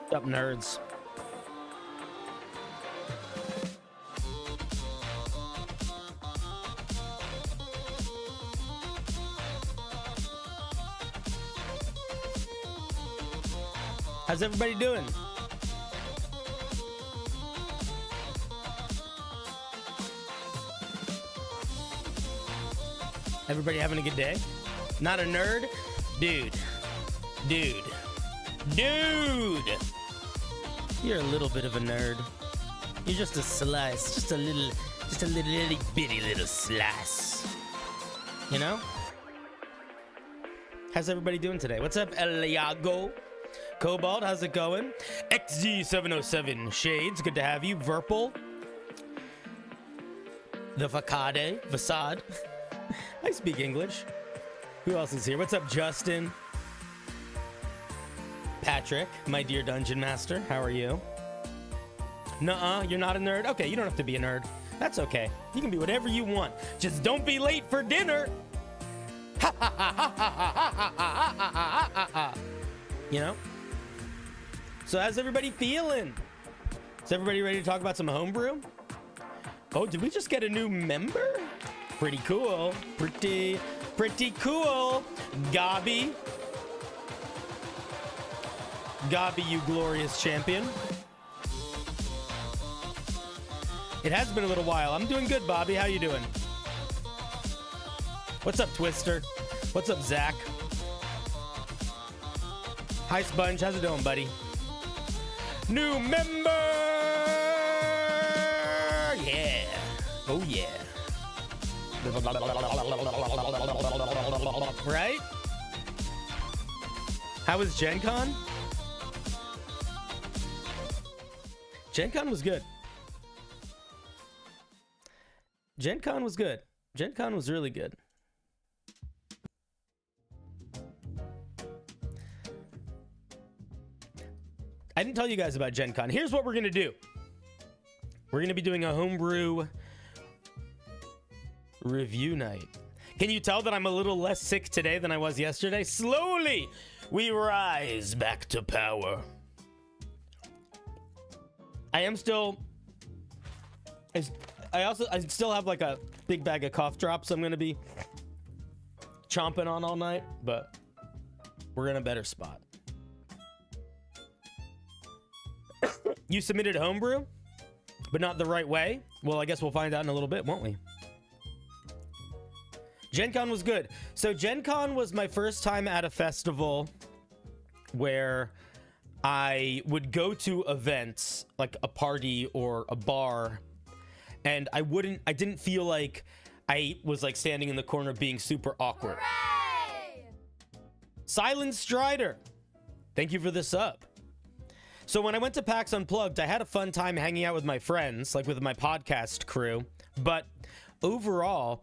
What's up, nerds? How's everybody doing? Everybody having a good day? Not a nerd? Dude. You're a little bit of a nerd. You're just a slice, just a little bitty little slice. You know? How's everybody doing today? What's up, Eliago? Cobalt, how's it going? XZ707 Shades, good to have you. Verpal. The Facade. I speak English. Who else is here? What's up, Justin? Patrick, my dear Dungeon Master, how are you? Nuh-uh, you're not a nerd? Okay, you don't have to be a nerd. That's okay. You can be whatever you want. Just don't be late for dinner. You know? So how's everybody feeling? Is everybody ready to talk about some homebrew? Oh, did we just get a new member? Pretty cool. Pretty cool. Gabi, you glorious champion. It has been a little while. I'm doing good, Bobby. How you doing? What's up, Twister? What's up, Zach? Hi, Sponge. How's it doing, buddy? New member! Yeah. Oh, yeah. Right? How was Gen Con? Gen Con was good. Gen Con was good. Gen Con was really good. I didn't tell you guys about Gen Con. Here's what we're going to do. We're going to be doing a homebrew review night. Can you tell that I'm a little less sick today than I was yesterday? Slowly, we rise back to power. I still have like a big bag of cough drops I'm going to be chomping on all night, but we're in a better spot. You submitted homebrew, but not the right way? Well, I guess we'll find out in a little bit, won't we? Gen Con was good. So Gen Con was my first time at a festival where I would go to events, like a party or a bar, and I didn't feel like I was like standing in the corner being super awkward. Hooray! Silent Strider, thank you for the sub. So when I went to PAX Unplugged, I had a fun time hanging out with my friends, like with my podcast crew. But overall,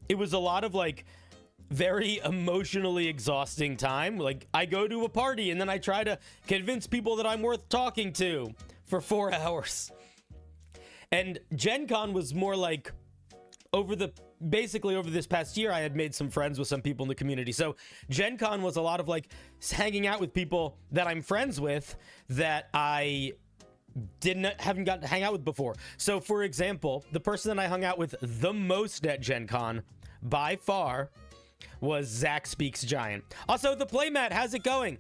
it was a lot of like very emotionally exhausting time. Like I go to a party and then I try to convince people that I'm worth talking to for 4 hours. And Gen Con was more like basically over this past year, I had made some friends with some people in the community. So Gen Con was a lot of like hanging out with people that I'm friends with that I haven't gotten to hang out with before. So for example, the person that I hung out with the most at Gen Con by far was Zach Speaks Giant. Also, the playmat, how's it going?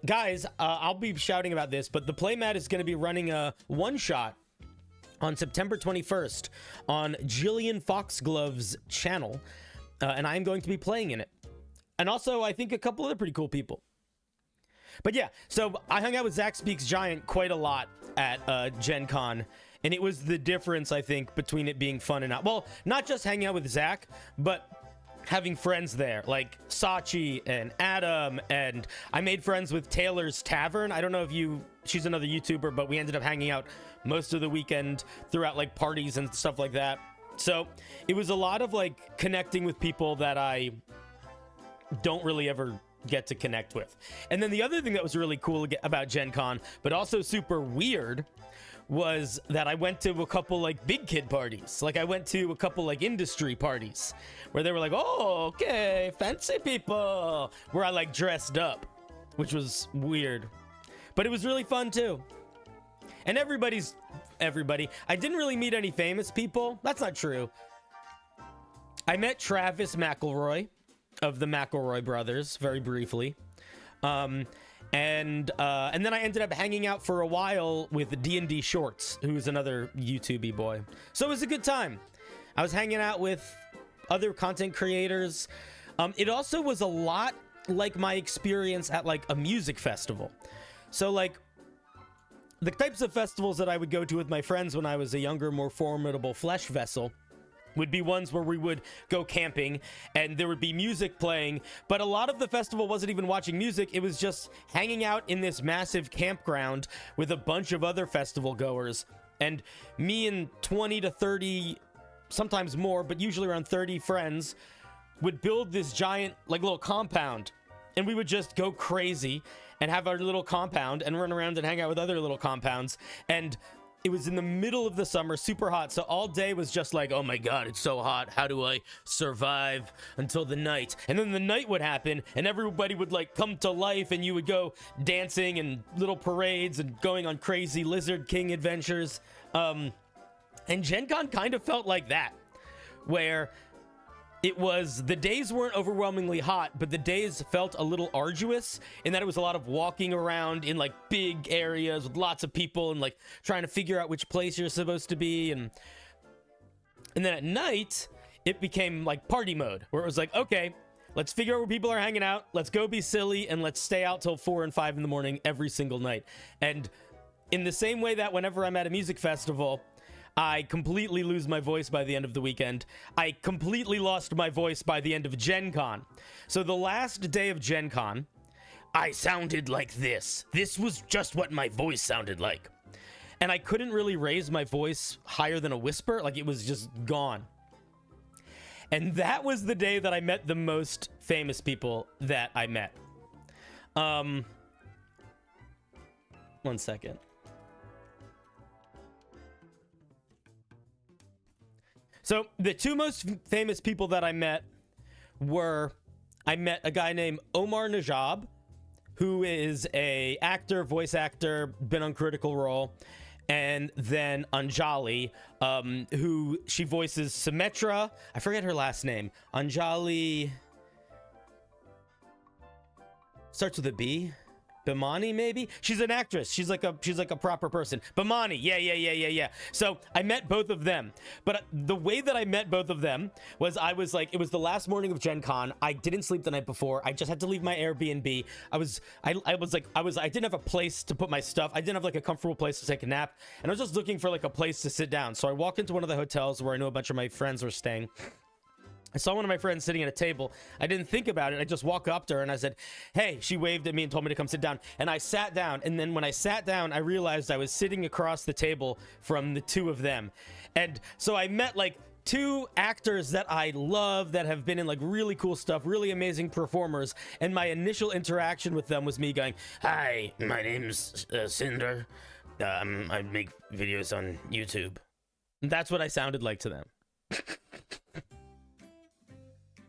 Guys, I'll be shouting about this, but the playmat is going to be running a one-shot on September 21st on Jillian Foxglove's channel, and I'm going to be playing in it. And also, I think a couple other pretty cool people. But yeah, so I hung out with Zach Speaks Giant quite a lot at Gen Con, and it was the difference, I think, between it being fun and not. Well, not just hanging out with Zach, but having friends there, like Sachi and Adam, and I made friends with Taylor's Tavern. I don't know if she's another YouTuber, but we ended up hanging out most of the weekend throughout like parties and stuff like that. So it was a lot of like connecting with people that I don't really ever get to connect with. And then the other thing that was really cool about Gen Con, but also super weird, was that I went to a couple like big kid parties. Like I went to a couple like industry parties where they were like, oh, okay, fancy people, where I like dressed up, which was weird. But it was really fun too. And everybody. I didn't really meet any famous people. That's not true. I met Travis McElroy of the McElroy brothers very briefly. And then I ended up hanging out for a while with D&D Shorts, who's another YouTubey boy. So it was a good time. I was hanging out with other content creators. It also was a lot like my experience at like a music festival. So like the types of festivals that I would go to with my friends when I was a younger, more formidable flesh vessel would be ones where we would go camping and there would be music playing, but a lot of the festival wasn't even watching music. It was just hanging out in this massive campground with a bunch of other festival goers, and me and 20 to 30, sometimes more, but usually around 30 friends would build this giant like little compound, and we would just go crazy and have our little compound and run around and hang out with other little compounds. And it was in the middle of the summer, super hot. So all day was just like, oh my God, it's so hot. How do I survive until the night? And then the night would happen and everybody would like come to life, and you would go dancing and little parades and going on crazy Lizard King adventures. And Gen Con kind of felt like that, where it was, the days weren't overwhelmingly hot, but the days felt a little arduous in that it was a lot of walking around in like big areas with lots of people and like trying to figure out which place you're supposed to be. And then at night, it became like party mode, where it was like, okay, let's figure out where people are hanging out. Let's go be silly and let's stay out till 4 and 5 in the morning every single night. And in the same way that whenever I'm at a music festival, I completely lose my voice by the end of the weekend, I completely lost my voice by the end of Gen Con. So the last day of Gen Con, I sounded like this. This was just what my voice sounded like. And I couldn't really raise my voice higher than a whisper. Like, it was just gone. And that was the day that I met the most famous people that I met. 1 second. So the two most famous people that I met were, I met a guy named Omar Najab, who is a actor, voice actor, been on Critical Role, and then Anjali, who she voices Symmetra. I forget her last name. Anjali starts with a B. Bimani, maybe? She's an actress. She's like a proper person. Bimani, yeah. So I met both of them. But the way that I met both of them was, I was like, it was the last morning of Gen Con. I didn't sleep the night before. I just had to leave my Airbnb. I didn't have a place to put my stuff. I didn't have like a comfortable place to take a nap. And I was just looking for like a place to sit down. So I walked into one of the hotels where I know a bunch of my friends were staying. I saw one of my friends sitting at a table. I didn't think about it. I just walked up to her and I said, hey. She waved at me and told me to come sit down. And I sat down. And then when I sat down, I realized I was sitting across the table from the two of them. And so I met like two actors that I love, that have been in like really cool stuff, really amazing performers. And my initial interaction with them was me going, hi, my name's Cinder. I make videos on YouTube. And that's what I sounded like to them.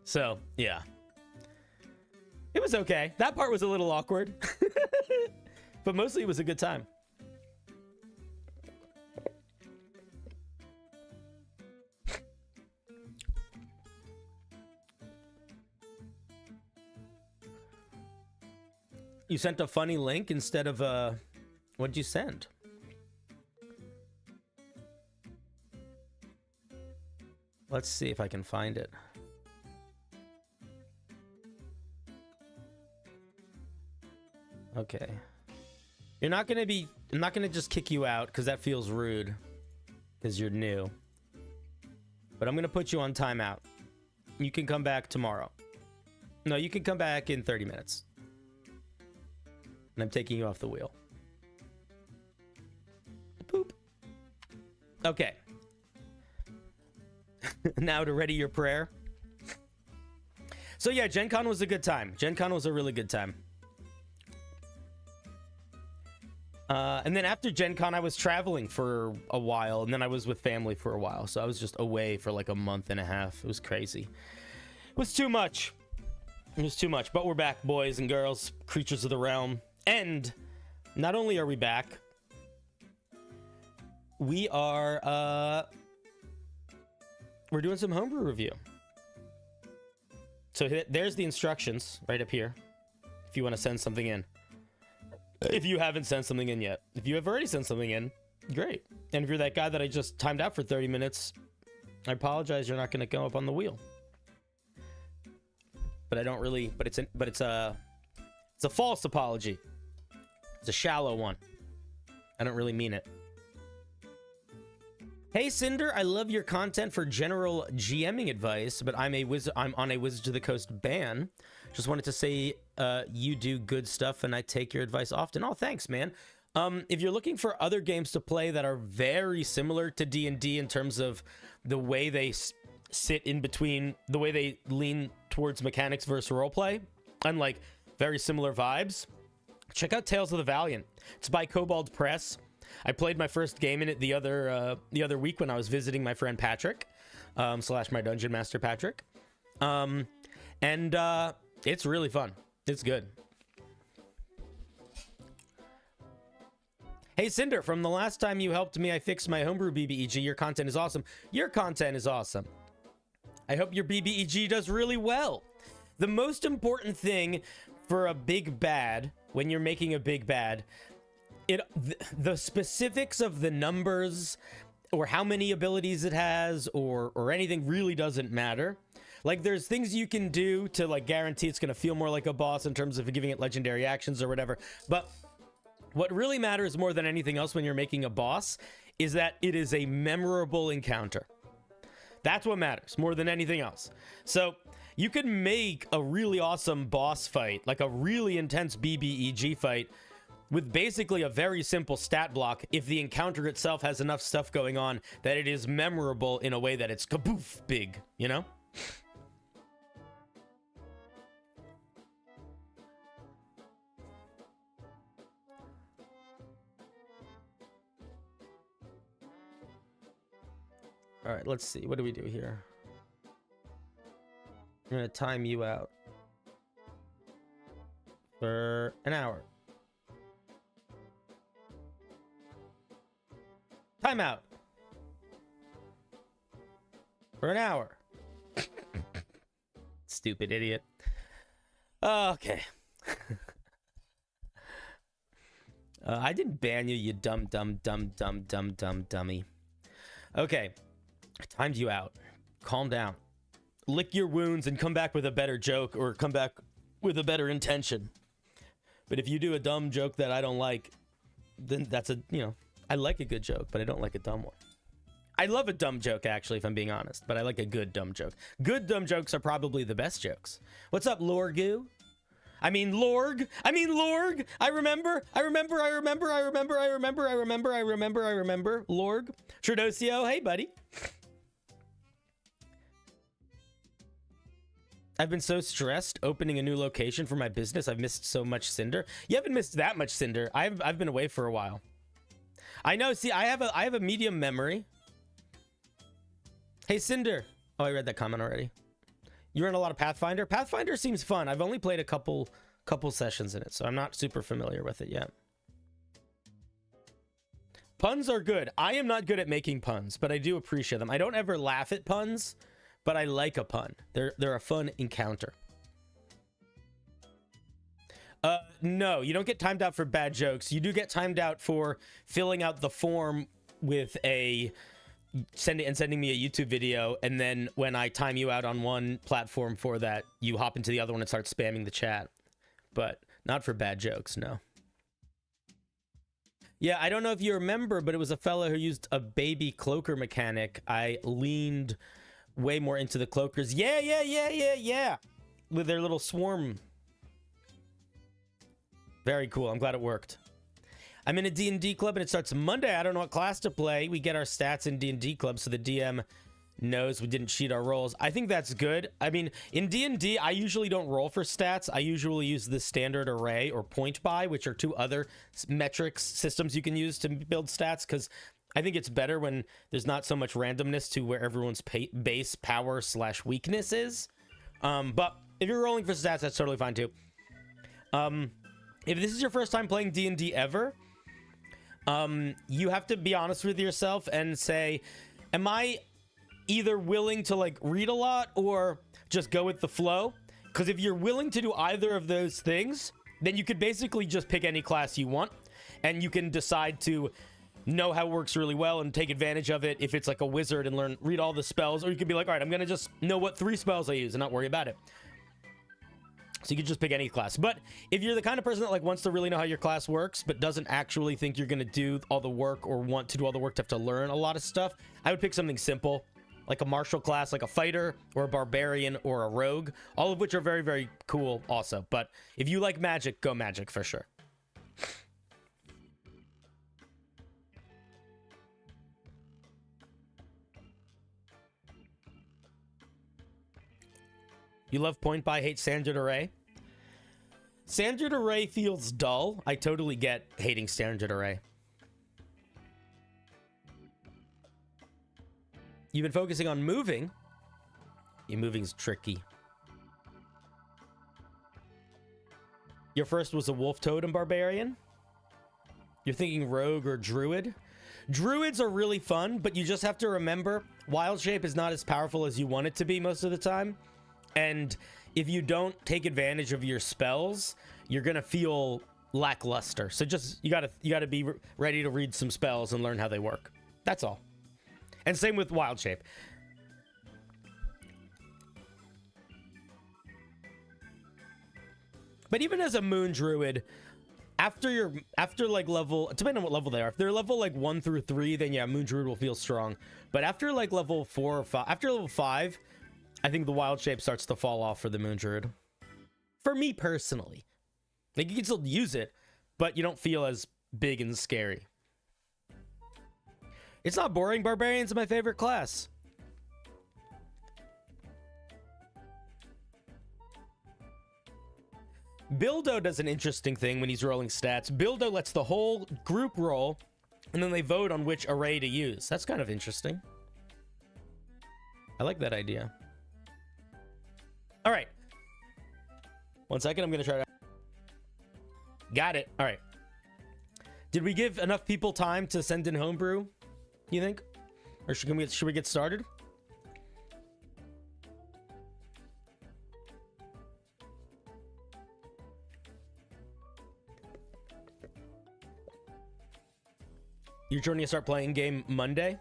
So, yeah. It was okay. That part was a little awkward. But mostly it was a good time. You sent a funny link instead of a... What'd you send? Let's see if I can find it. Okay. I'm not gonna just kick you out because that feels rude because you're new. But I'm gonna put you on timeout. You can come back tomorrow. No, you can come back in 30 minutes. And I'm taking you off the wheel. Poop. Okay. Now to ready your prayer. So yeah, Gen Con was a good time. Gen Con was a really good time. And then after Gen Con, I was traveling for a while, and then I was with family for a while. So I was just away for like a month and a half. It was crazy. It was too much. It was too much. But we're back, boys and girls, creatures of the realm. And not only are we back, we are, we're doing some homebrew review. So there's the instructions right up here if you want to send something in. If you haven't sent something in yet. If you have already sent something in, great. And if you're that guy that I just timed out for 30 minutes, I apologize, you're not going to go up on the wheel. But I don't really, it's a false apology. It's a shallow one. I don't really mean it. Hey Cinder, I love your content for general GMing advice, but I'm on a Wizards of the Coast ban. Just wanted to say you do good stuff and I take your advice often. Oh, thanks, man. If you're looking for other games to play that are very similar to D&D in terms of the way they sit in between, the way they lean towards mechanics versus roleplay, and like very similar vibes, check out Tales of the Valiant. It's by Kobold Press. I played my first game in it the other week when I was visiting my friend Patrick, slash my dungeon master Patrick, and it's really fun. It's good. Hey Cinder, from the last time you helped me, I fixed my homebrew BBEG. Your content is awesome. Your content is awesome. I hope your BBEG does really well. The most important thing for a big bad, when you're making a big bad, the specifics of the numbers or how many abilities it has or anything really doesn't matter. Like, there's things you can do to like guarantee it's going to feel more like a boss in terms of giving it legendary actions or whatever. But what really matters more than anything else when you're making a boss is that it is a memorable encounter. That's what matters more than anything else. So you can make a really awesome boss fight, like a really intense BBEG fight, with basically a very simple stat block if the encounter itself has enough stuff going on that it is memorable in a way that it's kaboof big, you know? All right, let's see. What do we do here? I'm going to time you out for an hour. Time out for an hour. Stupid idiot. Okay. I didn't ban you, you dummy. Okay. I timed you out. Calm down. Lick your wounds and come back with a better joke, or come back with a better intention. But if you do a dumb joke that I don't like, then that's a, you know, I like a good joke, but I don't like a dumb one. I love a dumb joke, actually, if I'm being honest, but I like a good dumb joke. Good dumb jokes are probably the best jokes. What's up, Lorgu? I mean, Lorg. I remember. Lorg. Tradosio, hey, buddy. I've been so stressed opening a new location for my business. I've missed so much Cinder. You haven't missed that much Cinder. I've been away for a while. I know. See, I have a medium memory. Hey, Cinder. Oh, I read that comment already. You run a lot of Pathfinder. Pathfinder seems fun. I've only played a couple sessions in it, so I'm not super familiar with it yet. Puns are good. I am not good at making puns, but I do appreciate them. I don't ever laugh at puns, but I like a pun. They're a fun encounter. No, you don't get timed out for bad jokes. You do get timed out for filling out the form with a sending me a YouTube video, and then when I time you out on one platform for that, you hop into the other one and start spamming the chat. But not for bad jokes, no. Yeah, I don't know if you remember, but it was a fellow who used a baby cloaker mechanic. I leaned way more into the cloakers. Yeah. With their little swarm. Very cool. I'm glad it worked. I'm in a D&D club and it starts Monday. I don't know what class to play. We get our stats in D&D club so the DM knows we didn't cheat our rolls. I think that's good. I mean, in D&D, I usually don't roll for stats. I usually use the standard array or point buy, which are two other metrics systems you can use to build stats, because I think it's better when there's not so much randomness to where everyone's base power / weakness is. But if you're rolling for stats, that's totally fine too. if this is your first time playing D&D ever, you have to be honest with yourself and say, am I either willing to like read a lot or just go with the flow? Because if you're willing to do either of those things, then you could basically just pick any class you want, and you can decide to know how it works really well and take advantage of it if it's like a wizard and read all the spells, or you could be like, all right, I'm gonna just know what 3 spells I use and not worry about it. So you could just pick any class. But if you're the kind of person that like wants to really know how your class works but doesn't actually think you're gonna do all the work or want to do all the work to have to learn a lot of stuff, I would pick something simple, like a martial class, like a fighter or a barbarian or a rogue, all of which are very, very cool also. But if you like magic, go magic for sure. You love point buy, hate standard array? Standard array feels dull. I totally get hating standard array. You've been focusing on moving. Your moving's tricky. Your first was a wolf totem barbarian. You're thinking rogue or druid. Druids are really fun, but you just have to remember wild shape is not as powerful as you want it to be most of the time. And if you don't take advantage of your spells, you're gonna feel lackluster. So just you gotta be ready to read some spells and learn how they work. That's all. And same with wild shape. But even as a moon druid, after like level, depending on what level they are, if they're level like 1 through 3, then yeah, moon druid will feel strong. But after like level 4 or 5, after level 5, I think the wild shape starts to fall off for the moon druid. For me personally, like you can still use it, but you don't feel as big and scary. It's not boring. Barbarian's my favorite class. Bildo does an interesting thing when he's rolling stats. Bildo lets the whole group roll, and then they vote on which array to use. That's kind of interesting. I like that idea. All right. 1 second, I'm going to try to... Got it. All right. Did we give enough people time to send in Homebrew, you think? Or should we get started? You're joining to start playing game Monday?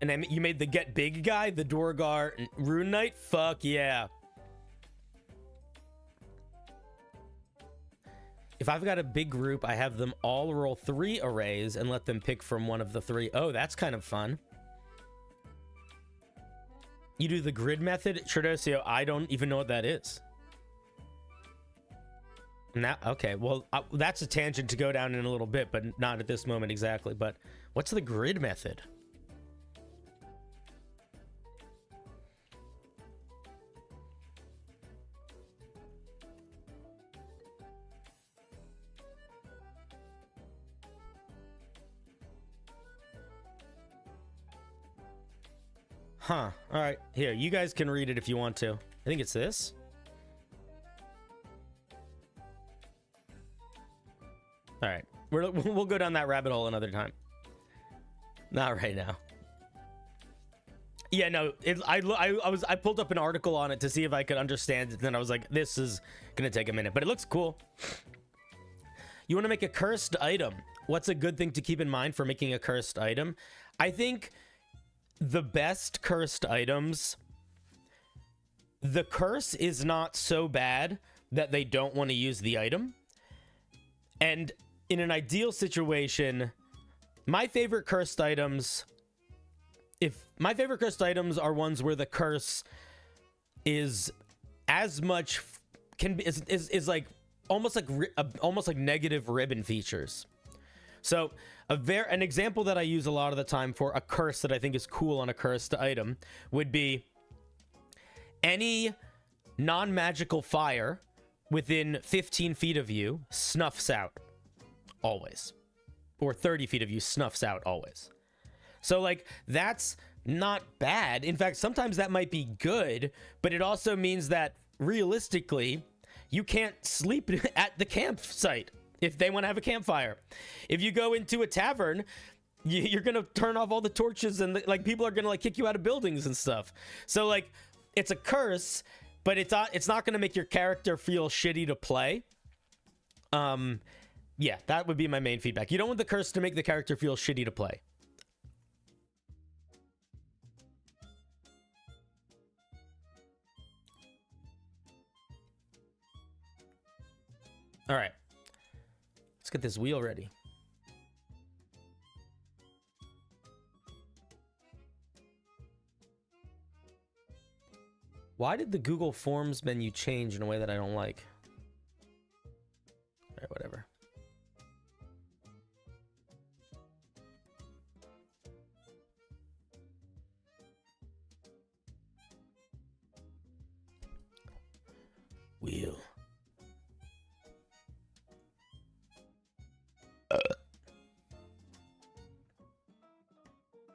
And then you made the Get Big guy, the Dorgar Rune Knight? Fuck yeah. If I've got a big group, I have them all roll 3 arrays and let them pick from one of the 3. Oh, that's kind of fun. You do the grid method? Tradosio, I don't even know what that is. Now, okay, well, that's a tangent to go down in a little bit, but not at this moment exactly. But what's the grid method? Huh. All right. Here, you guys can read it if you want to. I think it's this. All right. We'll go down that rabbit hole another time. Not right now. Yeah, no. I pulled up an article on it to see if I could understand it. And then I was like, this is gonna take a minute, but it looks cool. You want to make a cursed item. What's a good thing to keep in mind for making a cursed item? I think the best cursed items, the curse is not so bad that they don't want to use the item. And in an ideal situation, my favorite cursed items, are ones where the curse is as much is like almost like negative ribbon features. So an example that I use a lot of the time for a curse that I think is cool on a cursed item would be any non-magical fire within 15 feet of you snuffs out always, or 30 feet of you snuffs out always. So like that's not bad. In fact, sometimes that might be good, but it also means that realistically you can't sleep at the campsite if they want to have a campfire. If you go into a tavern, you're gonna turn off all the torches, and like people are gonna like kick you out of buildings and stuff. So like it's a curse, but it's not gonna make your character feel shitty to play. Yeah, that would be my main feedback. You don't want the curse to make the character feel shitty to play. All right, let's get this wheel ready. Why did the Google Forms menu change in a way that I don't like? All right, whatever. Wheel.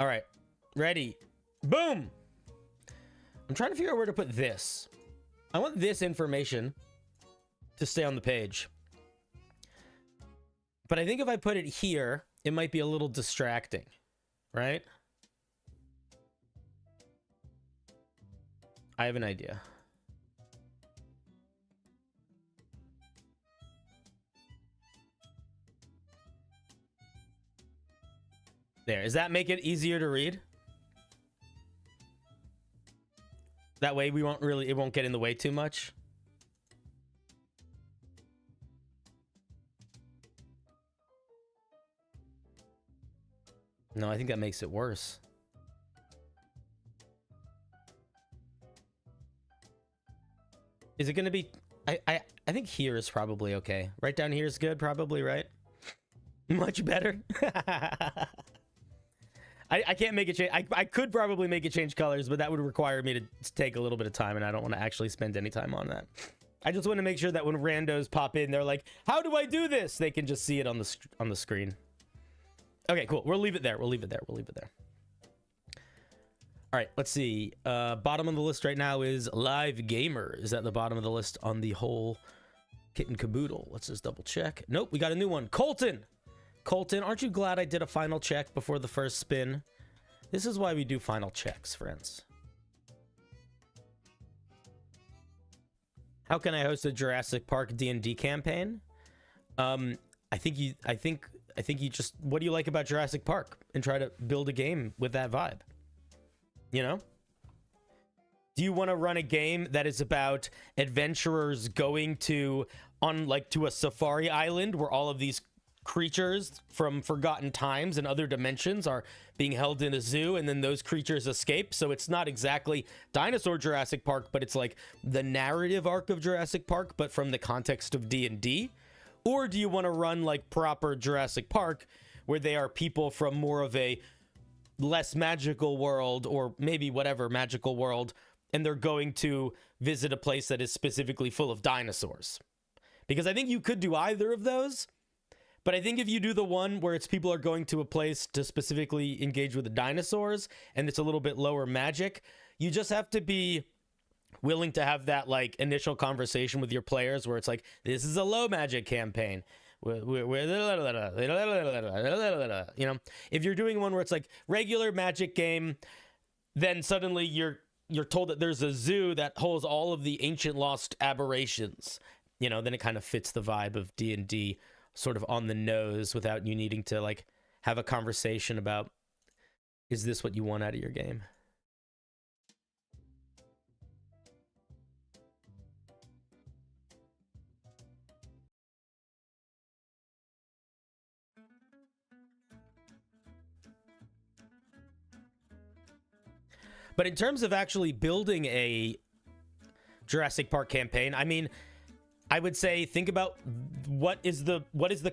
All right, ready. Boom. I'm trying to figure out where to put this. I want this information to stay on the page. But I think if I put it here, it might be a little distracting, right? I have an idea. There. Does that make it easier to read? That way it won't get in the way too much. No, I think that makes it worse. Is it going to be... I think here is probably okay. Right down here is good, probably, right? Much better. I can't make it change. I could probably make it change colors, but that would require me to take a little bit of time, and I don't want to actually spend any time on that. I just want to make sure that when randos pop in, they're like, how do I do this? They can just see it on the screen. Okay, cool. We'll leave it there. We'll leave it there. We'll leave it there. All right, let's see. Bottom of the list right now is Live Gamer. Is at the bottom of the list on the whole kit and caboodle. Let's just double check. Nope, we got a new one. Colton. Colton, aren't you glad I did a final check before the first spin? This is why we do final checks, friends. How can I host a Jurassic Park D&D campaign? I think you just, what do you like about Jurassic Park? And try to build a game with that vibe. You know? Do you want to run a game that is about adventurers going to a safari island where all of these creatures from forgotten times and other dimensions are being held in a zoo, and then those creatures escape? So it's not exactly dinosaur Jurassic Park, but it's like the narrative arc of Jurassic Park, but from the context of D&D. Or do you want to run like proper Jurassic Park, where they are people from more of a less magical world, or maybe whatever magical world, and they're going to visit a place that is specifically full of dinosaurs? Because I think you could do either of those. But I think if you do the one where it's people are going to a place to specifically engage with the dinosaurs, and it's a little bit lower magic, you just have to be willing to have that like initial conversation with your players where it's like, this is a low magic campaign. You know, if you're doing one where it's like regular magic game, then suddenly you're told that there's a zoo that holds all of the ancient lost aberrations. You know, then it kind of fits the vibe of D&D, sort of on the nose, without you needing to like have a conversation about, is this what you want out of your game? But in terms of actually building a Jurassic Park campaign, I mean, I would say think about what is the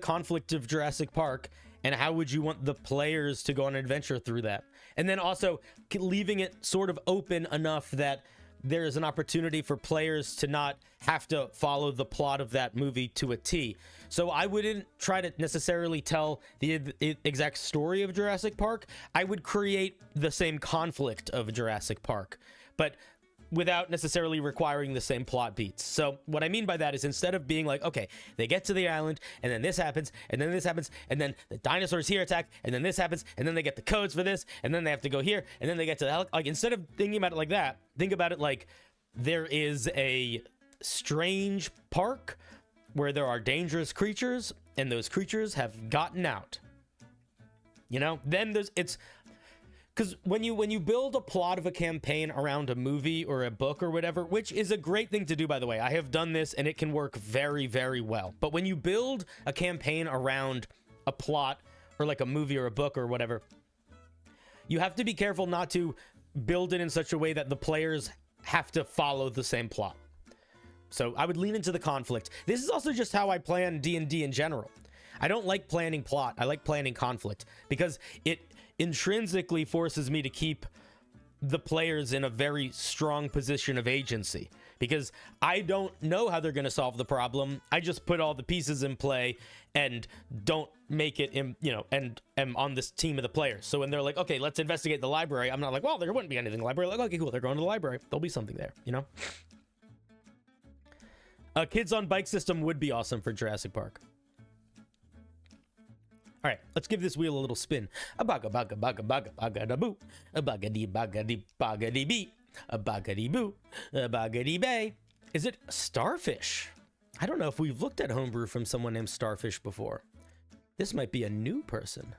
conflict of Jurassic Park, and how would you want the players to go on an adventure through that? And then also leaving it sort of open enough that there is an opportunity for players to not have to follow the plot of that movie to a T. So I wouldn't try to necessarily tell the exact story of Jurassic Park. I would create the same conflict of Jurassic Park. But without necessarily requiring the same plot beats. So what I mean by that is, instead of being like, okay, they get to the island, and then this happens, and then this happens, and then the dinosaurs here attack, and then this happens, and then they get the codes for this, and then they have to go here, and then they get to the like, instead of thinking about it like that, think about it like there is a strange park where there are dangerous creatures, and those creatures have gotten out. You know, then it's because when you build a plot of a campaign around a movie or a book or whatever, which is a great thing to do, by the way, I have done this and it can work very, very well. But when you build a campaign around a plot or like a movie or a book or whatever, you have to be careful not to build it in such a way that the players have to follow the same plot. So I would lean into the conflict. This is also just how I plan D&D in general. I don't like planning plot. I like planning conflict because it intrinsically forces me to keep the players in a very strong position of agency, because I don't know how they're going to solve the problem. I just put all the pieces in play and don't make it in, you know, and am on this team of the players. So when they're like, okay, let's investigate the library, I'm not like, well, there wouldn't be anything in the library. Like, okay, cool, they're going to the library, there'll be something there, you know. A kids on bike system would be awesome for Jurassic Park. All right, let's give this wheel a little spin. A baga baga baga baga baga da boo. A bagadi bagadi bagadi bee. A bagadi boo. A bagadi bay. Is it Starfish? I don't know if we've looked at Homebrew from someone named Starfish before. This might be a new person.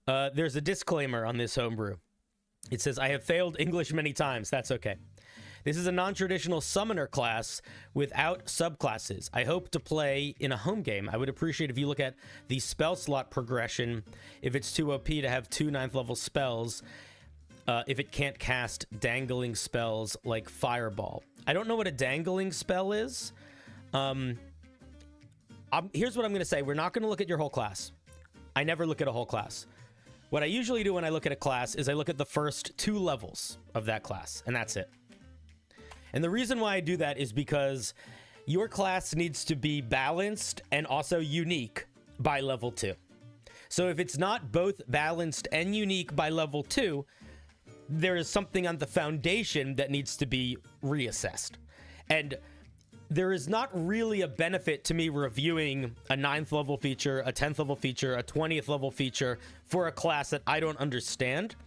There's a disclaimer on this Homebrew. It says, I have failed English many times. That's okay. This is a non-traditional summoner class without subclasses. I hope to play in a home game. I would appreciate if you look at the spell slot progression. If it's too OP to have 2 9th level spells, if it can't cast dangling spells like Fireball. I don't know what a dangling spell is. Here's what I'm going to say. We're not going to look at your whole class. I never look at a whole class. What I usually do when I look at a class is I look at the first 2 levels of that class, and that's it. And the reason why I do that is because your class needs to be balanced and also unique by level 2. So if it's not both balanced and unique by level 2, there is something on the foundation that needs to be reassessed. And there is not really a benefit to me reviewing a 9th level feature, a 10th level feature, a 20th level feature for a class that I don't understand,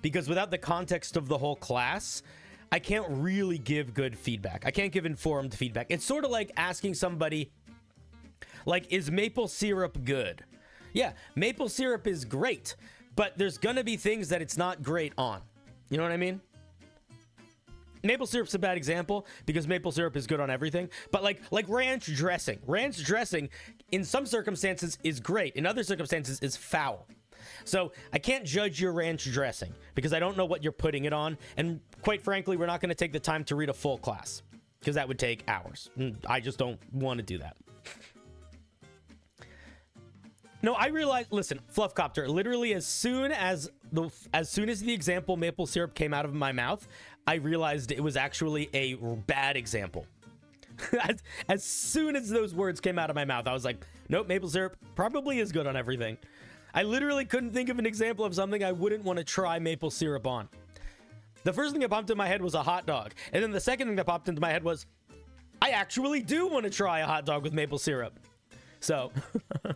because without the context of the whole class, I can't really give good feedback. I can't give informed feedback. It's sort of like asking somebody, like, is maple syrup good? Yeah, maple syrup is great, but there's gonna be things that it's not great on. You know what I mean? Maple syrup's a bad example because maple syrup is good on everything, but like ranch dressing. Ranch dressing in some circumstances is great, in other circumstances is foul. So I can't judge your ranch dressing because I don't know what you're putting it on, and quite frankly, we're not going to take the time to read a full class because that would take hours. I just don't want to do that. No, I realized, listen, Fluffcopter, literally as soon as the example maple syrup came out of my mouth, I realized it was actually a bad example. As soon as those words came out of my mouth, I was like, nope, maple syrup probably is good on everything. I literally couldn't think of an example of something I wouldn't want to try maple syrup on. The first thing that popped in my head was a hot dog. And then the second thing that popped into my head was, I actually do want to try a hot dog with maple syrup. So, all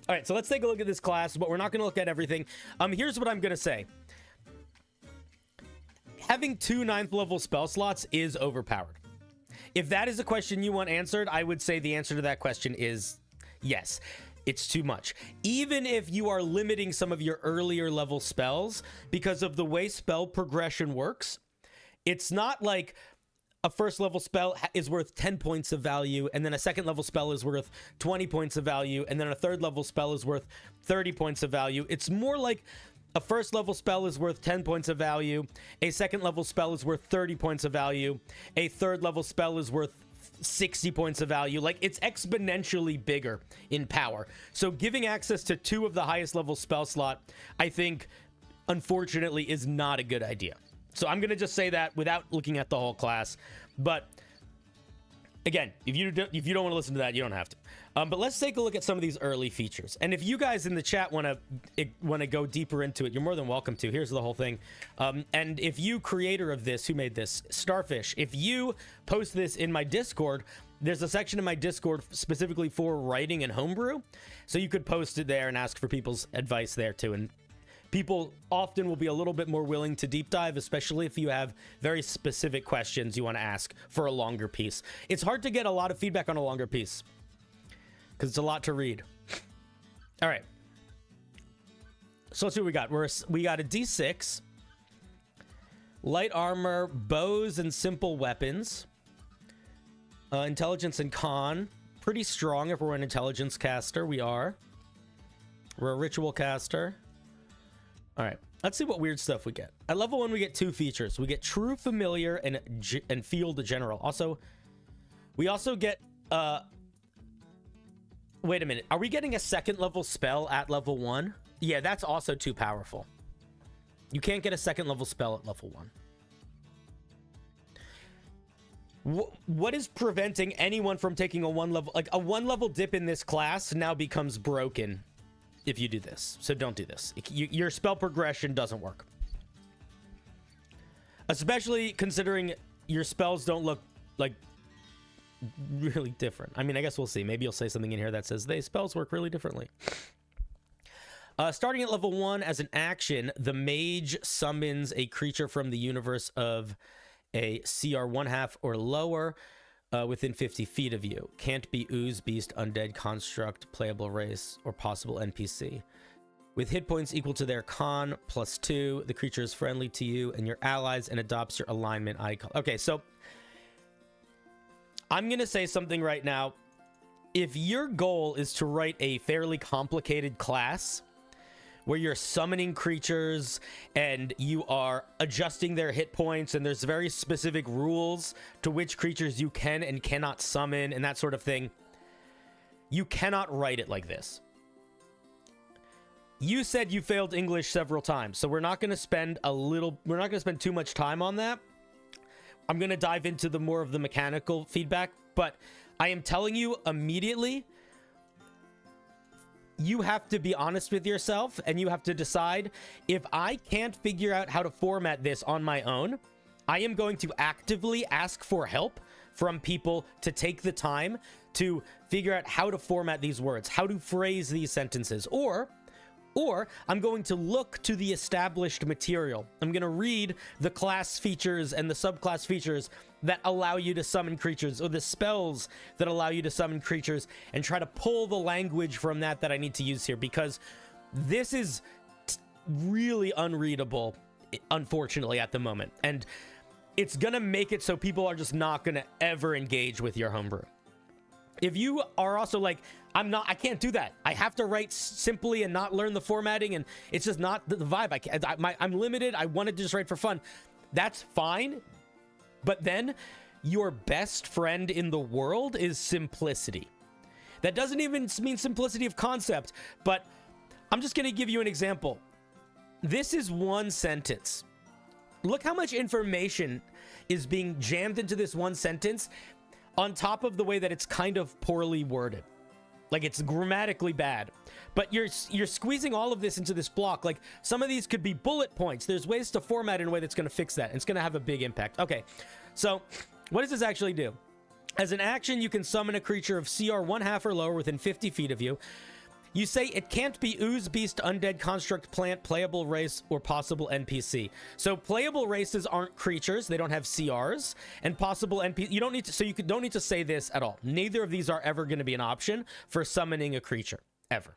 right, so let's take a look at this class, but we're not going to look at everything. Here's what I'm going to say. Having 2 9th level spell slots is overpowered. If that is a question you want answered, I would say the answer to that question is yes. It's too much. Even if you are limiting some of your earlier level spells because of the way spell progression works, it's not like a first level spell is worth 10 points of value, and then a second level spell is worth 20 points of value, and then a third level spell is worth 30 points of value. It's more like a first level spell is worth 10 points of value, a second level spell is worth 30 points of value, a third level spell is worth 60 points of value. Like, it's exponentially bigger in power. So giving access to 2 of the highest level spell slot, I think, unfortunately, is not a good idea. So I'm going to just say that without looking at the whole class. But again, if you don't want to listen to that, you don't have to. But let's take a look at some of these early features. And if you guys in the chat want to go deeper into it, you're more than welcome to. Here's the whole thing. And if you, creator of this, who made this, Starfish, if you post this in my Discord, there's a section in my Discord specifically for writing and homebrew. So you could post it there and ask for people's advice there too. And people often will be a little bit more willing to deep dive, especially if you have very specific questions you want to ask for a longer piece. It's hard to get a lot of feedback on a longer piece, because it's a lot to read. All right. So let's see what we got. We got a D6. Light armor, bows, and simple weapons. Intelligence and con. Pretty strong if we're an intelligence caster. We are. We're a ritual caster. All right. Let's see what weird stuff we get. At level 1, we get 2 features. We get True Familiar and Field General. Also, we also get... Wait a minute. Are we getting a 2nd level spell at level 1? Yeah, that's also too powerful. You can't get a 2nd level spell at level 1. What is preventing anyone from taking a 1 level... Like, a 1 level dip in this class now becomes broken if you do this. So don't do this. Your spell progression doesn't work. Especially considering your spells don't look like... really different. I mean, I guess we'll see. Maybe you'll say something in here that says they spells work really differently. Starting at level 1, as an action, the mage summons a creature from the universe of a CR 1/2 or lower within 50 feet of you. Can't be ooze, beast, undead, construct, playable race, or possible NPC. With hit points equal to their con +2, the creature is friendly to you and your allies and adopts your alignment icon. Okay, so I'm going to say something right now. If your goal is to write a fairly complicated class where you're summoning creatures and you are adjusting their hit points and there's very specific rules to which creatures you can and cannot summon and that sort of thing, you cannot write it like this. You said you failed English several times, so we're not going to spend too much time on that. I'm going to dive into the more of the mechanical feedback, but I am telling you immediately, you have to be honest with yourself and you have to decide, if I can't figure out how to format this on my own, I am going to actively ask for help from people to take the time to figure out how to format these words, how to phrase these sentences, or I'm going to look to the established material. I'm going to read the class features and the subclass features that allow you to summon creatures, or the spells that allow you to summon creatures, and try to pull the language from that I need to use here, because this is really unreadable, unfortunately, at the moment. And it's going to make it so people are just not going to ever engage with your homebrew. If you are also like, I can't do that. I have to write simply and not learn the formatting, and it's just not the vibe. I'm limited. I want to just write for fun. That's fine. But then your best friend in the world is simplicity. That doesn't even mean simplicity of concept, but I'm just going to give you an example. This is one sentence. Look how much information is being jammed into this one sentence, on top of the way that it's kind of poorly worded. Like, it's grammatically bad. But you're squeezing all of this into this block. Like, some of these could be bullet points. There's ways to format in a way that's going to fix that. And it's going to have a big impact. Okay, so what does this actually do? As an action, you can summon a creature of CR 1/2 or lower within 50 feet of you. You say it can't be ooze, beast, undead, construct, plant, playable race, or possible NPC. So playable races aren't creatures; they don't have CRs. And possible NPC, you don't need to. So you don't need to say this at all. Neither of these are ever going to be an option for summoning a creature ever.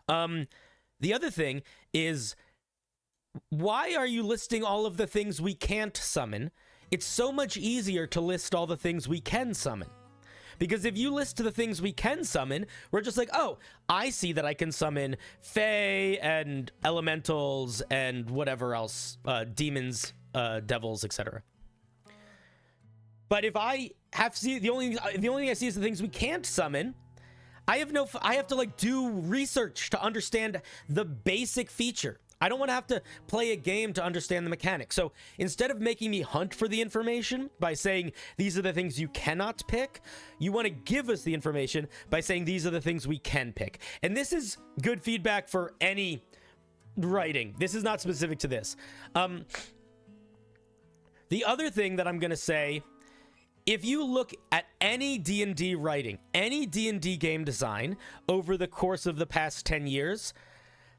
The other thing is, why are you listing all of the things we can't summon? It's so much easier to list all the things we can summon. Because if you list the things we can summon, we're just like, oh, I see that I can summon Fae and Elementals and whatever else, demons, devils, etc. But if I have to see the only thing I see is the things we can't summon, I have to like do research to understand the basic feature. I don't want to have to play a game to understand the mechanics. So instead of making me hunt for the information by saying these are the things you cannot pick, you want to give us the information by saying these are the things we can pick. And this is good feedback for any writing. This is not specific to this. The other thing that I'm going to say, if you look at any D&D writing, any D&D game design over the course of the past 10 years,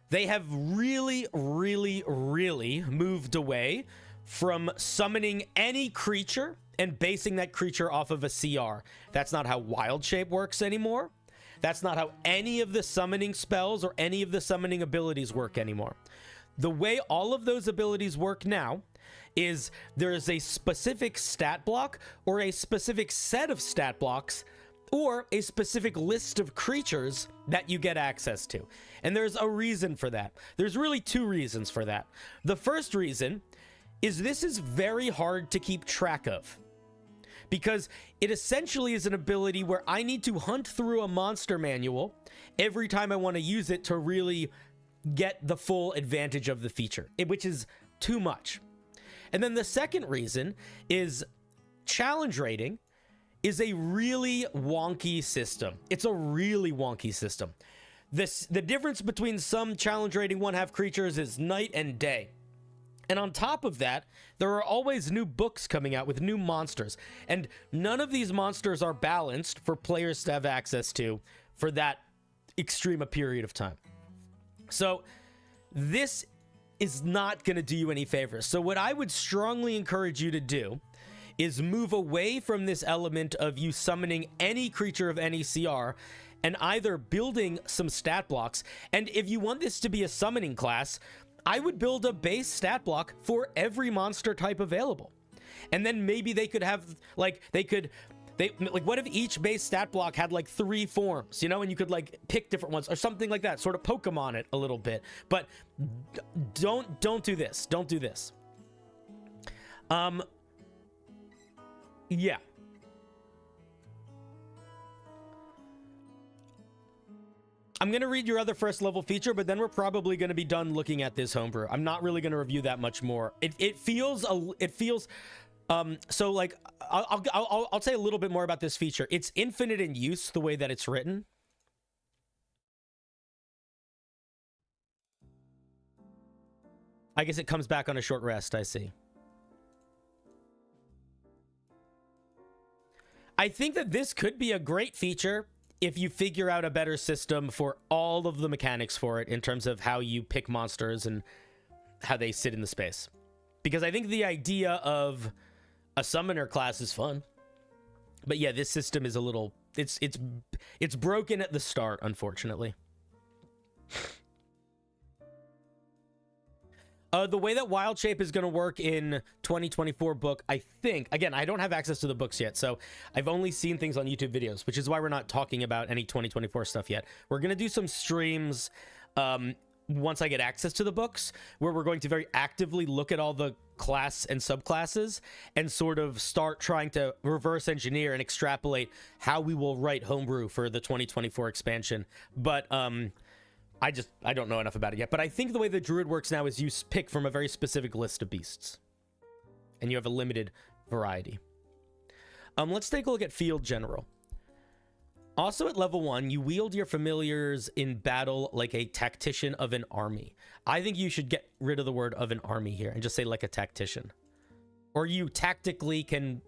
they have really, really, really moved away from summoning any creature and basing that creature off of a CR. That's not how Wild Shape works anymore. That's not how any of the summoning spells or any of the summoning abilities work anymore. The way all of those abilities work now is there is a specific stat block or a specific set of stat blocks or a specific list of creatures that you get access to. And there's a reason for that. There's really two reasons for that. The first reason is this is very hard to keep track of, because it essentially is an ability where I need to hunt through a monster manual every time I want to use it to really get the full advantage of the feature, which is too much. And then the second reason is challenge rating is a really wonky system. It's a really wonky system. The difference between some challenge rating 1/2 creatures is night and day. And on top of that, there are always new books coming out with new monsters. And none of these monsters are balanced for players to have access to for that extreme a period of time. So this is not going to do you any favors. So what I would strongly encourage you to do is move away from this element of you summoning any creature of any CR and either building some stat blocks. And if you want this to be a summoning class, I would build a base stat block for every monster type available. And then maybe they could have, like, what if each base stat block had like 3 forms, you know, and you could like pick different ones or something like that, sort of Pokemon it a little bit. But don't do this. Don't do this. Yeah. I'm going to read your other first level feature, but then we're probably going to be done looking at this homebrew. I'm not really going to review that much more. It feels so like I'll say a little bit more about this feature. It's infinite in use the way that it's written. I guess it comes back on a short rest, I see. I think that this could be a great feature if you figure out a better system for all of the mechanics for it in terms of how you pick monsters and how they sit in the space. Because I think the idea of a summoner class is fun. But yeah, this system is a little... It's broken at the start, unfortunately. The way that Wild Shape is going to work in 2024 book, I think, again, I don't have access to the books yet, so I've only seen things on YouTube videos, which is why we're not talking about any 2024 stuff yet. We're going to do some streams once I get access to the books, where we're going to very actively look at all the class and subclasses and sort of start trying to reverse engineer and extrapolate how we will write homebrew for the 2024 expansion. But I don't know enough about it yet, but I think the way the druid works now is you pick from a very specific list of beasts, and you have a limited variety. Let's take a look at field general. Also at level 1, you wield your familiars in battle like a tactician of an army. I think you should get rid of the word of an army here and just say like a tactician. Or you tactically can...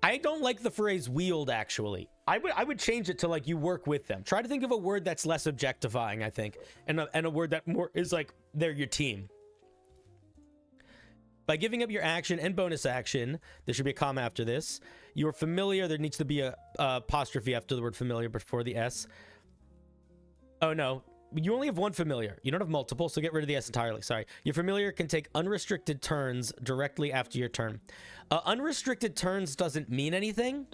I don't like the phrase wield, actually. I would change it to like you work with them. Try to think of a word that's less objectifying, I think. And a word that more is like they're your team. By giving up your action and bonus action, there should be a comma after this. Your familiar, there needs to be a apostrophe after the word familiar before the S. Oh no, you only have one familiar. You don't have multiple, so get rid of the S entirely. Sorry. Your familiar can take unrestricted turns directly after your turn. Unrestricted turns doesn't mean anything.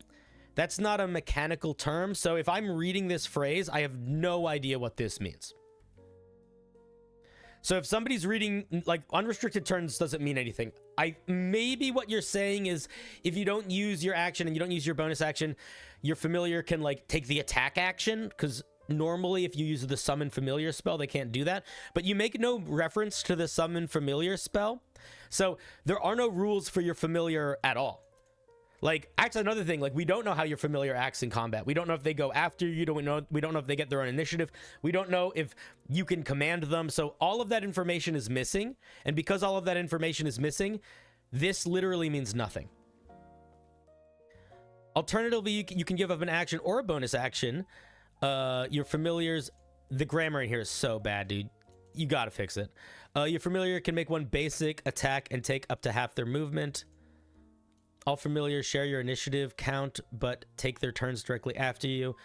That's not a mechanical term, so if I'm reading this phrase, I have no idea what this means. So if somebody's reading, like, unrestricted turns doesn't mean anything. Maybe what you're saying is if you don't use your action and you don't use your bonus action, your familiar can, like, take the attack action, because normally if you use the summon familiar spell, they can't do that, but you make no reference to the summon familiar spell. So there are no rules for your familiar at all. Like, actually, another thing, like, we don't know how your familiar acts in combat. We don't know if they go after you. We don't know if they get their own initiative. We don't know if you can command them. So all of that information is missing. And because all of that information is missing, this literally means nothing. Alternatively, you can give up an action or a bonus action. Your familiars, the grammar in here is so bad, dude. You gotta fix it. Your familiar can make one basic attack and take up to half their movement. All familiars share your initiative count, but take their turns directly after you.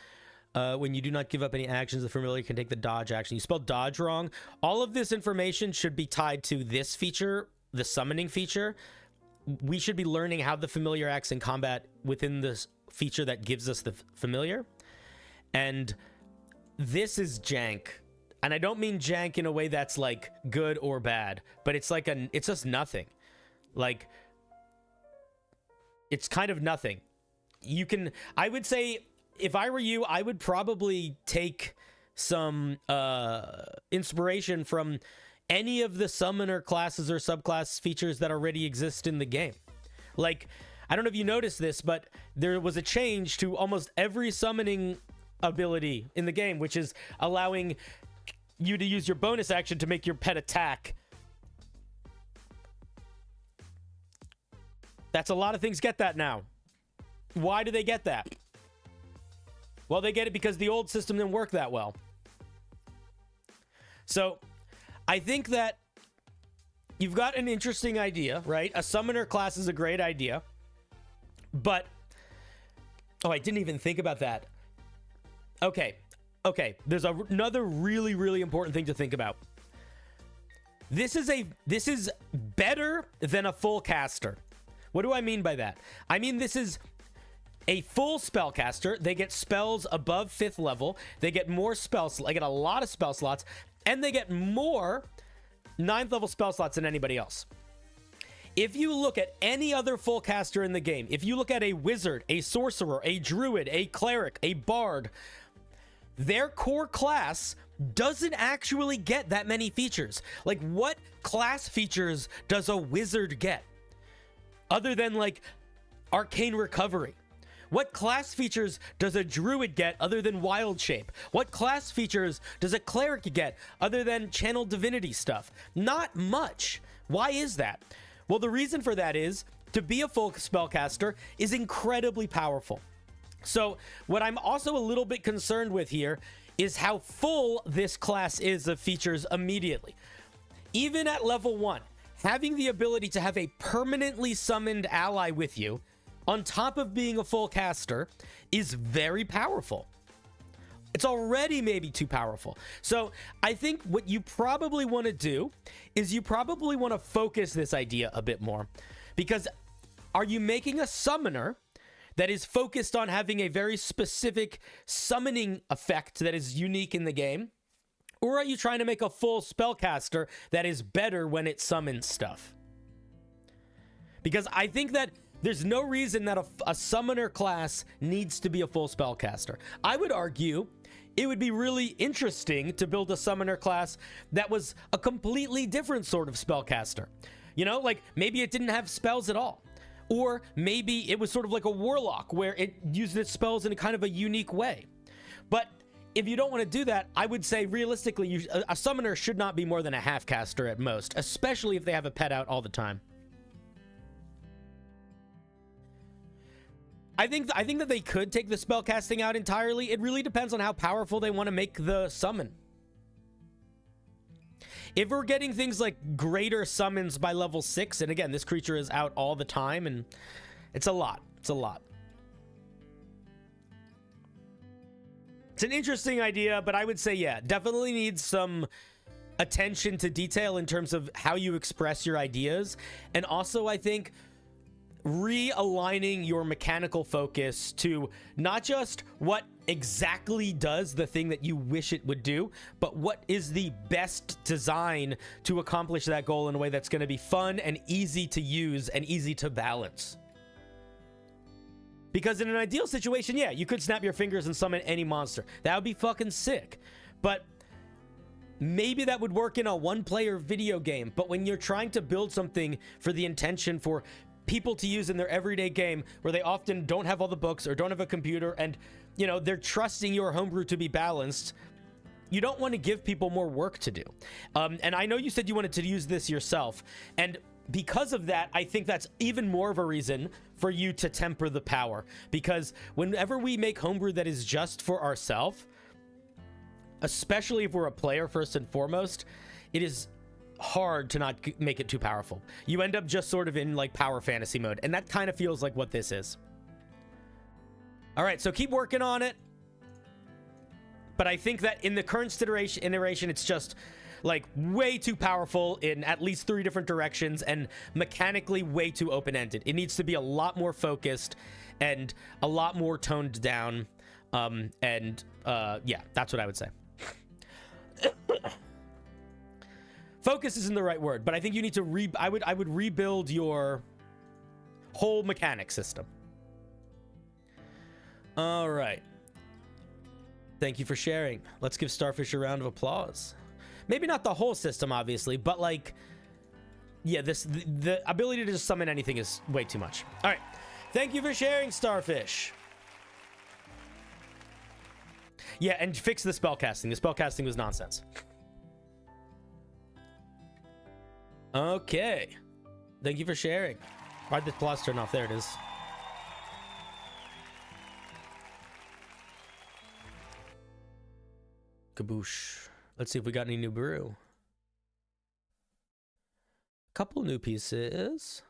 When you do not give up any actions, the familiar can take the dodge action. You spelled dodge wrong. All of this information should be tied to this feature, the summoning feature. We should be learning how the familiar acts in combat within this feature that gives us the familiar. And this is jank. And I don't mean jank in a way that's like good or bad, but it's like it's just nothing. Like, it's kind of nothing. You can, I would say, if I were you, I would probably take some inspiration from any of the summoner classes or subclass features that already exist in the game. Like, I don't know if you noticed this, but there was a change to almost every summoning ability in the game, which is allowing you to use your bonus action to make your pet attack. That's a lot of things get that now. Why do they get that? Well, they get it because the old system didn't work that well. So, I think that you've got an interesting idea, right? A summoner class is a great idea. But, oh, I didn't even think about that. Okay. There's another really, really important thing to think about. This is better than a full caster. What do I mean by that? I mean, this is a full spellcaster. They get spells above 5th level. They get more spells. They get a lot of spell slots. And they get more 9th level spell slots than anybody else. If you look at any other full caster in the game, if you look at a wizard, a sorcerer, a druid, a cleric, a bard, their core class doesn't actually get that many features. Like, what class features does a wizard get? Other than, like, arcane recovery. What class features does a druid get other than wild shape? What class features does a cleric get other than channel divinity stuff? Not much. Why is that? Well, the reason for that is to be a full spellcaster is incredibly powerful. So what I'm also a little bit concerned with here is how full this class is of features immediately. Even at level 1, having the ability to have a permanently summoned ally with you on top of being a full caster is very powerful. It's already maybe too powerful. So I think what you probably want to do is you probably want to focus this idea a bit more. Because are you making a summoner that is focused on having a very specific summoning effect that is unique in the game? Or are you trying to make a full spellcaster that is better when it summons stuff? Because I think that there's no reason that a summoner class needs to be a full spellcaster. I would argue it would be really interesting to build a summoner class that was a completely different sort of spellcaster. You know, like maybe it didn't have spells at all. Or maybe it was sort of like a warlock where it used its spells in a kind of a unique way. But if you don't want to do that, I would say realistically, a summoner should not be more than a half caster at most, especially if they have a pet out all the time. I think that they could take the spell casting out entirely. It really depends on how powerful they want to make the summon. If we're getting things like greater summons by level 6, and again, this creature is out all the time, and it's a lot. It's a lot. It's an interesting idea, but I would say, yeah, definitely needs some attention to detail in terms of how you express your ideas. And also, I think realigning your mechanical focus to not just what exactly does the thing that you wish it would do, but what is the best design to accomplish that goal in a way that's going to be fun and easy to use and easy to balance. Because in an ideal situation, yeah, you could snap your fingers and summon any monster. That would be fucking sick. But maybe that would work in a one-player video game. But when you're trying to build something for the intention for people to use in their everyday game, where they often don't have all the books or don't have a computer, and, you know, they're trusting your homebrew to be balanced, you don't want to give people more work to do. And I know you said you wanted to use this yourself, and because of that, I think that's even more of a reason for you to temper the power. Because whenever we make homebrew that is just for ourselves, especially if we're a player first and foremost, it is hard to not make it too powerful. You end up just sort of in like power fantasy mode, and that kind of feels like what this is. All right, so keep working on it. But I think that in the current iteration, it's just like way too powerful in at least 3 different directions and mechanically way too open-ended. It needs to be a lot more focused and a lot more toned down. Yeah, that's what I would say. Focus isn't the right word, but I think you need to I would rebuild your whole mechanic system. All right. Thank you for sharing. Let's give Starfish a round of applause. Maybe not the whole system, obviously, but like, yeah, the ability to just summon anything is way too much. All right. Thank you for sharing, Starfish. Yeah, and fix the spellcasting. The spellcasting was nonsense. Okay. Thank you for sharing. Why'd the plus turn off? There it is. Kaboosh. Let's see if we got any new brew. Couple new pieces.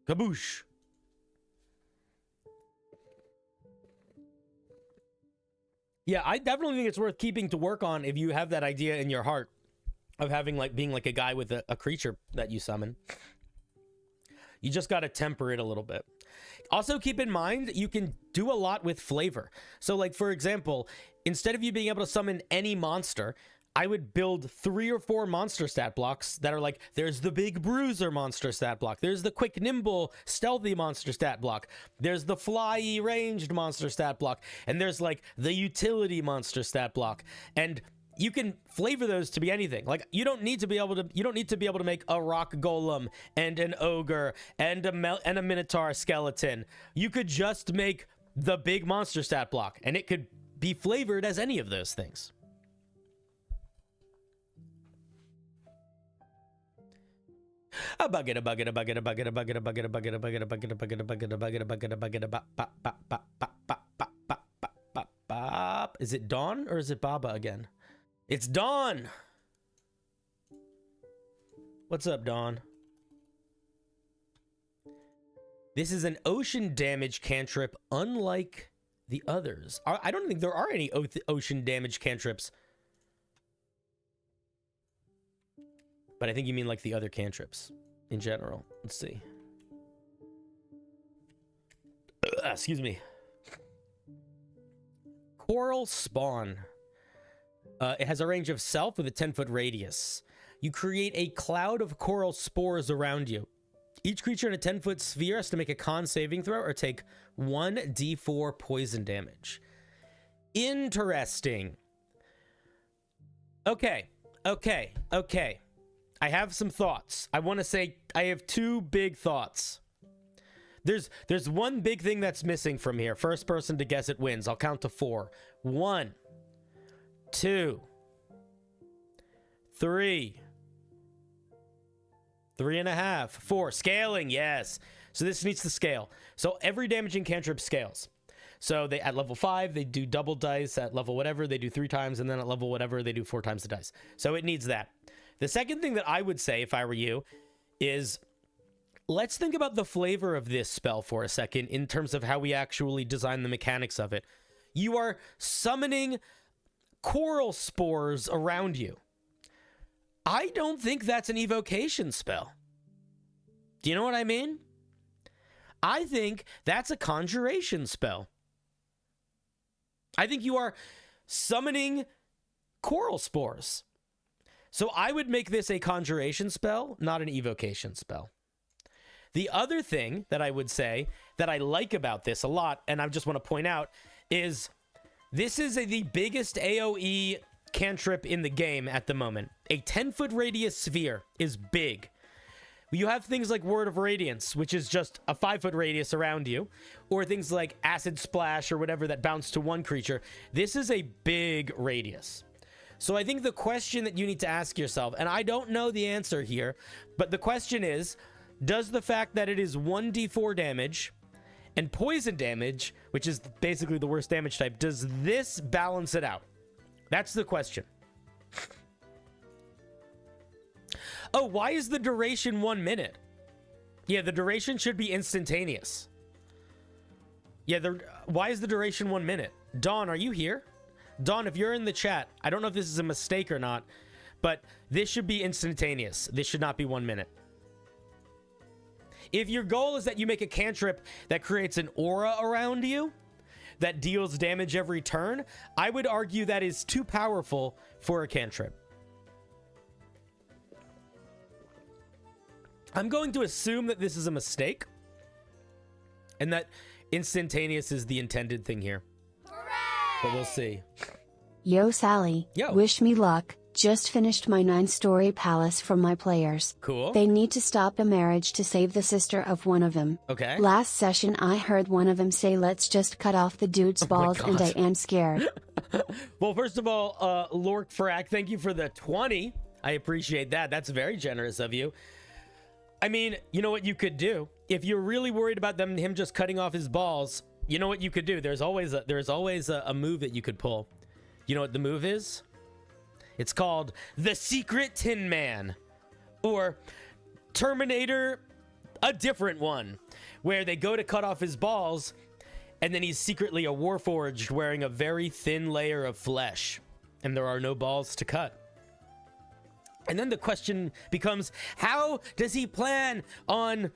Kaboosh. Yeah, I definitely think it's worth keeping to work on if you have that idea in your heart of having like being like a guy with a creature that you summon. You just got to temper it a little bit. Also, keep in mind, you can do a lot with flavor. So, like, for example, instead of you being able to summon any monster, I would build 3 or 4 monster stat blocks that are like, there's the big bruiser monster stat block. There's the quick, nimble, stealthy monster stat block. There's the fly ranged monster stat block. And there's like the utility monster stat block. And you can flavor those to be anything. Like, you don't need to be able to make a rock golem and an ogre and a minotaur skeleton. You could just make the big monster stat block, and it could be flavored as any of those things. A bucket, a bucket, a bucket, a bucket, a bucket, a bucket, a bucket, a bucket, a bucket, a bucket, a bucket, a bucket, a bucket, a bucket, a bucket. Is it Dawn or is it Baba again? It's Dawn. What's up, Dawn? This is an ocean damage cantrip, unlike the others. I don't think there are any ocean damage cantrips. But I think you mean like the other cantrips in general. Let's see. Excuse me. Coral Spawn. It has a range of self with a 10-foot radius. You create a cloud of coral spores around you. Each creature in a 10-foot sphere has to make a con saving throw or take 1d4 poison damage. Interesting. Okay. I have some thoughts. I want to say I have 2 big thoughts. There's one big thing that's missing from here. First person to guess it wins. I'll count to 4. 1, 2, 3, 3.5, 4. Scaling, yes. So this needs to scale. So every damaging cantrip scales. So they at level 5, they do double dice. At level whatever, they do 3 times. And then at level whatever, they do 4 times the dice. So it needs that. The second thing that I would say if I were you is, let's think about the flavor of this spell for a second in terms of how we actually design the mechanics of it. You are summoning coral spores around you. I don't think that's an evocation spell. Do you know what I mean? I think that's a conjuration spell. I think you are summoning coral spores. So I would make this a conjuration spell, not an evocation spell. The other thing that I would say that I like about this a lot, and I just want to point out, is this is the biggest AoE cantrip in the game at the moment. A 10-foot radius sphere is big. You have things like Word of Radiance, which is just a 5-foot radius around you, or things like Acid Splash or whatever that bounce to one creature. This is a big radius. So I think the question that you need to ask yourself, and I don't know the answer here, but the question is, does the fact that it is 1d4 damage and poison damage, which is basically the worst damage type, does this balance it out? That's the question. Oh, why is the duration 1 minute? Yeah, the duration should be instantaneous. Yeah, why is the duration 1 minute? Dawn, are you here? Dawn, if you're in the chat, I don't know if this is a mistake or not, but this should be instantaneous. This should not be 1 minute. If your goal is that you make a cantrip that creates an aura around you that deals damage every turn, I would argue that is too powerful for a cantrip. I'm going to assume that this is a mistake and that instantaneous is the intended thing here. Hooray! But we'll see. Yo, Sally. Yo. Wish me luck. Just finished my 9-story palace for my players. Cool. They need to stop a marriage to save the sister of one of them. Okay. Last session I heard one of them say let's just cut off the dude's balls and I am scared. Well, first of all, Lork Frack, thank you for the 20. I appreciate that. That's very generous of you. I mean, you know what you could do? If you're really worried about him just cutting off his balls, you know what you could do? There's always a move that you could pull. You know what the move is? It's called the Secret Tin Man, or Terminator, a different one, where they go to cut off his balls, and then he's secretly a Warforged wearing a very thin layer of flesh, and there are no balls to cut. And then the question becomes, how does he plan on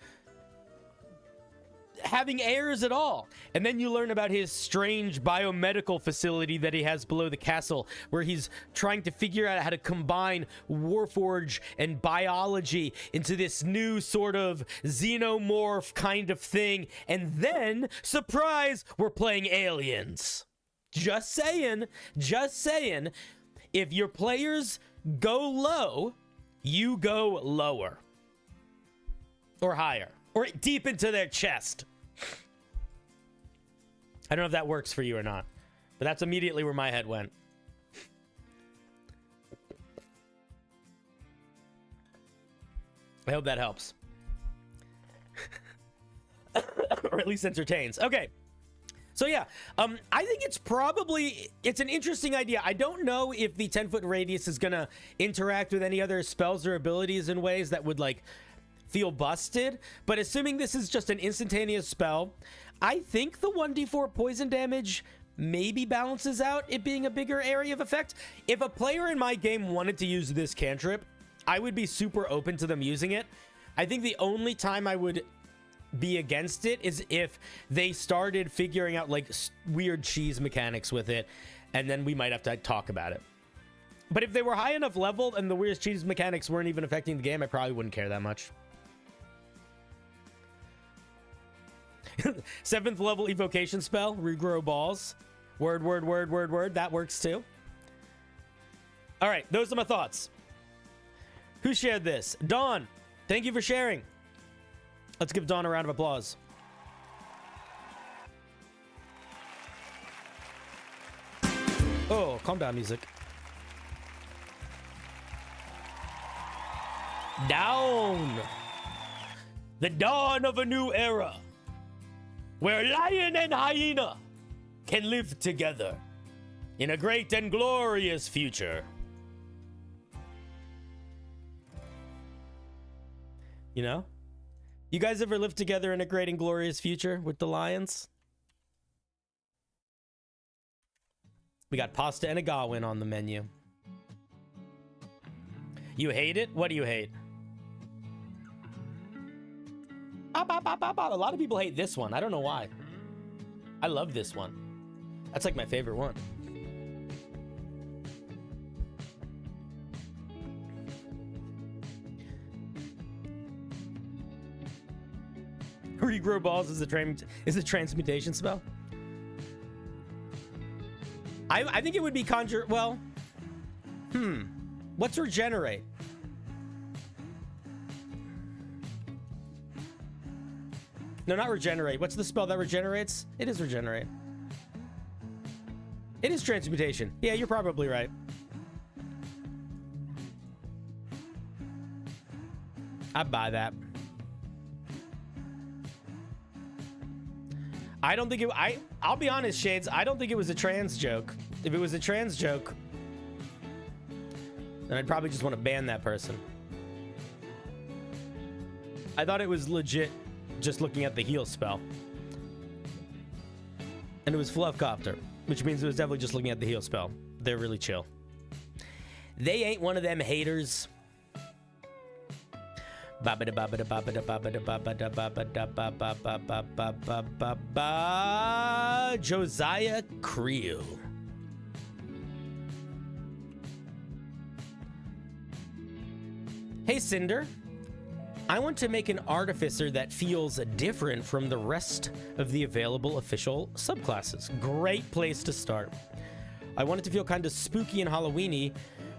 having heirs at all? And then you learn about his strange biomedical facility that he has below the castle, where he's trying to figure out how to combine Warforge and biology into this new sort of xenomorph kind of thing. And then, surprise, we're playing aliens. Just saying, if your players go low, you go lower. Or higher. Or deep into their chest. I don't know if that works for you or not, but that's immediately where my head went. I hope that helps. Or at least entertains. Okay. So yeah, I think it's an interesting idea. I don't know if the 10-foot radius is going to interact with any other spells or abilities in ways that would, like, feel busted, but assuming this is just an instantaneous spell, I think the 1d4 poison damage maybe balances out it being a bigger area of effect. If a player in my game wanted to use this cantrip, I would be super open to them using it. I think the only time I would be against it is if they started figuring out like weird cheese mechanics with it, and then we might have to talk about it. But if they were high enough level and the weird cheese mechanics weren't even affecting the game, I probably wouldn't care that much. 7th level evocation spell, regrow balls. Word. That works too. All right, those are my thoughts. Who shared this? Dawn, thank you for sharing. Let's give Dawn a round of applause. Oh, calm down, music. Down. The dawn of a new era, where lion and hyena can live together in a great and glorious future. You know? You guys ever lived together in a great and glorious future with the lions? We got pasta and a Gawain on the menu. You hate it? What do you hate? A lot of people hate this one. I don't know why. I love this one. That's like my favorite one. Regrow balls is a transmutation spell. I think it would be conjure. Well, what's regenerate? No, not regenerate. What's the spell that regenerates? It is regenerate. It is transmutation. Yeah, you're probably right. I buy that. I don't think it... I'll be honest, Shades. I don't think it was a trans joke. If it was a trans joke, then I'd probably just want to ban that person. I thought it was legit just looking at the heal spell. And it was Fluffcopter, which means it was definitely just looking at the heal spell. They're really chill. They ain't one of them haters. Josiah Creel. Hey Cinder, I want to make an Artificer that feels different from the rest of the available official subclasses. Great place to start. I want it to feel kind of spooky and Halloween-y,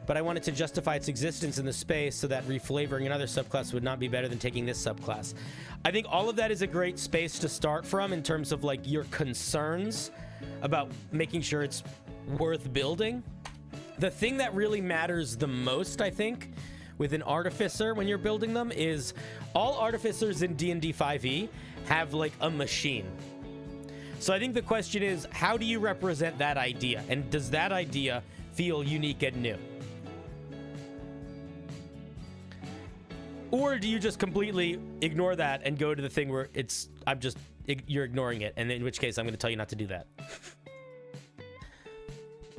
but I wanted to justify its existence in the space so that reflavoring another subclass would not be better than taking this subclass. I think all of that is a great space to start from in terms of like your concerns about making sure it's worth building. The thing that really matters the most, I think, with an Artificer when you're building them is all Artificers in D&D 5e have like a machine. So I think the question is, how do you represent that idea? And does that idea feel unique and new? Or do you just completely ignore that and go to the thing where it's, you're ignoring it, and in which case I'm going to tell you not to do that.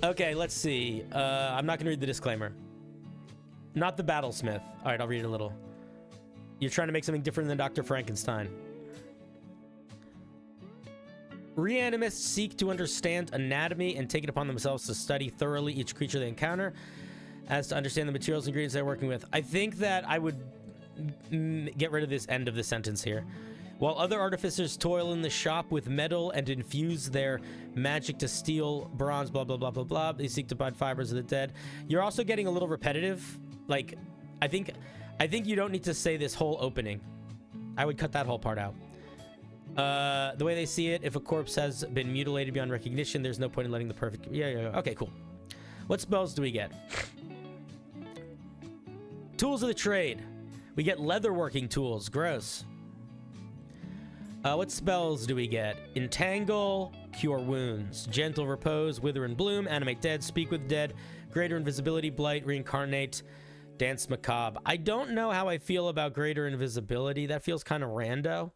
Okay, let's see. I'm not going to read the disclaimer. Not the Battlesmith. All right, I'll read it a little. You're trying to make something different than Dr. Frankenstein. Reanimists seek to understand anatomy and take it upon themselves to study thoroughly each creature they encounter as to understand the materials and ingredients they're working with. I think that I would get rid of this end of the sentence here. While other artificers toil in the shop with metal and infuse their magic to steel, bronze, blah, blah, blah, blah, blah, they seek to find fibers of the dead. You're also getting a little repetitive. Like, I think you don't need to say this whole opening. I would cut that whole part out. The way they see it, if a corpse has been mutilated beyond recognition, there's no point in letting the perfect... Yeah. Okay, cool. What spells do we get? Tools of the trade. We get leatherworking tools. Gross. What spells do we get? Entangle, Cure Wounds, Gentle Repose, Wither and Bloom, Animate Dead, Speak with Dead, Greater Invisibility, Blight, Reincarnate, Dance Macabre. I don't know how I feel about Greater Invisibility. That feels kind of rando.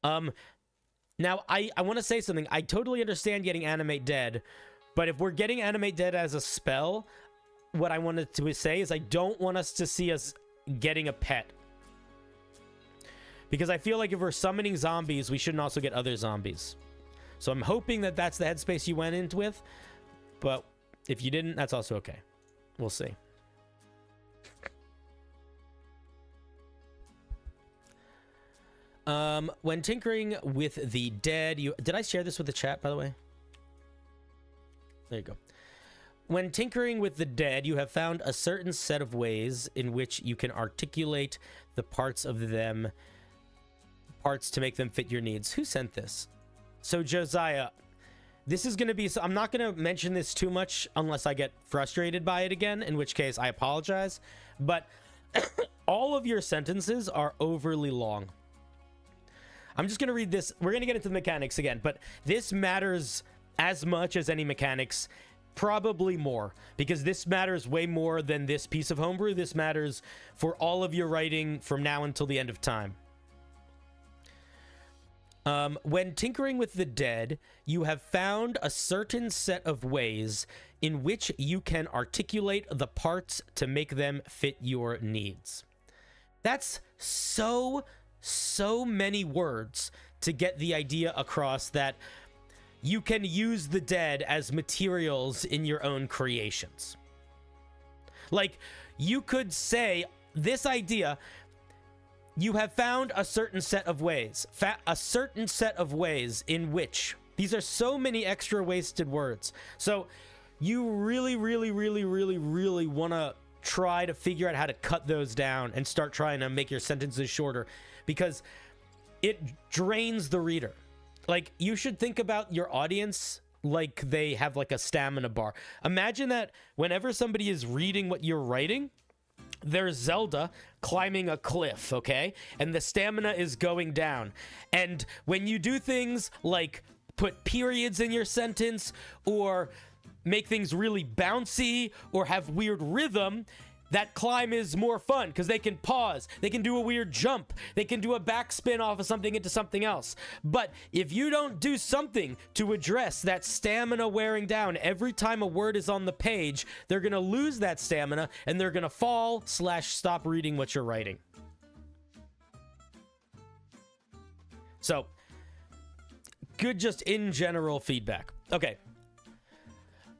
Now, I want to say something. I totally understand getting Animate Dead, but if we're getting Animate Dead as a spell, what I wanted to say is I don't want us to see us getting a pet. Because I feel like if we're summoning zombies, we shouldn't also get other zombies. So I'm hoping that that's the headspace you went into with. But if you didn't, that's also okay. We'll see. When tinkering with the dead, did I share this with the chat, by the way? There you go. When tinkering with the dead, you have found a certain set of ways in which you can articulate the parts of them, parts to make them fit your needs. Who sent this? So Josiah, this is going to be, I'm not going to mention this too much unless I get frustrated by it again, in which case I apologize. But all of your sentences are overly long. I'm just going to read this. We're going to get into the mechanics again, but this matters as much as any mechanics. Probably more, because this matters way more than this piece of homebrew. This matters for all of your writing from now until the end of time. When tinkering with the dead, you have found a certain set of ways in which you can articulate the parts to make them fit your needs. That's so many words to get the idea across that you can use the dead as materials in your own creations. Like, you could say this idea, You have found a certain set of ways. A certain set of ways in which... These are so many extra wasted words. So you really, really, really, really, really want to try to figure out how to cut those down and start trying to make your sentences shorter, because it drains the reader. Like, you should think about your audience like they have like a stamina bar. Imagine that whenever somebody is reading what you're writing, there's Zelda climbing a cliff, okay? And the stamina is going down. And when you do things like put periods in your sentence, or make things really bouncy, or have weird rhythm, that climb is more fun because they can pause, they can do a weird jump, they can do a backspin off of something into something else. But if you don't do something to address that stamina wearing down every time a word is on the page, they're gonna lose that stamina and they're gonna fall / stop reading what you're writing. So, good just in general feedback. Okay.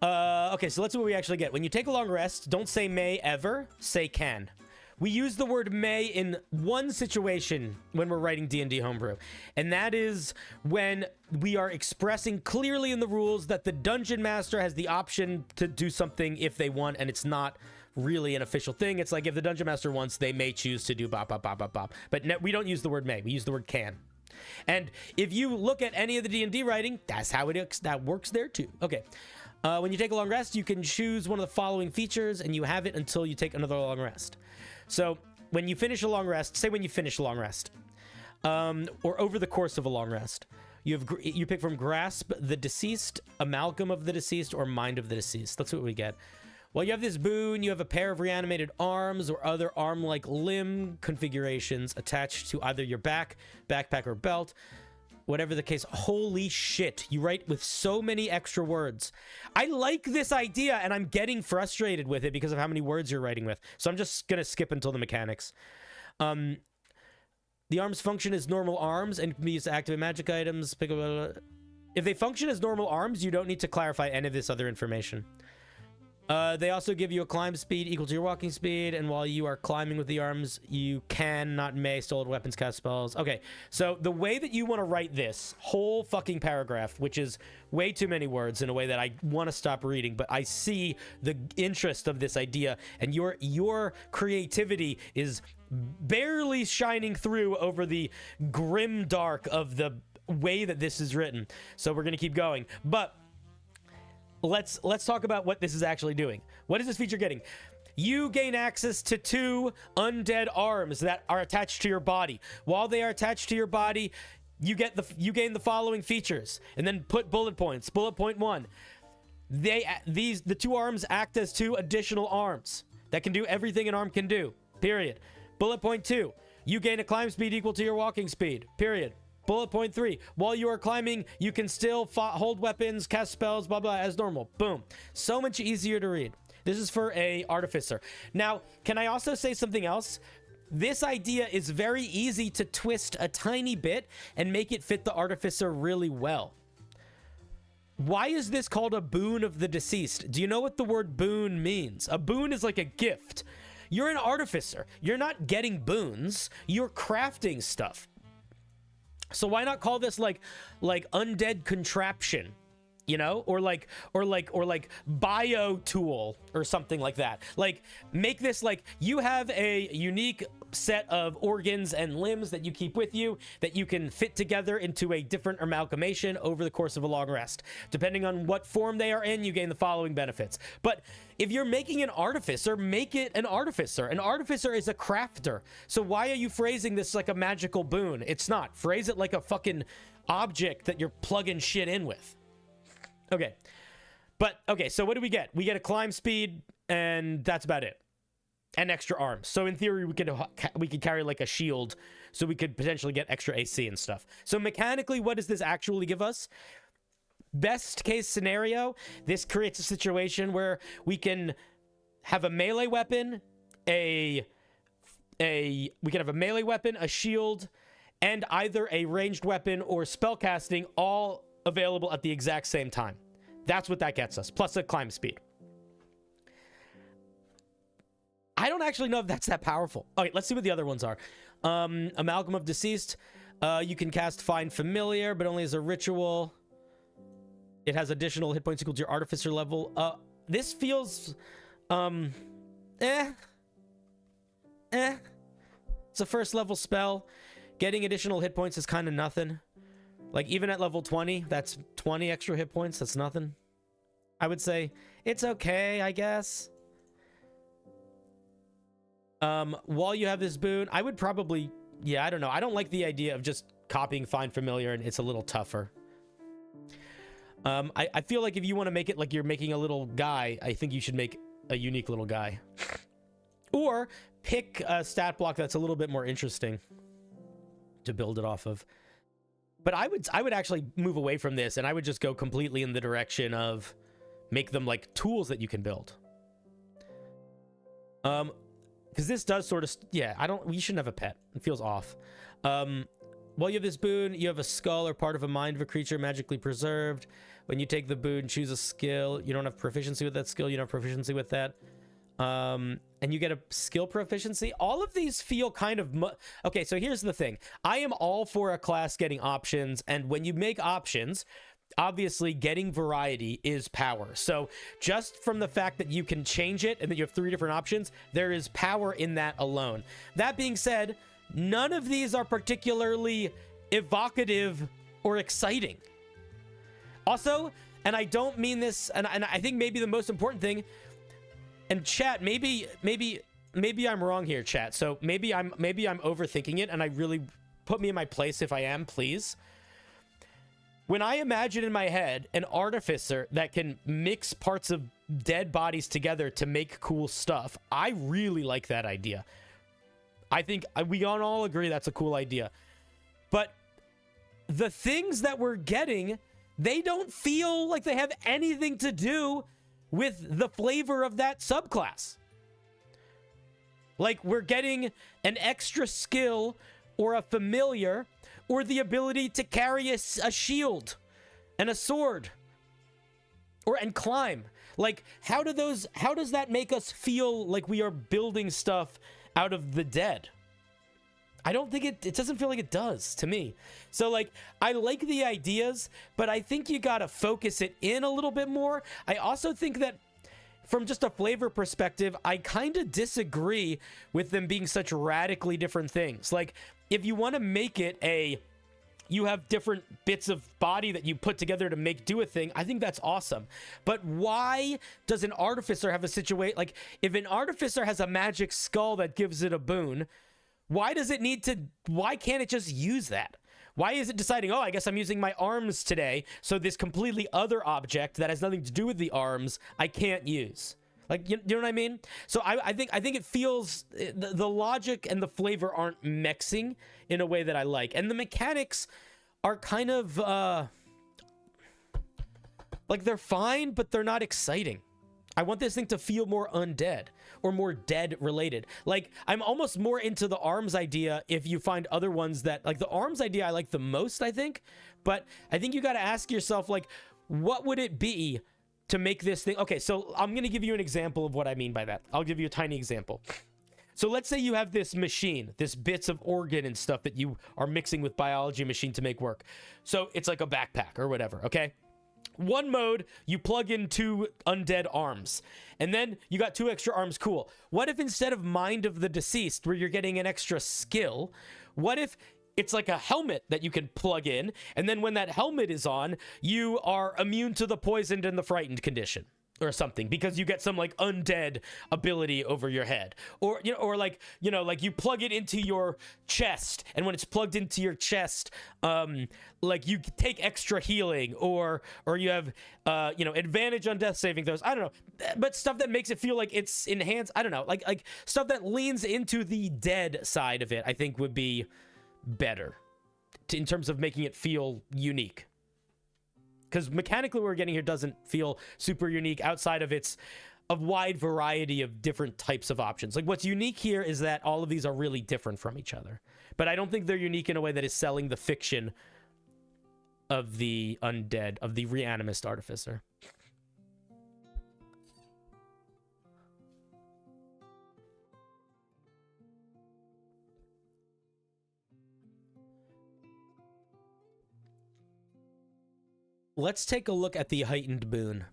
Okay, so let's see what we actually get. When you take a long rest, don't say may ever, say can. We use the word may in one situation when we're writing D&D Homebrew, and that is when we are expressing clearly in the rules that the Dungeon Master has the option to do something if they want, and it's not really an official thing. It's like if the Dungeon Master wants, they may choose to do bop, bop, bop, bop, bop. But we don't use the word may, we use the word can. And if you look at any of the D&D writing, that's how that works there too. Okay. When you take a long rest, you can choose one of the following features, and you have it until you take another long rest. So when you finish a long rest, say when you finish a long rest, or over the course of a long rest, you pick from Grasp the Deceased, Amalgam of the Deceased, or Mind of the Deceased. That's what we get. Well, you have this boon, you have a pair of reanimated arms or other arm-like limb configurations attached to either your back, backpack, or belt. Whatever the case. Holy shit, you write with so many extra words. I like this idea, and I'm getting frustrated with it because of how many words you're writing with. So I'm just gonna skip until the mechanics. The arms function as normal arms and can be used to activate magic items. If they function as normal arms, you don't need to clarify any of this other information. They also give you a climb speed equal to your walking speed, and while you are climbing with the arms, you can, not may, stolen weapons, cast spells. Okay, so the way that you want to write this whole fucking paragraph, which is way too many words in a way that I want to stop reading, but I see the interest of this idea, and your creativity is barely shining through over the grim dark of the way that this is written. So we're gonna keep going, but let's talk about what this is actually doing. What is this feature getting? You gain access to 2 undead arms that are attached to your body. While they are attached to your body, you gain the following features, and then put bullet points. Bullet point 1: the 2 arms act as 2 additional arms that can do everything an arm can do. Period. Bullet point 2: you gain a climb speed equal to your walking speed. Period. Bullet point 3, while you are climbing, you can still hold weapons, cast spells, blah, blah, as normal. Boom. So much easier to read. This is for a Artificer. Now, can I also say something else? This idea is very easy to twist a tiny bit and make it fit the Artificer really well. Why is this called a boon of the deceased? Do you know what the word boon means? A boon is like a gift. You're an Artificer. You're not getting boons. You're crafting stuff. So why not call this like undead contraption, you know, or like bio tool or something like that. Like, make this like you have a unique set of organs and limbs that you keep with you that you can fit together into a different amalgamation over the course of a long rest. Depending on what form they are in, you gain the following benefits. But if you're making an Artificer, make it an Artificer. An Artificer is a crafter. So why are you phrasing this like a magical boon? It's not. Phrase it like a fucking object that you're plugging shit in with. Okay. But, okay, so what do we get? We get a climb speed, and that's about it. And extra arms. So in theory, we could carry like a shield, so we could potentially get extra AC and stuff. So mechanically, what does this actually give us? Best case scenario, this creates a situation where we can have a melee weapon, we can have a melee weapon, a shield, and either a ranged weapon or spellcasting all available at the exact same time. That's what that gets us, plus a climb speed. I don't actually know if that's that powerful. Okay, let's see what the other ones are. Amalgam of Deceased. You can cast Find Familiar, but only as a ritual. It has additional hit points equal to your Artificer level. This feels... It's a first level spell. Getting additional hit points is kind of nothing. Like, even at level 20, that's 20 extra hit points. That's nothing. I would say it's okay, I guess. While you have this boon, I would probably... Yeah, I don't know. I don't like the idea of just copying Find Familiar and it's a little tougher. I feel like if you want to make it like you're making a little guy, I think you should make a unique little guy. Or pick a stat block that's a little bit more interesting to build it off of. But I would actually move away from this, and I would just go completely in the direction of make them like tools that you can build. Because this does sort of... Yeah, we shouldn't have a pet. It feels off. While you have this boon, you have a skull or part of a mind of a creature magically preserved. When you take the boon, choose a skill. You don't have proficiency with that skill. You don't have proficiency with that. And you get a skill proficiency. All of these feel kind of... Okay, so here's the thing. I am all for a class getting options, and when you make options... Obviously, getting variety is power. So just from the fact that you can change it and that you have 3 different options, there is power in that alone. That being said, none of these are particularly evocative or exciting. Also, and I don't mean this, and I think maybe the most important thing, and chat, maybe I'm wrong here, chat. So maybe I'm overthinking it, and I really put me in my place if I am, please. When I imagine in my head an artificer that can mix parts of dead bodies together to make cool stuff, I really like that idea. I think we all agree that's a cool idea. But the things that we're getting, they don't feel like they have anything to do with the flavor of that subclass. Like, we're getting an extra skill or a familiar... or the ability to carry a shield and a sword and climb. Like, how does that make us feel like we are building stuff out of the dead? I don't think it doesn't feel like it does to me. So, like, I like the ideas, but I think you gotta focus it in a little bit more. I also think that from just a flavor perspective, I kind of disagree with them being such radically different things. Like, if you want to make it you have different bits of body that you put together to do a thing, I think that's awesome. But why does an artificer have a situation... Like, if an artificer has a magic skull that gives it a boon, why can't it just use that? Why is it deciding, oh, I guess I'm using my arms today, so this completely other object that has nothing to do with the arms, I can't use? Like, you know what I mean? So I think it feels... The logic and the flavor aren't mixing in a way that I like. And the mechanics are kind of... like, they're fine, but they're not exciting. I want this thing to feel more undead or more dead-related. Like, I'm almost more into the arms idea if you find other ones that... Like, the arms idea I like the most, I think. But I think you got to ask yourself, like, what would it be... to make this thing... Okay, so I'm going to give you an example of what I mean by that. I'll give you a tiny example. So let's say you have this machine, this bits of organ and stuff that you are mixing with biology machine to make work. So it's like a backpack or whatever, okay? One mode, you plug in 2 undead arms. And then you got 2 extra arms, cool. What if instead of Mind of the Deceased, where you're getting an extra skill, what if... it's like a helmet that you can plug in, and then when that helmet is on, you are immune to the poisoned and the frightened condition or something, because you get some like undead ability over your head. Or like you plug it into your chest, and when it's plugged into your chest, like you take extra healing, or you have advantage on death saving throws. I don't know, but stuff that makes it feel like it's enhanced. I don't know, like stuff that leans into the dead side of it, I think would be better in terms of making it feel unique, because mechanically what we're getting here doesn't feel super unique outside of a wide variety of different types of options. Like, what's unique here is that all of these are really different from each other, but I don't think they're unique in a way that is selling the fiction of the undead, of the reanimist artificer. let's take a look at the heightened boon.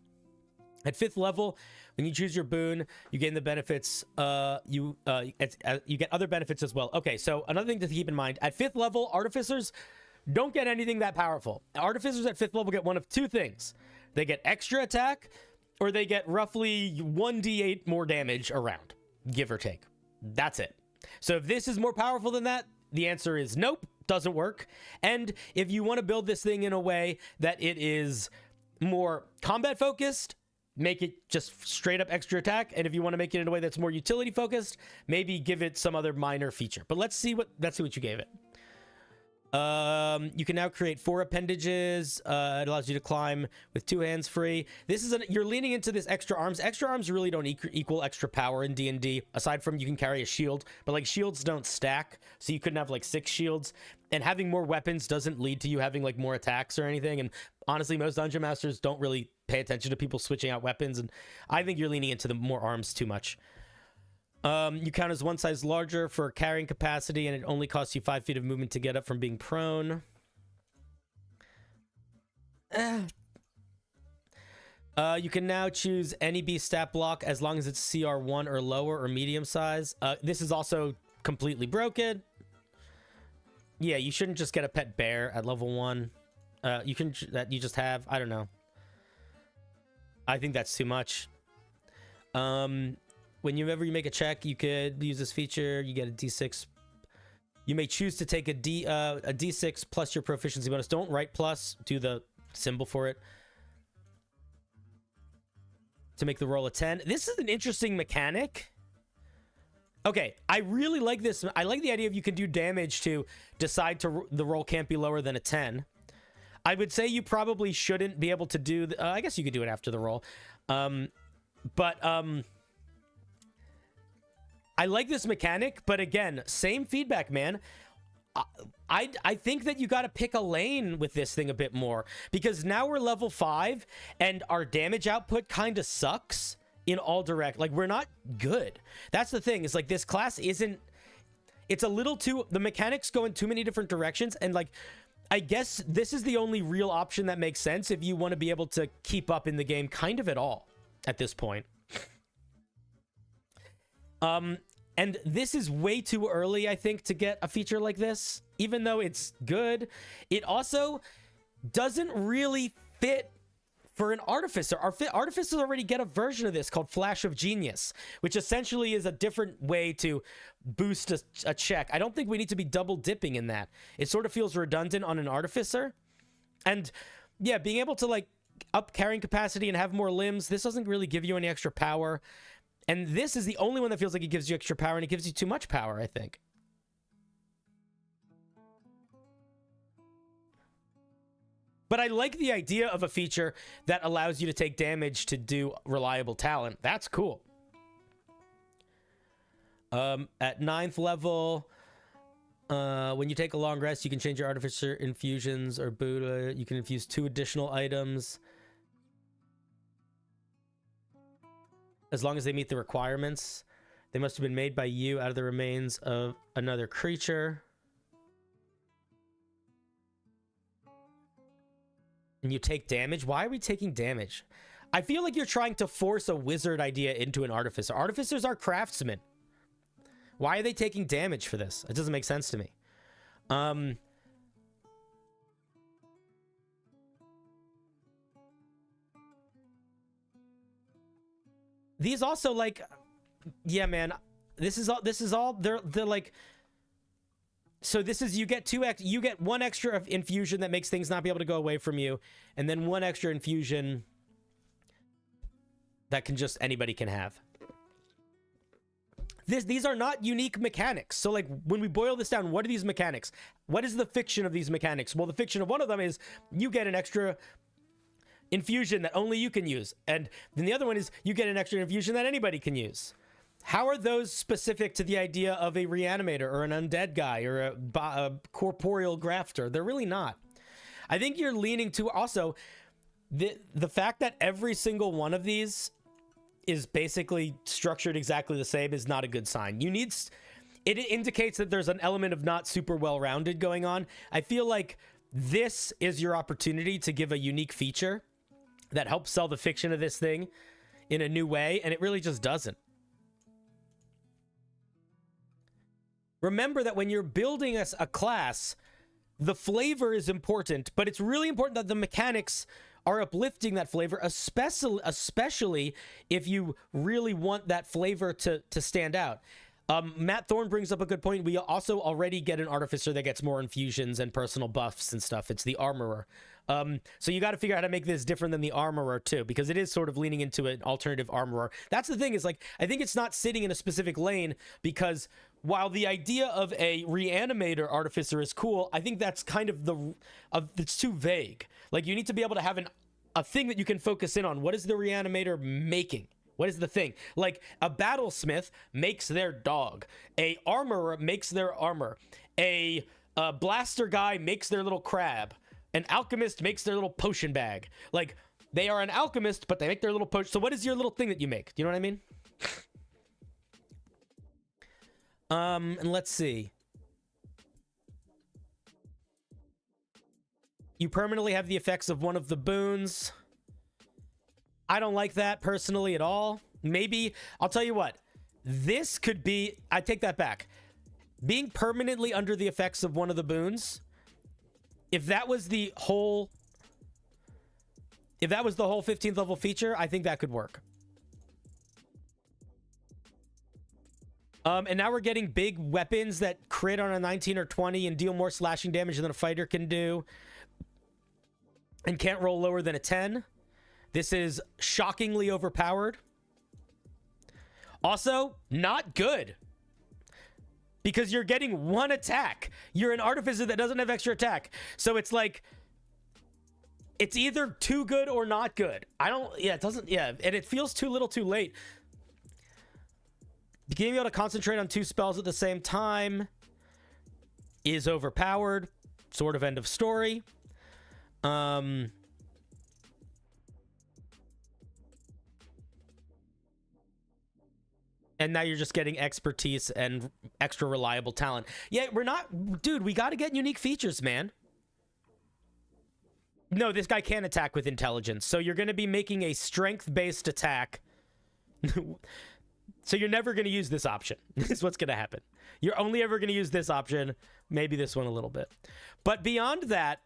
At 5th level, when you choose your boon, you gain the benefits. You get other benefits as well. Okay, so another thing to keep in mind: at 5th level, artificers don't get anything that powerful. Artificers at 5th level get one of two things: they get extra attack, or they get roughly 1d8 more damage around, give or take. That's it. So if this is more powerful than that, the answer is nope, doesn't work. And if you want to build this thing in a way that it is more combat focused, make it just straight up extra attack. And if you want to make it in a way that's more utility focused, maybe give it some other minor feature. But let's see what you gave it. You can now create 4 appendages. It allows you to climb with 2 hands free. You're leaning into this extra arms. Extra arms really don't equal extra power in D&D, aside from you can carry a shield, but like shields don't stack, so you couldn't have like 6 shields. And having more weapons doesn't lead to you having like more attacks or anything. And honestly, most dungeon masters don't really pay attention to people switching out weapons, and I think you're leaning into the more arms too much. You count as 1 size larger for carrying capacity, and it only costs you 5 feet of movement to get up from being prone. You can now choose any beast stat block as long as it's CR1 or lower or medium size. This is also completely broken. Yeah, you shouldn't just get a pet bear at level 1. You just have. I don't know. I think that's too much. Whenever you make a check, you could use this feature. You get a D6. You may choose to take a D6 plus your proficiency bonus. Don't write plus. Do the symbol for it to make the roll a 10. This is an interesting mechanic. Okay, I really like this. I like the idea of you can do damage to decide the roll can't be lower than a 10. I would say you probably shouldn't be able to do... I guess you could do it after the roll. I like this mechanic, but again, same feedback, man. I think that you got to pick a lane with this thing a bit more, because now we're level 5 and our damage output kind of sucks in all direct. Like, we're not good. That's the thing. Is like this class isn't... It's a little too... The mechanics go in too many different directions, and like... I guess this is the only real option that makes sense if you want to be able to keep up in the game kind of at all at this point. And this is way too early, I think, to get a feature like this. Even though it's good, it also doesn't really fit for an Artificer. Artificers already get a version of this called Flash of Genius, which essentially is a different way to boost a check. I don't think we need to be double dipping in that. It sort of feels redundant on an Artificer. And yeah, being able to like up carrying capacity and have more limbs, this doesn't really give you any extra power. And this is the only one that feels like it gives you extra power, and it gives you too much power, I think. But I like the idea of a feature that allows you to take damage to do reliable talent. That's cool. At 9th level, when you take a long rest, you can change your Artificer infusions or Buddha. You can infuse 2 additional items, as long as they meet the requirements. They must have been made by you out of the remains of another creature. And you take damage? Why are we taking damage? I feel like you're trying to force a wizard idea into an Artificer. Artificers are craftsmen. Why are they taking damage for this? It doesn't make sense to me. These also, like, yeah, man, this is all they're like, so this is, you get 1 extra infusion that makes things not be able to go away from you, and then 1 extra infusion that can just anybody can have. These are not unique mechanics. So like, when we boil this down, what are these mechanics? What is the fiction of these mechanics? Well, the fiction of one of them is you get an extra infusion that only you can use, and then the other one is you get an extra infusion that anybody can use. How are those specific to the idea of a reanimator or an undead guy or a corporeal grafter? They're really not. I think you're leaning to also the fact that every single one of these is basically structured exactly the same is not a good sign. It indicates that there's an element of not super well-rounded going on. I feel like this is your opportunity to give a unique feature that helps sell the fiction of this thing in a new way, and it really just doesn't. Remember that when you're building a class, the flavor is important, but it's really important that the mechanics are uplifting that flavor, especially if you really want that flavor to stand out. Matt Thorne brings up a good point. We also already get an Artificer that gets more infusions and personal buffs and stuff. It's the Armorer. So you got to figure out how to make this different than the Armorer too, because it is sort of leaning into an alternative Armorer. That's the thing, is like, I think it's not sitting in a specific lane, because while the idea of a Reanimator Artificer is cool, I think that's kind of it's too vague. Like, you need to be able to have a thing that you can focus in on. What is the Reanimator making? What is the thing? Like, a Battlesmith makes their dog. A Armorer makes their armor. A Blaster guy makes their little crab. An Alchemist makes their little potion bag. Like, they are an alchemist, but they make their little potion. So what is your little thing that you make? Do you know what I mean? And let's see. You permanently have the effects of one of the boons. I don't like that personally at all. Maybe, I'll tell you what. This could be, I take that back. Being permanently under the effects of one of the boons, if that was the whole 15th level feature, I think that could work. And now we're getting big weapons that crit on a 19 or 20 and deal more slashing damage than a fighter can do, and can't roll lower than a 10. This is shockingly overpowered. Also, not good, because you're getting one attack. You're an Artificer that doesn't have extra attack. So it's like, it's either too good or not good. It doesn't, and it feels too little too late. Being able to concentrate on 2 spells at the same time is overpowered. Sort of end of story. And now you're just getting expertise and extra reliable talent. Yeah, dude, we got to get unique features, man. No, this guy can't attack with intelligence. So you're going to be making a strength-based attack. So you're never going to use this option. This is what's going to happen. You're only ever going to use this option. Maybe this one a little bit. But beyond that,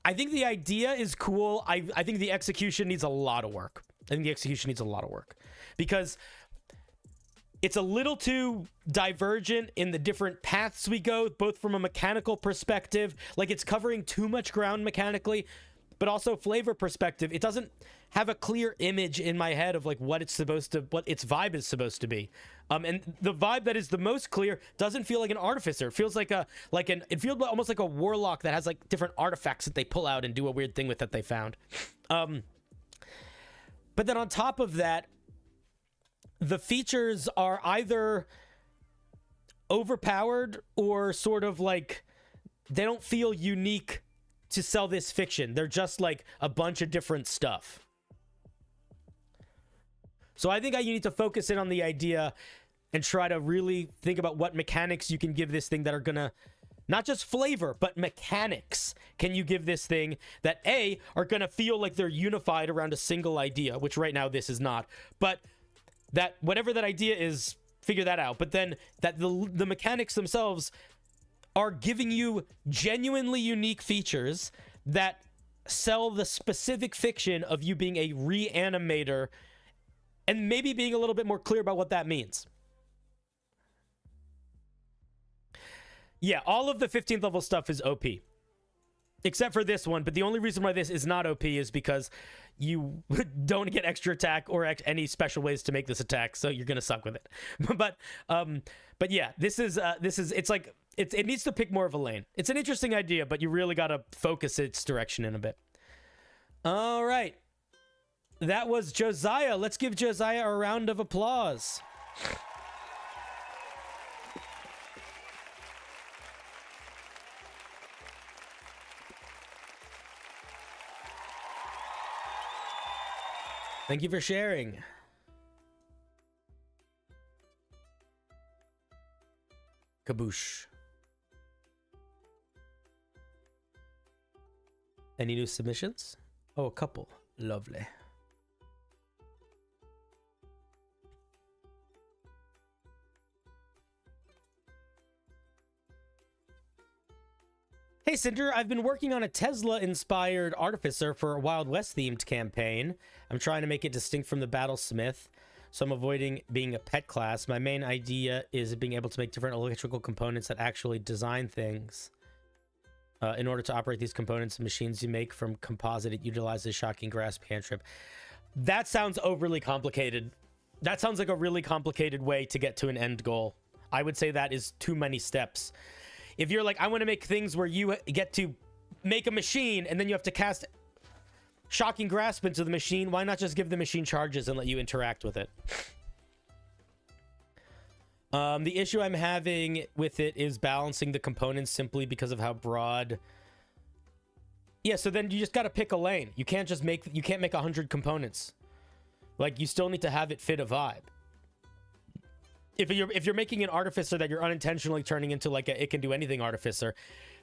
I think the idea is cool. I think the execution needs a lot of work. Because it's a little too divergent in the different paths we go, both from a mechanical perspective. Like, it's covering too much ground mechanically, but also flavor perspective. It doesn't have a clear image in my head of like what its vibe is supposed to be. And the vibe that is the most clear doesn't feel like an Artificer. It feels it feels almost like a Warlock that has like different artifacts that they pull out and do a weird thing with that they found. But then on top of that, the features are either overpowered or sort of like, they don't feel unique to sell this fiction. They're just like a bunch of different stuff. So I think you need to focus in on the idea and try to really think about what mechanics you can give this thing that are gonna, not just flavor, but mechanics can you give this thing that are gonna feel like they're unified around a single idea, which right now this is not. But that whatever that idea is, figure that out. But then that the mechanics themselves are giving you genuinely unique features that sell the specific fiction of you being a Reanimator, and maybe being a little bit more clear about what that means. Yeah, all of the 15th level stuff is OP. Except for this one, but the only reason why this is not OP is because you don't get extra attack or any special ways to make this attack, so you're gonna suck with it. But yeah, this is it's like, it needs to pick more of a lane. It's an interesting idea, but you really gotta focus its direction in a bit. All right. That was Josiah. Let's give Josiah a round of applause. Thank you for sharing. Kaboosh. Any new submissions? Oh, a couple. Lovely. Hey Cinder, I've been working on a Tesla-inspired Artificer for a Wild West-themed campaign. I'm trying to make it distinct from the Battlesmith, so I'm avoiding being a pet class. My main idea is being able to make different electrical components that actually design things. In order to operate these components, the machines you make from composite, it utilizes shocking grasp cantrip. That sounds overly complicated. That sounds like a really complicated way to get to an end goal. I would say that is too many steps. If you're like, I want to make things where you get to make a machine and then you have to cast shocking grasp into the machine, why not just give the machine charges and let you interact with it? The issue I'm having with it is balancing the components simply because of how broad. Yeah, so then you just got to pick a lane. You can't just make, you can't make 100 components. Like, you still need to have it fit a vibe. If you're making an Artificer that you're unintentionally turning into like a it can do anything Artificer,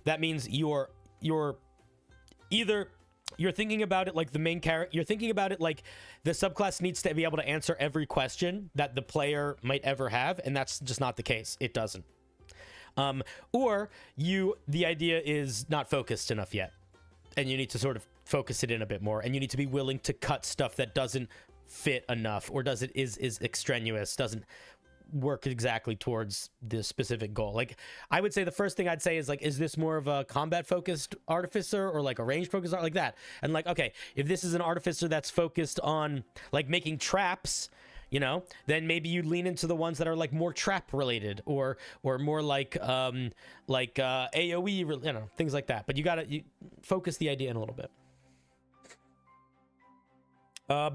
that means you're either you're thinking about it like the main character, you're thinking about it like the subclass needs to be able to answer every question that the player might ever have, and that's just not the case. It doesn't. Or the idea is not focused enough yet, and you need to sort of focus it in a bit more, and you need to be willing to cut stuff that doesn't fit enough or is extraneous, doesn't work exactly towards the specific goal. Like, I would say the first thing I'd say is like, is this more of a combat focused Artificer or like a range focused like that? And like, okay, if this is an Artificer that's focused on like making traps, you know, then maybe you lean into the ones that are like more trap related or more like AoE, you know, things like that. But you focus the idea in a little bit. But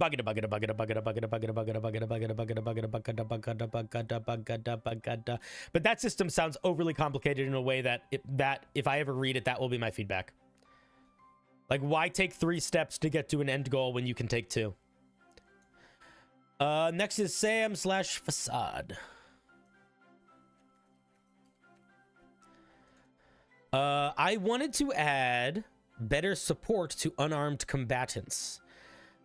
that system sounds overly complicated in a way that if I ever read it, that will be my feedback. Like, why take 3 steps to get to an end goal when you can take 2? Next is Sam/Facade. I wanted to add better support to unarmed combatants,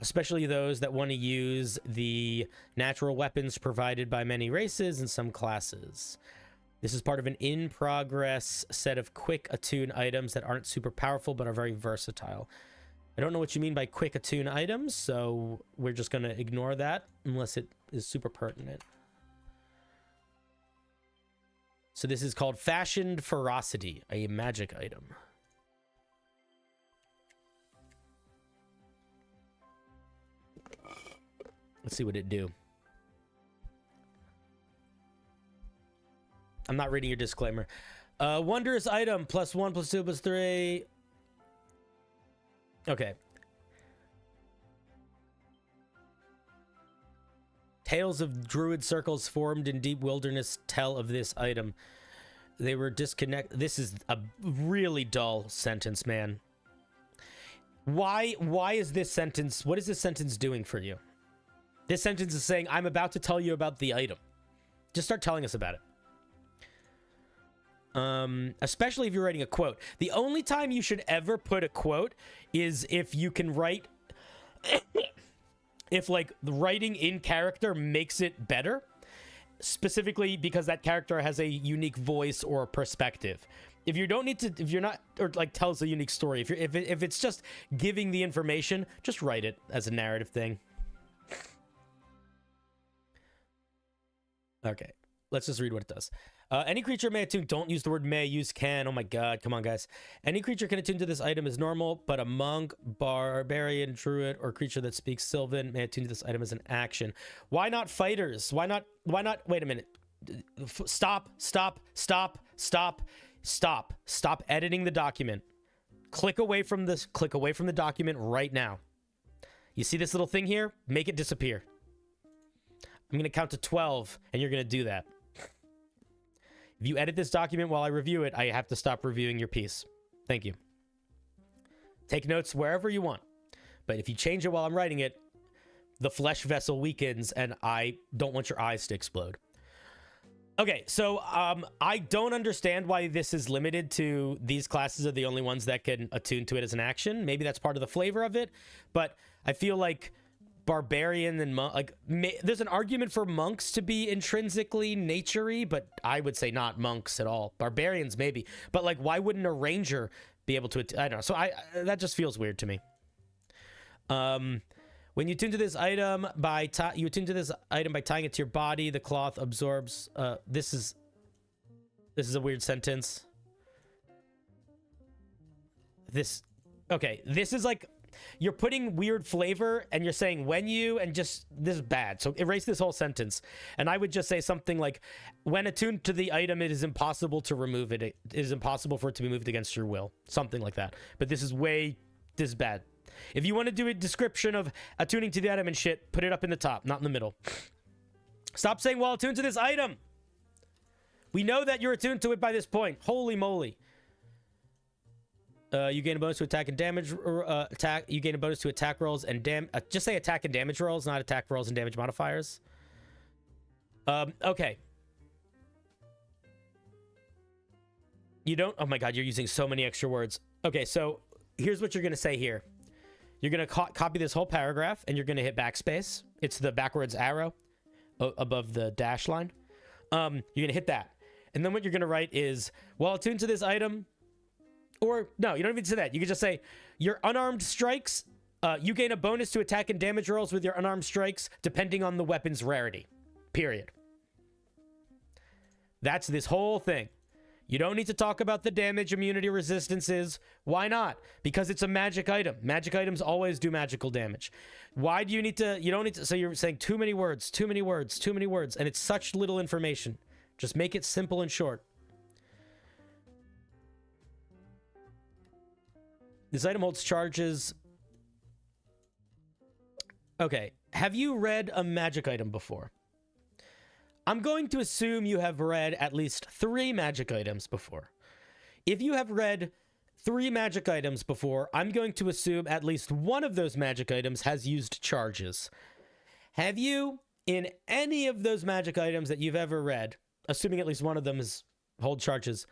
especially those that want to use the natural weapons provided by many races and some classes. This is part of an in-progress set of quick attune items that aren't super powerful but are very versatile. I don't know what you mean by quick attune items, so we're just going to ignore that unless it is super pertinent. So this is called Fashioned Ferocity, a magic item. Let's see what it do. I'm not reading your disclaimer. Wondrous item, +1, +2, +3. Okay. Tales of druid circles formed in deep wilderness tell of this item. They were disconnected. This is a really dull sentence, man. Why is this sentence? What is this sentence doing for you? This sentence is saying, I'm about to tell you about the item. Just start telling us about it. Especially if you're writing a quote. The only time you should ever put a quote is if you can write... if, like, the writing in character makes it better. Specifically because that character has a unique voice or perspective. If you don't need to... If you're not... Or, like, tells a unique story. If it's just giving the information, just write it as a narrative thing. Okay, let's just read what it does. Any creature may attune. Don't use the word may, use can. Oh my god, come on, guys. Any creature can attune to this item as normal, but a monk, barbarian, druid, or creature that speaks Sylvan may attune to this item as an action. Why not fighters? Why not, wait a minute. Stop editing the document. Click away from the document right now. You see this little thing here? Make it disappear. I'm going to count to 12, and you're going to do that. If you edit this document while I review it, I have to stop reviewing your piece. Thank you. Take notes wherever you want. But if you change it while I'm writing it, the flesh vessel weakens, and I don't want your eyes to explode. Okay, so I don't understand why this is limited to these classes are the only ones that can attune to it as an action. Maybe that's part of the flavor of it, but I feel like barbarian and there's an argument for monks to be intrinsically naturey, but I would say not monks at all. Barbarians maybe, but like why wouldn't a ranger be able to? I don't know. So that just feels weird to me. When you attune to this item by tying it to your body, the cloth absorbs. This is a weird sentence. This is like you're putting weird flavor and you're saying when you and just this is bad. So erase this whole sentence. And I would just say something like, when attuned to the item, it is impossible to remove it. It is impossible for it to be moved against your will. Something like that. But this is bad. If you want to do a description of attuning to the item and shit, put it up in the top, not in the middle. Stop saying, well, attuned to this item. We know that you're attuned to it by this point. Holy moly. You gain a bonus to attack and damage. You gain a bonus to attack rolls and just say attack and damage rolls, not attack rolls and damage modifiers. Okay. You don't... Oh my god, you're using so many extra words. Okay, so here's what you're going to say here. You're going to copy this whole paragraph, and you're going to hit backspace. It's the backwards arrow above the dash line. You're going to hit that. And then what you're going to write is, well, attuned to this item... Or, no, you don't even say that. You can just say, your unarmed strikes, you gain a bonus to attack and damage rolls with your unarmed strikes, depending on the weapon's rarity. Period. That's this whole thing. You don't need to talk about the damage, immunity, resistances. Why not? Because it's a magic item. Magic items always do magical damage. Why do you need to... You don't need to... So you're saying too many words, too many words, too many words, and it's such little information. Just make it simple and short. This item holds charges. Okay. Have you read a magic item before? I'm going to assume you have read at least 3 magic items before. If you have read 3 magic items before, I'm going to assume at least one of those magic items has used charges. Have you, in any of those magic items that you've ever read, assuming at least one of them is hold charges,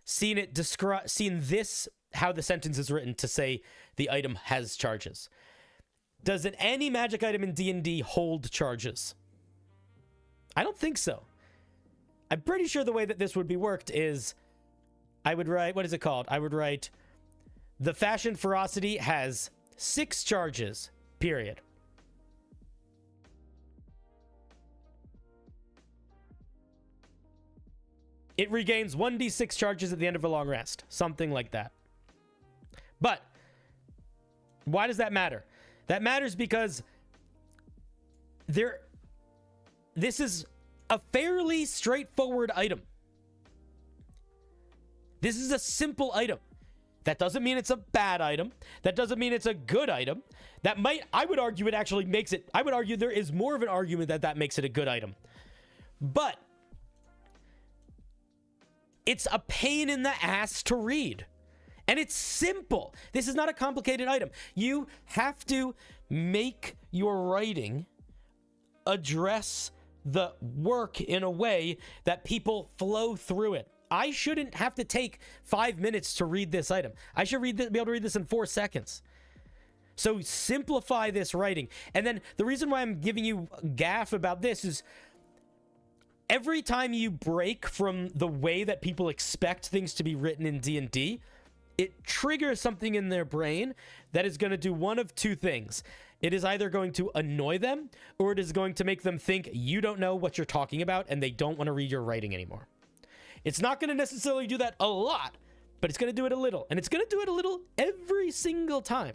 seen this, how the sentence is written to say the item has charges? Does any magic item in D&D hold charges? I don't think so. I'm pretty sure the way that this would be worked is I would write, what is it called? I would write, the fashion ferocity has 6 charges, period. It regains 1d6 charges at the end of a long rest. Something like that. But why does that matter? That matters because this is a fairly straightforward item. This is a simple item. That doesn't mean it's a bad item. That doesn't mean it's a good item. I would argue it actually makes it, I would argue there is more of an argument that makes it a good item. But it's a pain in the ass to read. And it's simple. This is not a complicated item. You have to make your writing address the work in a way that people flow through it. I shouldn't have to take 5 minutes to read this item. I should be able to read this in 4 seconds. So simplify this writing. And then the reason why I'm giving you gaff about this is every time you break from the way that people expect things to be written in D&D, it triggers something in their brain that is going to do one of 2 things. It is either going to annoy them, or it is going to make them think you don't know what you're talking about and they don't want to read your writing anymore. It's not going to necessarily do that a lot, but it's going to do it a little. And it's going to do it a little every single time.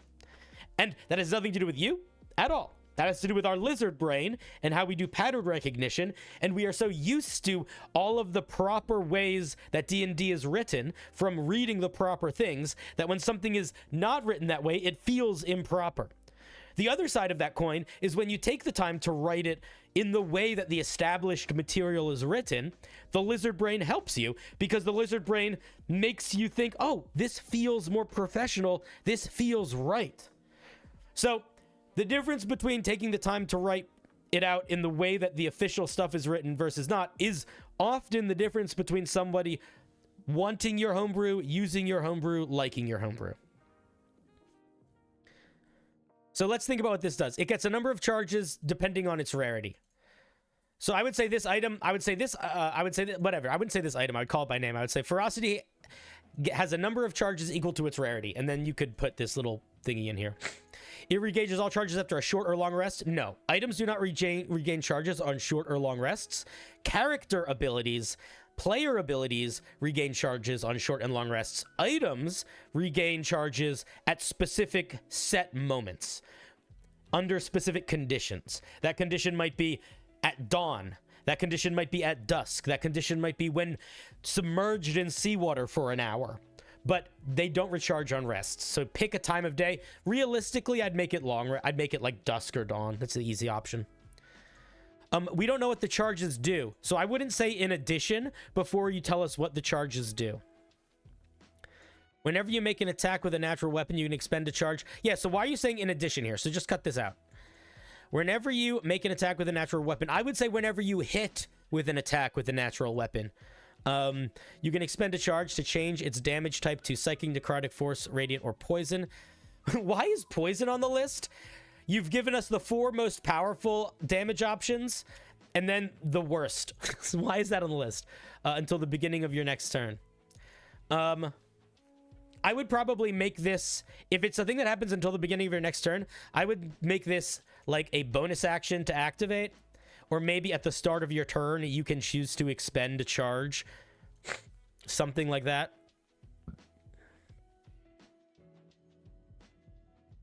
And that has nothing to do with you at all. That has to do with our lizard brain and how we do pattern recognition. And we are so used to all of the proper ways that D&D is written from reading the proper things that when something is not written that way, it feels improper. The other side of that coin is when you take the time to write it in the way that the established material is written, the lizard brain helps you because the lizard brain makes you think, oh, this feels more professional. This feels right. So the difference between taking the time to write it out in the way that the official stuff is written versus not is often the difference between somebody wanting your homebrew, using your homebrew, liking your homebrew. So let's think about what this does. It gets a number of charges depending on its rarity. So I would say this item, I would say this item, I would call it by name. I would say Ferocity has a number of charges equal to its rarity. And then you could put this little thingy in here. It regages all charges after a short or long rest. No. Items do not regain charges on short or long rests. Character abilities, player abilities regain charges on short and long rests. Items regain charges at specific set moments under specific conditions. That condition might be at dawn. That condition might be at dusk. That condition might be when submerged in seawater for an hour. But they don't recharge on rest. So pick a time of day. Realistically, I'd make it long. I'd make it like dusk or dawn. That's the easy option. We don't know what the charges do. So I wouldn't say in addition before you tell us what the charges do. Whenever you make an attack with a natural weapon, you can expend a charge. Yeah, so why are you saying in addition here? So just cut this out. Whenever you make an attack with a natural weapon, I would say whenever you hit with an attack with a natural weapon, you can expend a charge to change its damage type to Psychic, Necrotic, Force, Radiant, or Poison. Why is Poison on the list? You've given us the 4 most powerful damage options, and then the worst. So why is that on the list? Until the beginning of your next turn. I would probably make this, if it's a thing that happens until the beginning of your next turn, I would make this like a bonus action to activate. Or maybe at the start of your turn, you can choose to expend a charge. Something like that.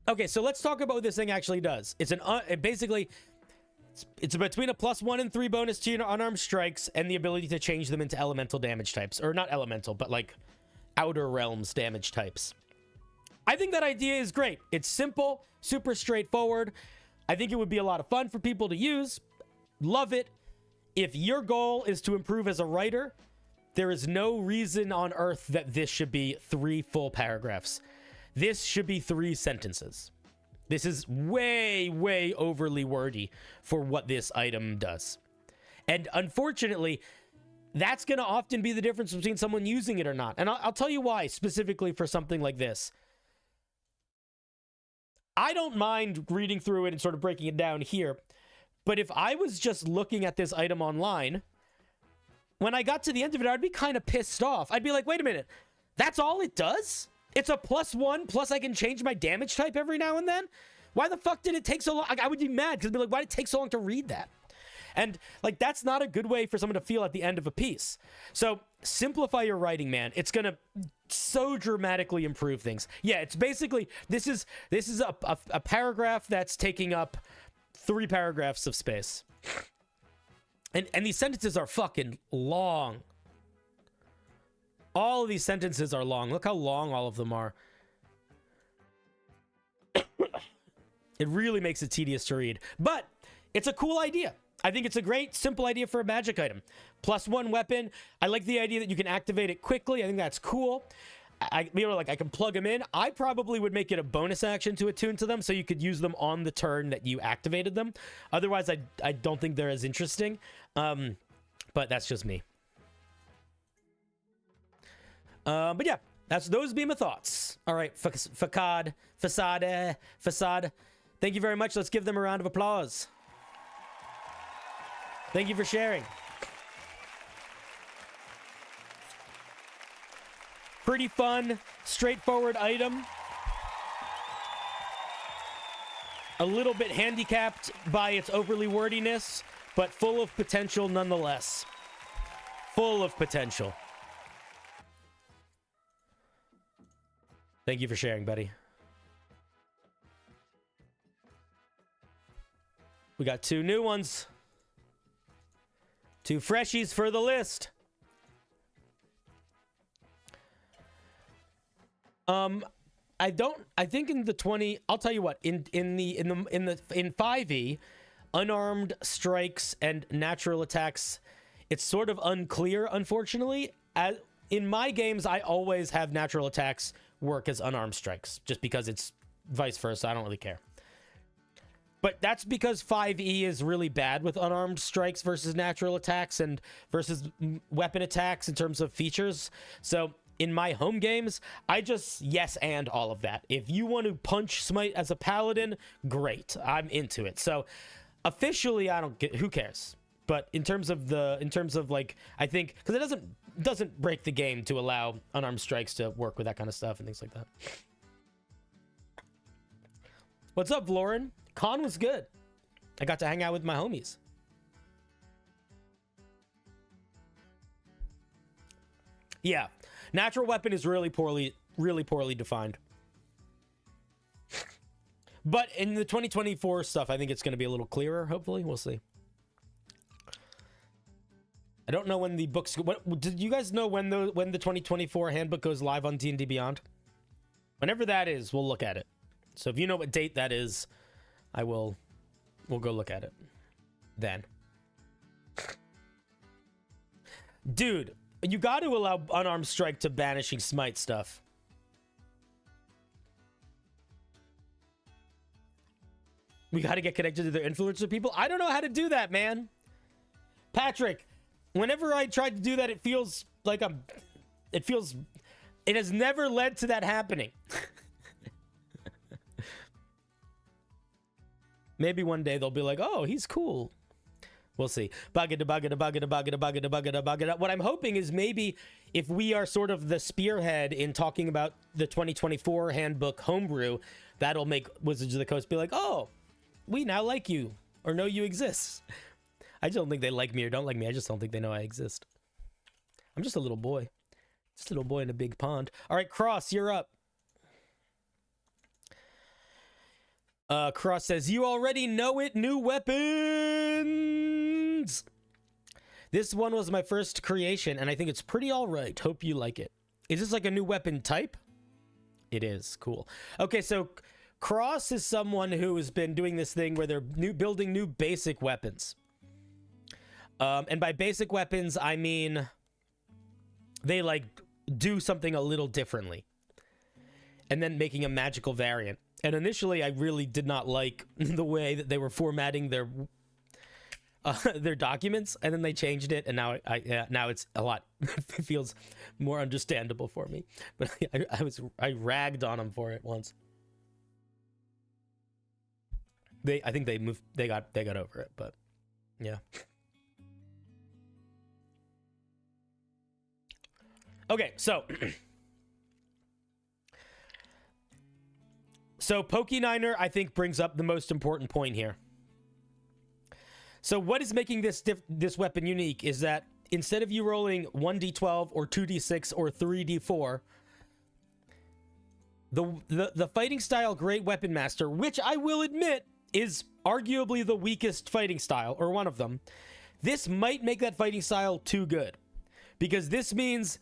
Okay, so let's talk about what this thing actually does. It's basically, it's between a +1 and 3 bonus to your unarmed strikes and the ability to change them into elemental damage types. Or not elemental, but like Outer Realms damage types. I think that idea is great. It's simple, super straightforward. I think it would be a lot of fun for people to use. Love it. If your goal is to improve as a writer, there is no reason on earth that this should be 3 full paragraphs. This should be 3 sentences. This is way, way overly wordy for what this item does. And unfortunately, that's going to often be the difference between someone using it or not. And I'll tell you why, specifically for something like this. I don't mind reading through it and sort of breaking it down here. But if I was just looking at this item online, when I got to the end of it, I'd be kind of pissed off. I'd be like, wait a minute, that's all it does? It's a +1, plus I can change my damage type every now and then? Why the fuck did it take so long? I would be mad, because I'd be like, why did it take so long to read that? And, like, that's not a good way for someone to feel at the end of a piece. So, simplify your writing, man. It's gonna so dramatically improve things. Yeah, it's basically, this is a paragraph that's taking up 3 paragraphs of space. And these sentences are fucking long. All of these sentences are long. Look how long all of them are. It really makes it tedious to read. But it's a cool idea. I think it's a great, simple idea for a magic item. +1 weapon. I like the idea that you can activate it quickly. I think that's cool. I can plug them in. I probably would make it a bonus action to attune to them so you could use them on the turn that you activated them. Otherwise, I don't think they're as interesting. But that's just me. But yeah, those be my thoughts. All right, Facade. Thank you very much. Let's give them a round of applause. Thank you for sharing. Pretty fun, straightforward item. A little bit handicapped by its overly wordiness, but full of potential nonetheless. Full of potential. Thank you for sharing, buddy. We got 2 new ones. 2 freshies for the list. I think in the 20, I'll tell you what, in 5e, unarmed strikes and natural attacks, it's sort of unclear, unfortunately. In my games, I always have natural attacks work as unarmed strikes, just because it's vice versa. I don't really care. But that's because 5e is really bad with unarmed strikes versus natural attacks and versus weapon attacks in terms of features. So in my home games, I just yes and all of that. If you want to punch smite as a paladin, great. I'm into it. So officially, I don't get, who cares? But in terms of like, I think, because it doesn't break the game to allow unarmed strikes to work with that kind of stuff and things like that. What's up, Lauren? Con was good. I got to hang out with my homies. Yeah, natural weapon is really poorly defined. But in the 2024 stuff, I think it's going to be a little clearer. Hopefully, we'll see. I don't know when the books. Did you guys know when the 2024 handbook goes live on D&D Beyond? Whenever that is, we'll look at it. So if you know what date that is, we'll go look at it then. Dude, you got to allow unarmed strike to banishing smite stuff. We got to get connected to their influencer people. I don't know how to do that, man. Patrick, whenever I tried to do that, it feels like it has never led to that happening. Maybe one day they'll be like, oh, he's cool. We'll see. What I'm hoping is maybe if we are sort of the spearhead in talking about the 2024 handbook Homebrew, that'll make Wizards of the Coast be like, oh, we now like you or know you exist. I just don't think they like me or don't like me. I just don't think they know I exist. I'm just a little boy. Just a little boy in a big pond. All right, Cross, you're up. Cross says, you already know it, new weapons! This one was my first creation, and I think it's pretty alright. Hope you like it. Is this like a new weapon type? It is. Cool. Okay, so Cross is someone who has been doing this thing where they're building new basic weapons. And by basic weapons, I mean they, like, do something a little differently. And then making a magical variant. And initially, I really did not like the way that they were formatting their documents, and then they changed it, and now now it's a lot. It feels more understandable for me. But I ragged on them for it once. I think they got over it, but yeah. Okay, so. So Pokeniner, I think, brings up the most important point here. So what is making this weapon unique is that instead of you rolling 1d12 or 2d6 or 3d4, the fighting style Great Weapon Master, which I will admit is arguably the weakest fighting style, or one of them, this might make that fighting style too good. Because this means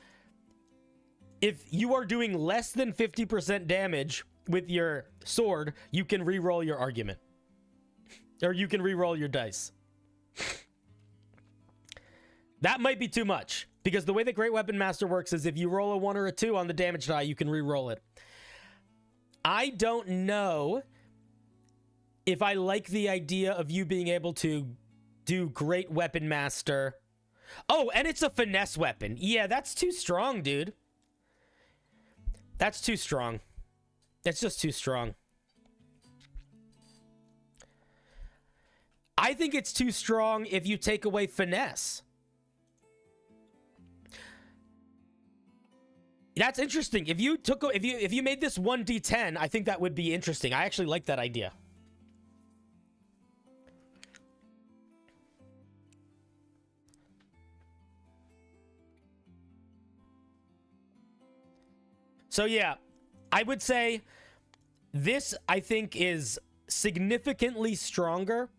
if you are doing less than 50% damage with your sword, you can re-roll your argument. Or you can re-roll your dice. That might be too much, because the way the Great Weapon Master works is if you roll a 1 or a 2 on the damage die, you can re-roll it. I don't know if I like the idea of you being able to do Great Weapon Master. Oh, and it's a finesse weapon. Yeah, that's too strong, dude. That's too strong. That's just too strong. I think it's too strong if you take away finesse. That's interesting. If you made this 1d10, I think that would be interesting. I actually like that idea. So yeah, I would say this, I think, is significantly stronger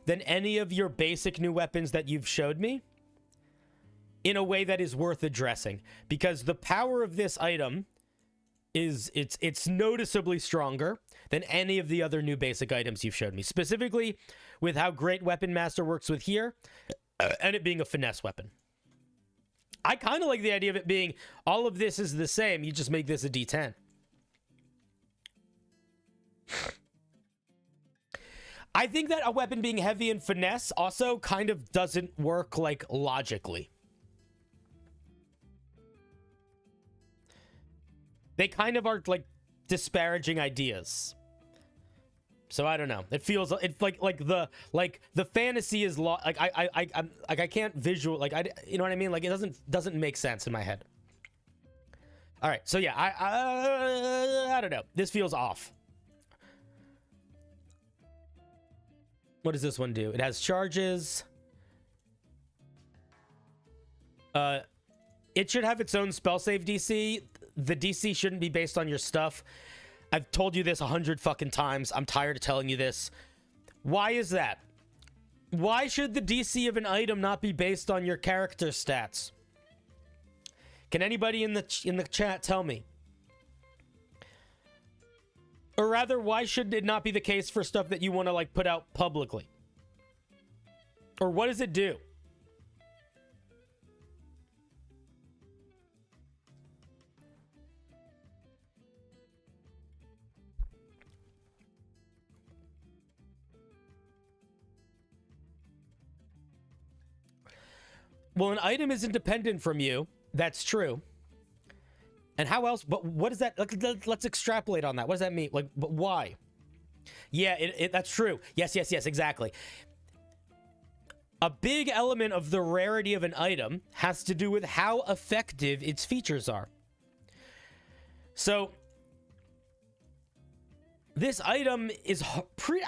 than any of your basic new weapons that you've showed me in a way that is worth addressing, because the power of this item is it's noticeably stronger than any of the other new basic items you've showed me, specifically with how Great Weapon Master works with here and it being a finesse weapon. I kind of like the idea of it being all of this is the same. You just make this a D10. I think that a weapon being heavy and finesse also kind of doesn't work, like, logically. They kind of are, like, disparaging ideas. So I don't know. It feels it's like the fantasy is like I can't visual like you know what I mean? Like it doesn't make sense in my head. All right. So yeah, I don't know. This feels off. What does this one do? It has charges. It should have its own spell save DC. The DC shouldn't be based on your stuff. I've told you this 100 fucking times. I'm tired of telling you this. Why is that? Why should the DC of an item not be based on your character stats? Can anybody in the chat tell me? Or rather, why should it not be the case for stuff that you want to like put out publicly? Or what does it do? Well, an item is independent from you. That's true. And how else? But what is that? Let's extrapolate on that. What does that mean? Like, but why? Yeah, that's true. Yes, exactly. A big element of the rarity of an item has to do with how effective its features are. So, this item is pretty...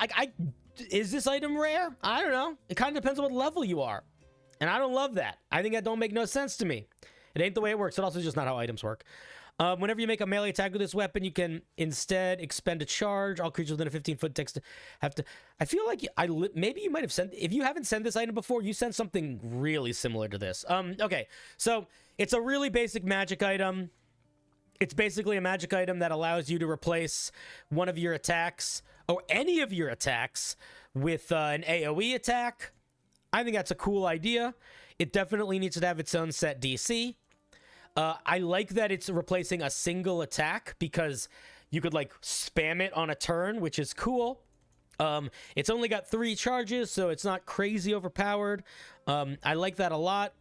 is this item rare? I don't know. It kind of depends on what level you are. And I don't love that. I think that don't make no sense to me. It ain't the way it works. It also is just not how items work. Whenever you make a melee attack with this weapon, you can instead expend a charge. All creatures within a 15-foot text have to... I feel like maybe you might have sent... If you haven't sent this item before, you sent something really similar to this. Okay, so it's a really basic magic item. It's basically a magic item that allows you to replace one of your attacks, or any of your attacks, with an AoE attack. I think that's a cool idea. It definitely needs to have its own set DC. I like that it's replacing a single attack because you could like spam it on a turn, which is cool. It's only got 3 charges, so it's not crazy overpowered. I like that a lot.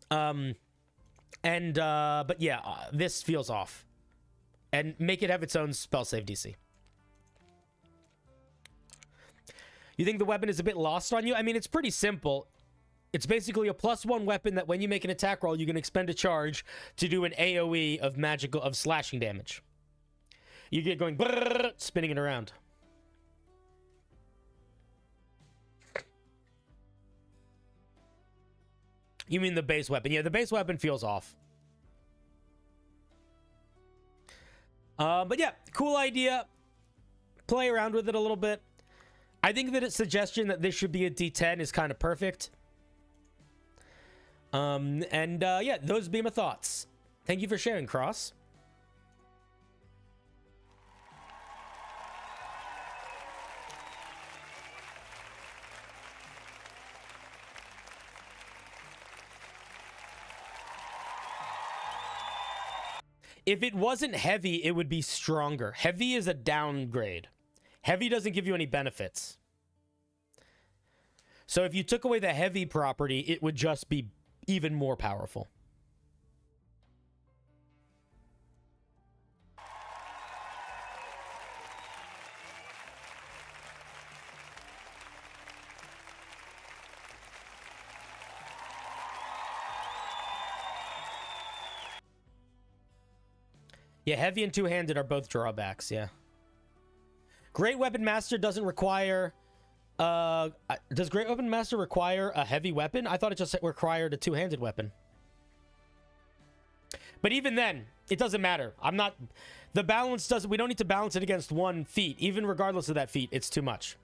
But yeah, this feels off. And make it have its own spell save DC. You think the weapon is a bit lost on you? I mean, it's pretty simple. It's basically a +1 weapon that when you make an attack roll, you can expend a charge to do an AoE of slashing damage. You get going brrr, spinning it around. You mean the base weapon? Yeah, the base weapon feels off. But yeah, cool idea. Play around with it a little bit. I think that its suggestion that this should be a D10 is kind of perfect. Yeah, those would be my thoughts. Thank you for sharing, Cross. If it wasn't heavy, it would be stronger. Heavy is a downgrade. Heavy doesn't give you any benefits. So if you took away the heavy property, it would just be even more powerful. Yeah, heavy and two-handed are both drawbacks, yeah. Great Weapon Master doesn't require... does Great Weapon Master require a heavy weapon? I thought it just required a two-handed weapon. But even then, it doesn't matter. The balance doesn't... We don't need to balance it against one feat. Even regardless of that feat, it's too much.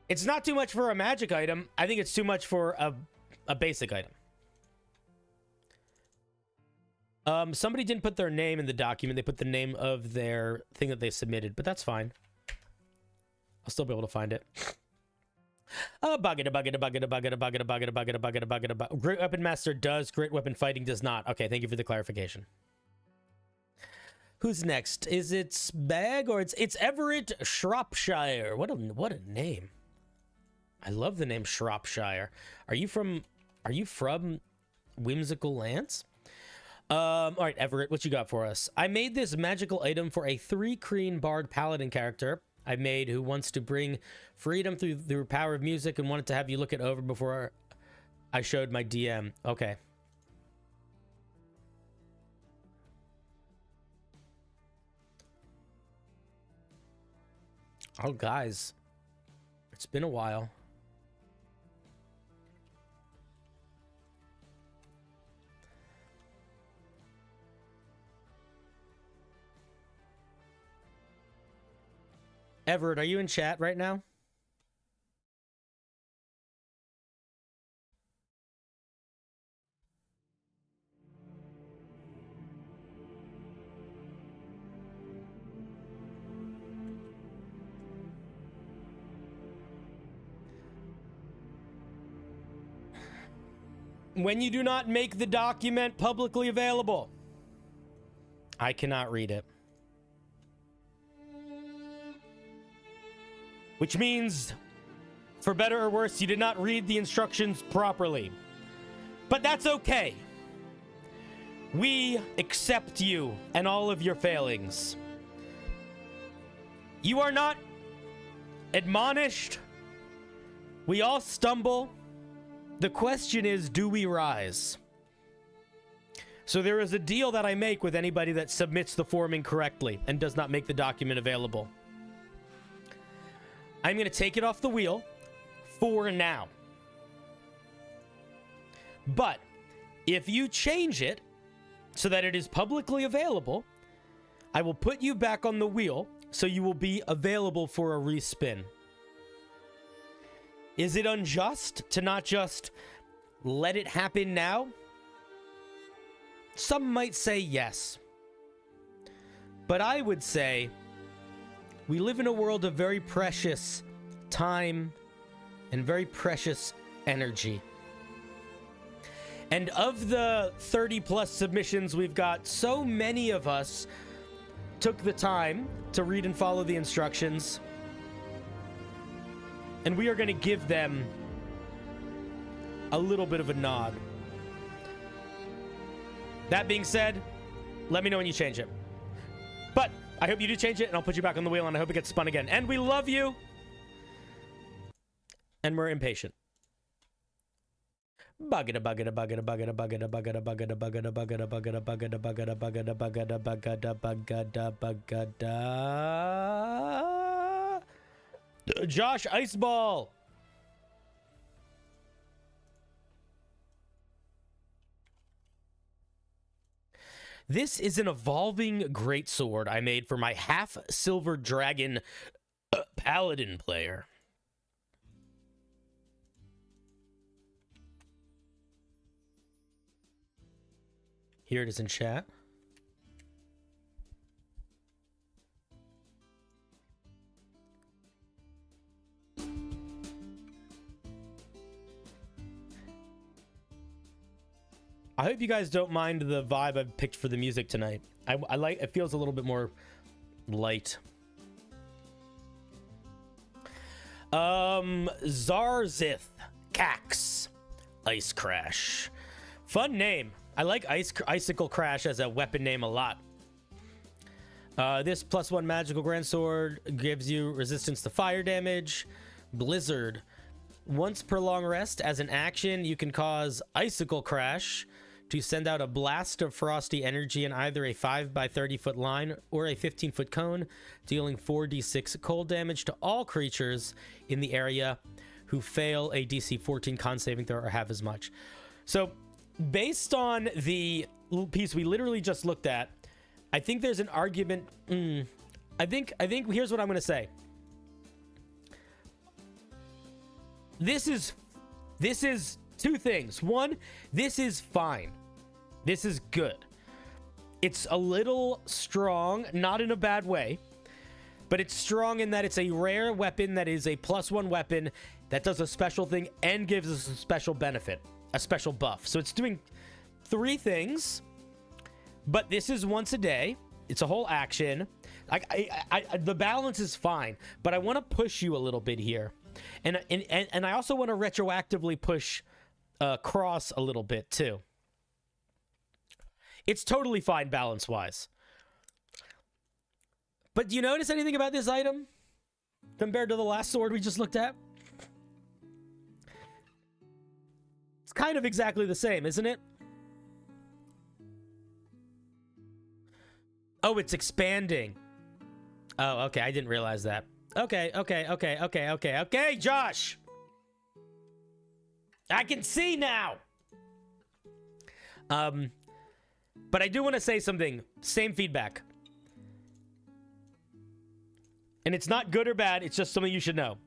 It's not too much for a magic item. I think it's too much for a basic item. Somebody didn't put their name in the document. They put the name of their thing that they submitted, but that's fine. I'll still be able to find it. Great Weapon Master does, Great Weapon Fighting does not. Okay, thank you for the clarification. Who's next? Is it Bag or it's Everett Shropshire? What a name. I love the name Shropshire. Are you from Whimsical Lands? All right, Everett, what you got for us? I made this magical item for a 3-Kreen Bard Paladin character I made who wants to bring freedom through the power of music and wanted to have you look it over before I showed my DM. Okay. Oh, guys. It's been a while. Everett, are you in chat right now? When you do not make the document publicly available, I cannot read it. Which means, for better or worse, you did not read the instructions properly. But that's okay. We accept you and all of your failings. You are not admonished. We all stumble. The question is, do we rise? So there is a deal that I make with anybody that submits the form incorrectly and does not make the document available. I'm going to take it off the wheel for now. But if you change it so that it is publicly available, I will put you back on the wheel so you will be available for a respin. Is it unjust to not just let it happen now? Some might say yes. But I would say we live in a world of very precious time and very precious energy. And of the 30 plus submissions we've got, so many of us took the time to read and follow the instructions. And we are going to give them a little bit of a nod. That being said, let me know when you change it. But I hope you do change it, and I'll put you back on the wheel, and I hope it gets spun again. And we love you. And we're impatient. Bugada bugada bugada bugada bugada bugada bugada bugada bugada bugada bugada bugada bugada bugada bugada bugada bugada. Josh Iceball. This is an evolving greatsword I made for my half-silver dragon paladin player. Here it is in chat. I hope you guys don't mind the vibe I've picked for the music tonight. I like it, feels a little bit more light. Zarzith Cax Ice Crash. Fun name. I like Icicle Crash as a weapon name a lot. This +1 magical grand sword gives you resistance to fire damage. Blizzard. Once per long rest, as an action, you can cause Icicle Crash to send out a blast of frosty energy in either a 5 by 30 foot line or a 15-foot cone, dealing 4d6 cold damage to all creatures in the area who fail a DC 14 con saving throw or have as much. So, based on the piece we literally just looked at, I think there's an argument. I think here's what I'm going to say. This is two things. One, this is fine. This is good. It's a little strong, not in a bad way, but it's strong in that it's a rare weapon that is a +1 weapon that does a special thing and gives us a special benefit, a special buff. So it's doing 3 things, but this is once a day. it's a whole action. The balance is fine, but I want to push you a little bit here, and I also want to retroactively push Cross a little bit too. It's totally fine balance wise. But do you notice anything about this item compared to the last sword we just looked at? It's kind of exactly the same, isn't it? Oh, it's expanding. Oh, okay. I didn't realize that. Okay, Josh! I can see now! But I do want to say something. Same feedback. And it's not good or bad, it's just something you should know.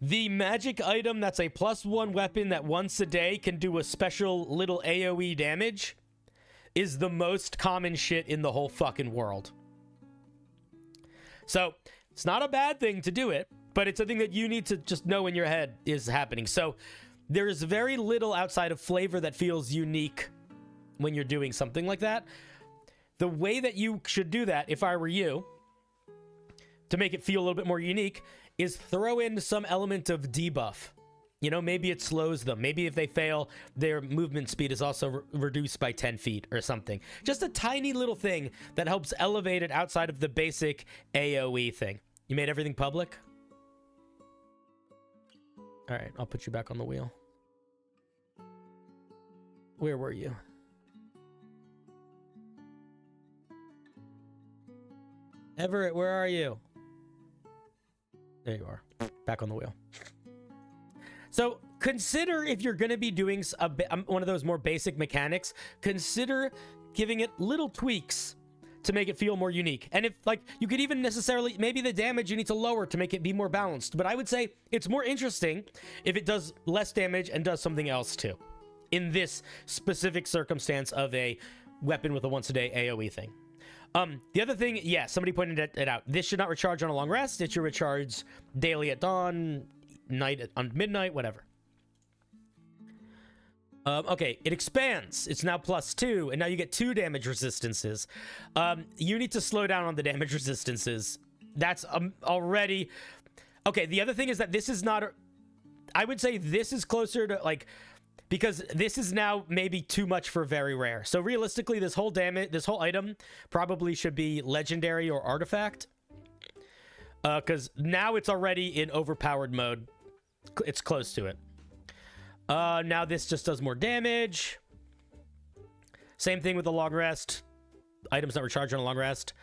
The magic item that's a +1 weapon that once a day can do a special little AoE damage is the most common shit in the whole fucking world. So, it's not a bad thing to do it, but it's something that you need to just know in your head is happening. So, there is very little outside of flavor that feels unique when you're doing something like that. The way that you should do that, if I were you, to make it feel a little bit more unique, is throw in some element of debuff. You know, maybe it slows them. Maybe if they fail, their movement speed is also reduced by 10 feet or something. Just a tiny little thing that helps elevate it outside of the basic AoE thing. You made everything public? All right, I'll put you back on the wheel. Where were you? Everett, where are you? There you are. Back on the wheel. So consider, if you're going to be doing one of those more basic mechanics, consider giving it little tweaks to make it feel more unique. And if, like, you could even necessarily, maybe the damage you need to lower to make it be more balanced. But I would say it's more interesting if it does less damage and does something else too, in this specific circumstance of a weapon with a once-a-day AoE thing. The other thing, yeah, somebody pointed it out. This should not recharge on a long rest. It should recharge daily at dawn, night on midnight, whatever. Okay, it expands. It's now +2, and now you get 2 damage resistances. You need to slow down on the damage resistances. That's already... Okay, the other thing is that this is not... I would say this is closer to, like... Because this is now maybe too much for very rare. So realistically, this whole item probably should be legendary or artifact. Because now it's already in overpowered mode. It's close to it. Now this just does more damage. Same thing with the long rest. Items that recharge on a long rest.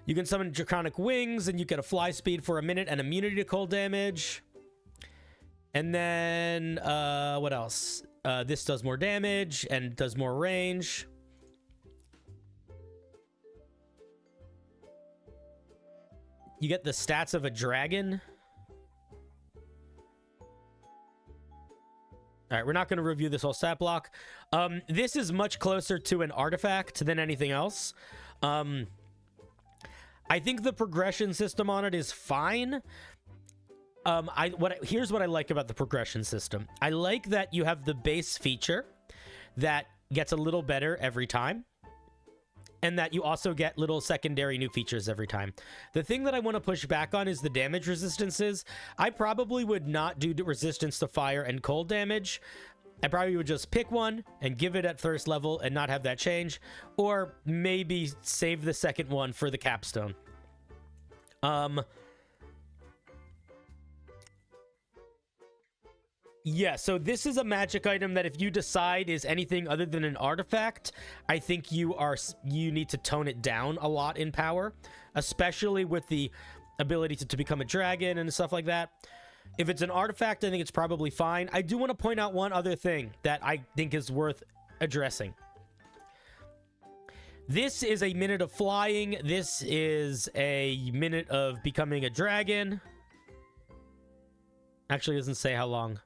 You can summon Draconic Wings, and you get a fly speed for a minute and immunity to cold damage. And then, what else? This does more damage and does more range. You get the stats of a dragon. All right, we're not going to review this whole stat block. This is much closer to an artifact than anything else. I think the progression system on it is fine. Here's what I like about the progression system. I like that you have the base feature that gets a little better every time, and that you also get little secondary new features every time. The thing that I want to push back on is the damage resistances. I probably would not do resistance to fire and cold damage. I probably would just pick one and give it at first level and not have that change, or maybe save the second one for the capstone. Yeah, so this is a magic item that if you decide is anything other than an artifact, I think you need to tone it down a lot in power, especially with the ability to become a dragon and stuff like that. If it's an artifact, I think it's probably fine. I do want to point out one other thing that I think is worth addressing. This is a minute of flying. This is a minute of becoming a dragon. Actually, it doesn't say how long.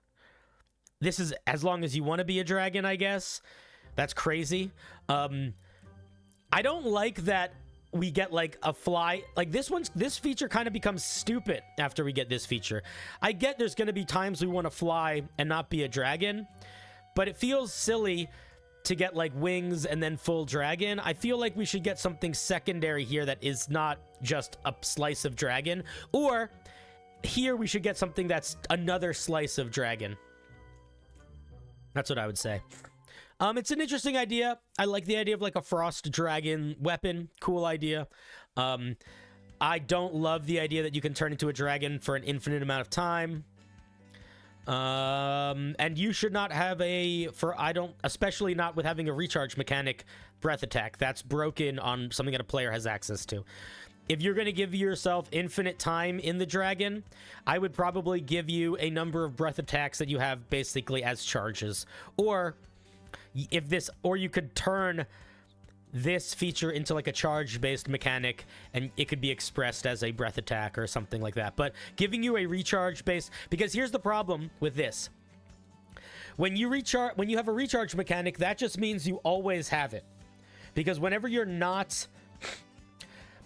This is as long as you want to be a dragon, I guess. That's crazy. I don't like that we get like a fly. Like this feature kind of becomes stupid after we get this feature. I get there's going to be times we want to fly and not be a dragon, but it feels silly to get like wings and then full dragon, I feel like we should get something secondary here that is not just a slice of dragon. Or here we should get something that's another slice of dragon. That's what I would say. It's an interesting idea. I like the idea of like a frost dragon weapon. Cool idea. I don't love the idea that you can turn into a dragon for an infinite amount of time. And you should not have especially not with having a recharge mechanic, breath attack. That's broken on something that a player has access to. If you're going to give yourself infinite time in the dragon, I would probably give you a number of breath attacks that you have basically as charges. Or you could turn this feature into like a charge-based mechanic, and it could be expressed as a breath attack or something like that. But giving you a recharge-based... Because here's the problem with this. When you have a recharge mechanic, that just means you always have it. Because whenever you're not...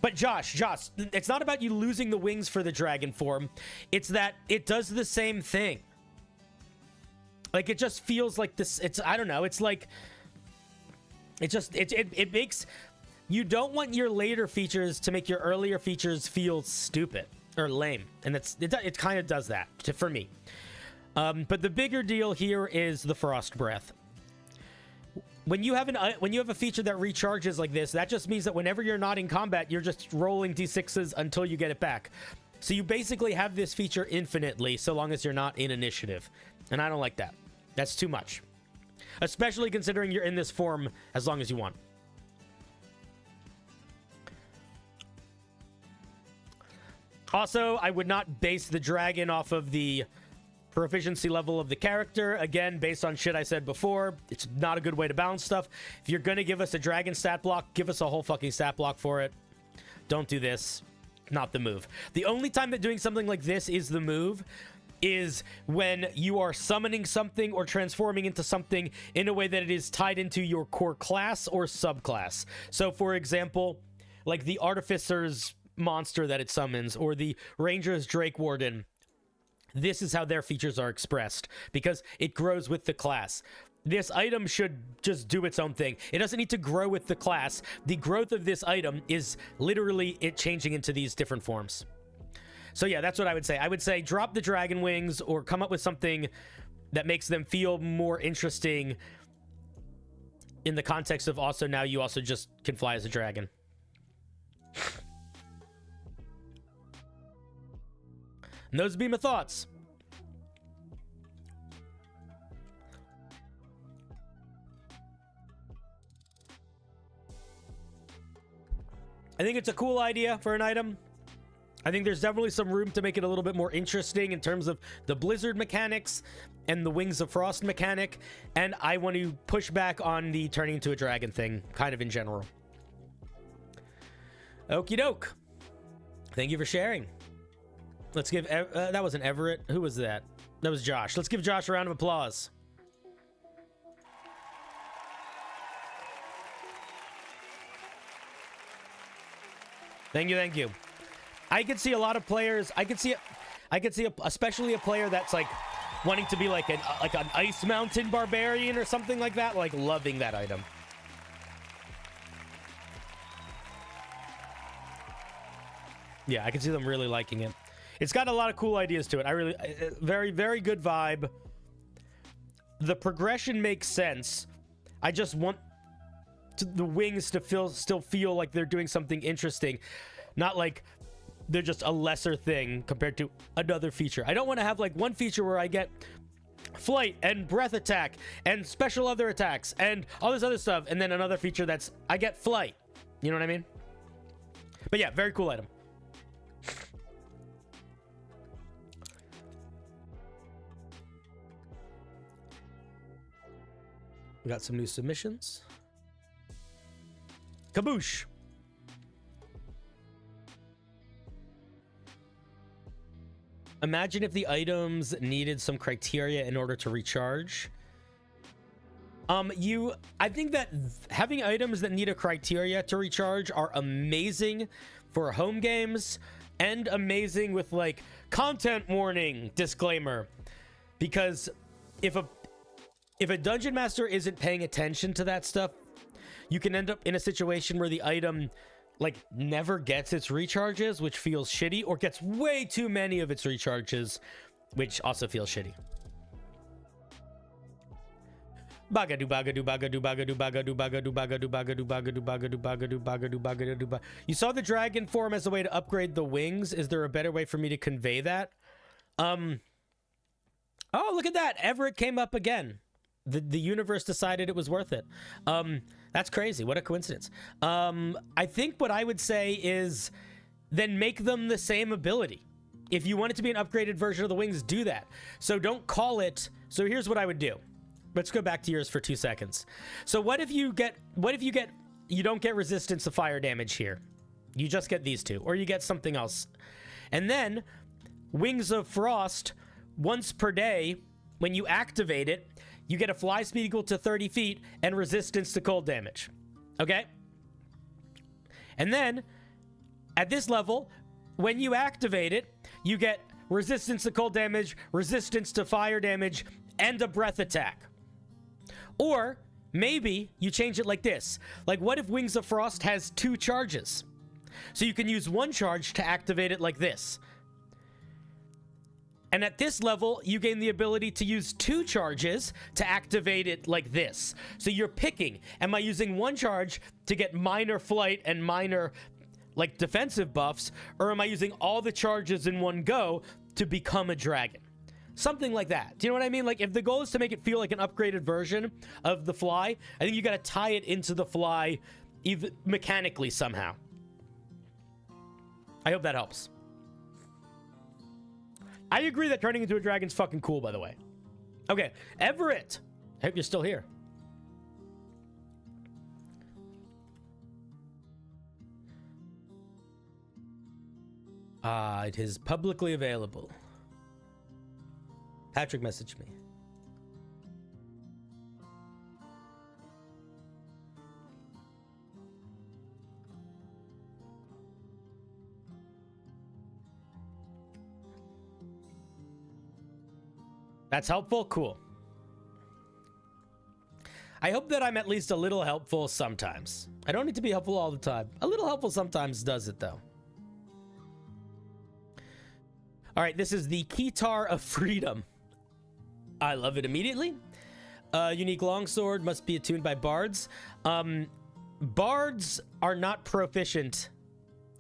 But Josh, it's not about you losing the wings for the dragon form. It's that it does the same thing. Like, it just feels like this... I don't know. It's like... It makes... You don't want your later features to make your earlier features feel stupid or lame. And it kind of does that for me. But the bigger deal here is the frost breath. When you have a feature that recharges like this, that just means that whenever you're not in combat, you're just rolling d6s until you get it back. So you basically have this feature infinitely so long as you're not in initiative. And I don't like that. That's too much. Especially considering you're in this form as long as you want. Also, I would not base the dragon off of the proficiency level of the character. Again, based on shit I said before, it's not a good way to balance stuff. If you're going to give us a dragon stat block, give us a whole fucking stat block for it. Don't do this. Not the move. The only time that doing something like this is the move is when you are summoning something or transforming into something in a way that it is tied into your core class or subclass. So, for example, like the Artificer's monster that it summons, or the Ranger's Drake Warden. This is how their features are expressed, because it grows with the class. This item should just do its own thing. It doesn't need to grow with the class. The growth of this item is literally it changing into these different forms. So yeah, that's what I would say. I would say drop the dragon wings or come up with something that makes them feel more interesting in the context of also now you also just can fly as a dragon. And those would be my thoughts. I think it's a cool idea for an item. I think there's definitely some room to make it a little bit more interesting in terms of the blizzard mechanics and the Wings of Frost mechanic. And I want to push back on the turning into a dragon thing, kind of in general. Okie doke. Thank you for sharing. Let's give... that wasn't Everett. Who was that? That was Josh. Let's give Josh a round of applause. Thank you, thank you. I could see a lot of players. I could see especially a player that's like wanting to be like an Ice Mountain barbarian or something like that, like loving that item. Yeah, I can see them really liking it. It's got a lot of cool ideas to it. Very, very good vibe. The progression makes sense. I just want the wings to still feel like they're doing something interesting, not like they're just a lesser thing compared to another feature. I don't want to have like one feature where I get flight and breath attack and special other attacks and all this other stuff, and then another feature that's I get flight. You know what I mean? But yeah, very cool item. We got some new submissions. Kaboosh. Imagine if the items needed some criteria in order to recharge. I think that having items that need a criteria to recharge are amazing for home games and amazing with like content warning disclaimer, because if if a dungeon master isn't paying attention to that stuff, you can end up in a situation where the item like never gets its recharges, which feels shitty, or gets way too many of its recharges, which also feels shitty. Bagadu bagadu bagadu bagadu bagadu bagadu bagadu bagadu bagadu bagadu bagadu bagadu bagadu. You saw the dragon form as a way to upgrade the wings. Is there a better way for me to convey that? Oh, look at that. Everett came up again. The universe decided it was worth it. That's crazy. What a coincidence. I think what I would say is then make them the same ability. If you want it to be an upgraded version of the wings, do that. So don't call it. So here's what I would do. Let's go back to yours for 2 seconds. So what if you don't get resistance to fire damage here? You just get these two, or you get something else. And then Wings of Frost, once per day, when you activate it, you get a fly speed equal to 30 feet and resistance to cold damage. Okay? And then, at this level, when you activate it, you get resistance to cold damage, resistance to fire damage, and a breath attack. Or, maybe you change it like this. Like, what if Wings of Frost has 2 charges? So you can use 1 charge to activate it like this. And at this level, you gain the ability to use 2 charges to activate it like this. So you're picking, am I using 1 charge to get minor flight and minor, like, defensive buffs? Or am I using all the charges in one go to become a dragon? Something like that. Do you know what I mean? Like, if the goal is to make it feel like an upgraded version of the fly, I think you got to tie it into the fly even mechanically somehow. I hope that helps. I agree that turning into a dragon's fucking cool, by the way. Okay, Everett. I hope you're still here. It is publicly available. Patrick messaged me. That's helpful? Cool. I hope that I'm at least a little helpful sometimes. I don't need to be helpful all the time. A little helpful sometimes does it, though. All right, this is the Keytar of Freedom. I love it immediately. Unique longsword must be attuned by bards. Bards are not proficient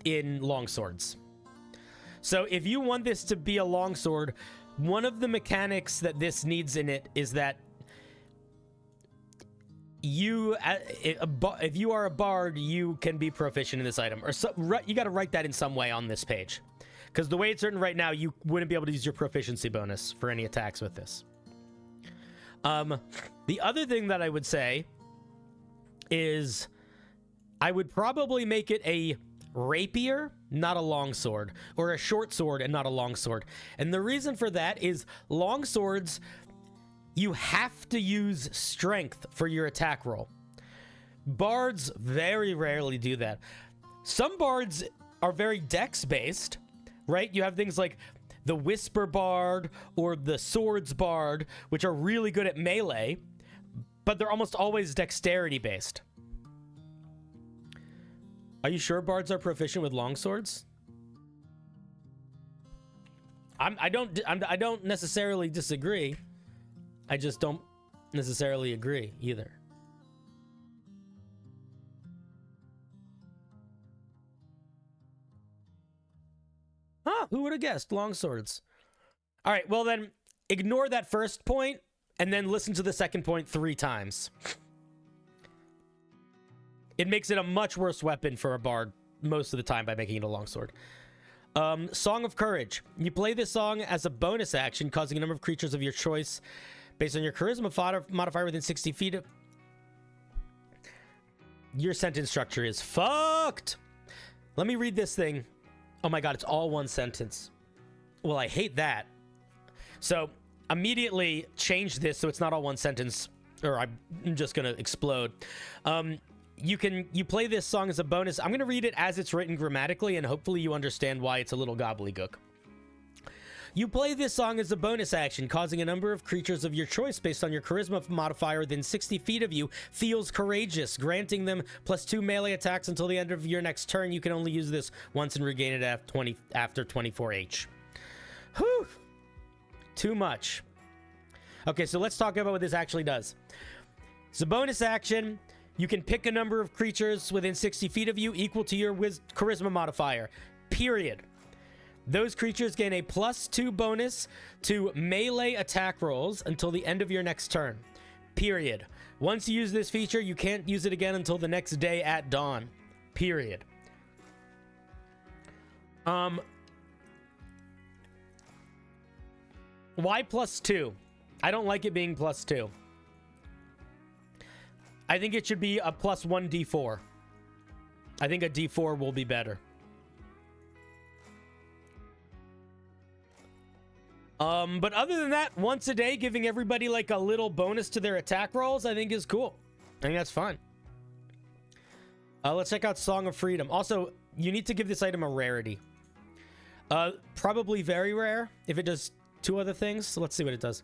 in longswords. So if you want this to be a longsword, one of the mechanics that this needs in it is that if you are a bard, you can be proficient in this item. Or you got to write that in some way on this page. Because the way it's written right now, you wouldn't be able to use your proficiency bonus for any attacks with this. The other thing that I would say is I would probably make it a rapier, not a longsword, or a short sword and not a longsword. And the reason for that is longswords, you have to use strength for your attack roll. Bards very rarely do that. Some bards are very dex based, right? You have things like the Whisper Bard or the Swords Bard, which are really good at melee, but they're almost always dexterity based. Are you sure bards are proficient with longswords? I don't necessarily disagree. I just don't necessarily agree either. Huh, who would have guessed? Longswords. All right, well then, ignore that first point, and then listen to the second point 3 times. It makes it a much worse weapon for a bard most of the time by making it a longsword. Song of Courage. You play this song as a bonus action, causing a number of creatures of your choice based on your charisma modifier within 60 feet of... Your sentence structure is fucked. Let me read this thing. Oh my god, it's all one sentence. Well, I hate that. So, immediately change this so it's not all one sentence, or I'm just gonna explode. You play this song as a bonus. I'm gonna read it as it's written grammatically, and hopefully you understand why it's a little gobbledygook. You play this song as a bonus action, causing a number of creatures of your choice based on your charisma modifier within 60 feet of you feels courageous, granting them +2 melee attacks until the end of your next turn. You can only use this once and regain it after 24H. Whew! Too much. Okay, so let's talk about what this actually does. It's a bonus action. You can pick a number of creatures within 60 feet of you equal to your charisma modifier. Period. Those creatures gain a +2 bonus to melee attack rolls until the end of your next turn. Period. Once you use this feature, you can't use it again until the next day at dawn. Period. Why +2? I don't like it being +2. I think it should be a +1 D4. I think a D4 will be better. But other than that, once a day, giving everybody like a little bonus to their attack rolls, I think is cool. I think that's fun. Let's check out Song of Freedom. Also, you need to give this item a rarity. Probably very rare if it does 2 other things. So let's see what it does.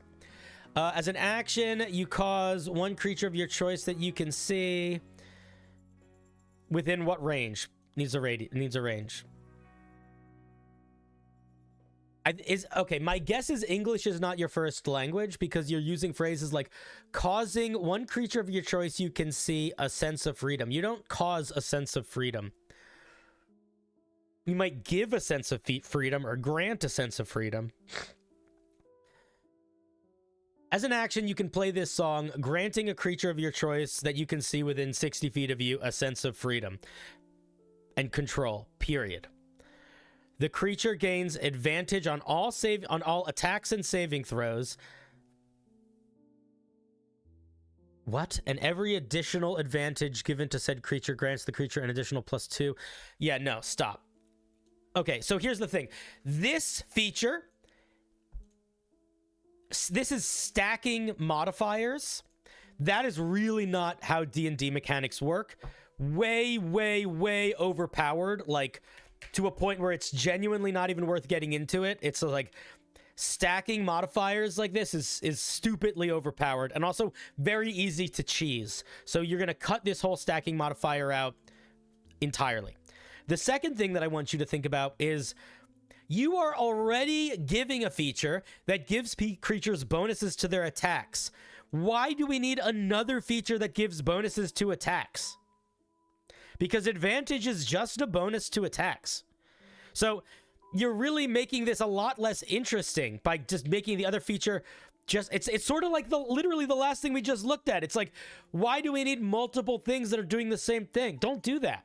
As an action, you cause 1 creature of your choice that you can see within what range? Needs a range. Okay, my guess is English is not your first language because you're using phrases like causing 1 creature of your choice you can see a sense of freedom. You don't cause a sense of freedom. You might give a sense of freedom or grant a sense of freedom. As an action, you can play this song, granting a creature of your choice that you can see within 60 feet of you a sense of freedom and control, period. The creature gains advantage on all attacks and saving throws. What? And every additional advantage given to said creature grants the creature an additional +2. Yeah, no, stop. Okay, so here's the thing. This feature... This is stacking modifiers. That is really not how D&D mechanics work. Way, way, way overpowered, like to a point where it's genuinely not even worth getting into it. It's like stacking modifiers like this is stupidly overpowered and also very easy to cheese. So you're going to cut this whole stacking modifier out entirely. The second thing that I want you to think about is you are already giving a feature that gives creatures bonuses to their attacks. Why do we need another feature that gives bonuses to attacks? Because advantage is just a bonus to attacks. So you're really making this a lot less interesting by just making the other feature just... It's sort of like literally the last thing we just looked at. It's like, why do we need multiple things that are doing the same thing? Don't do that.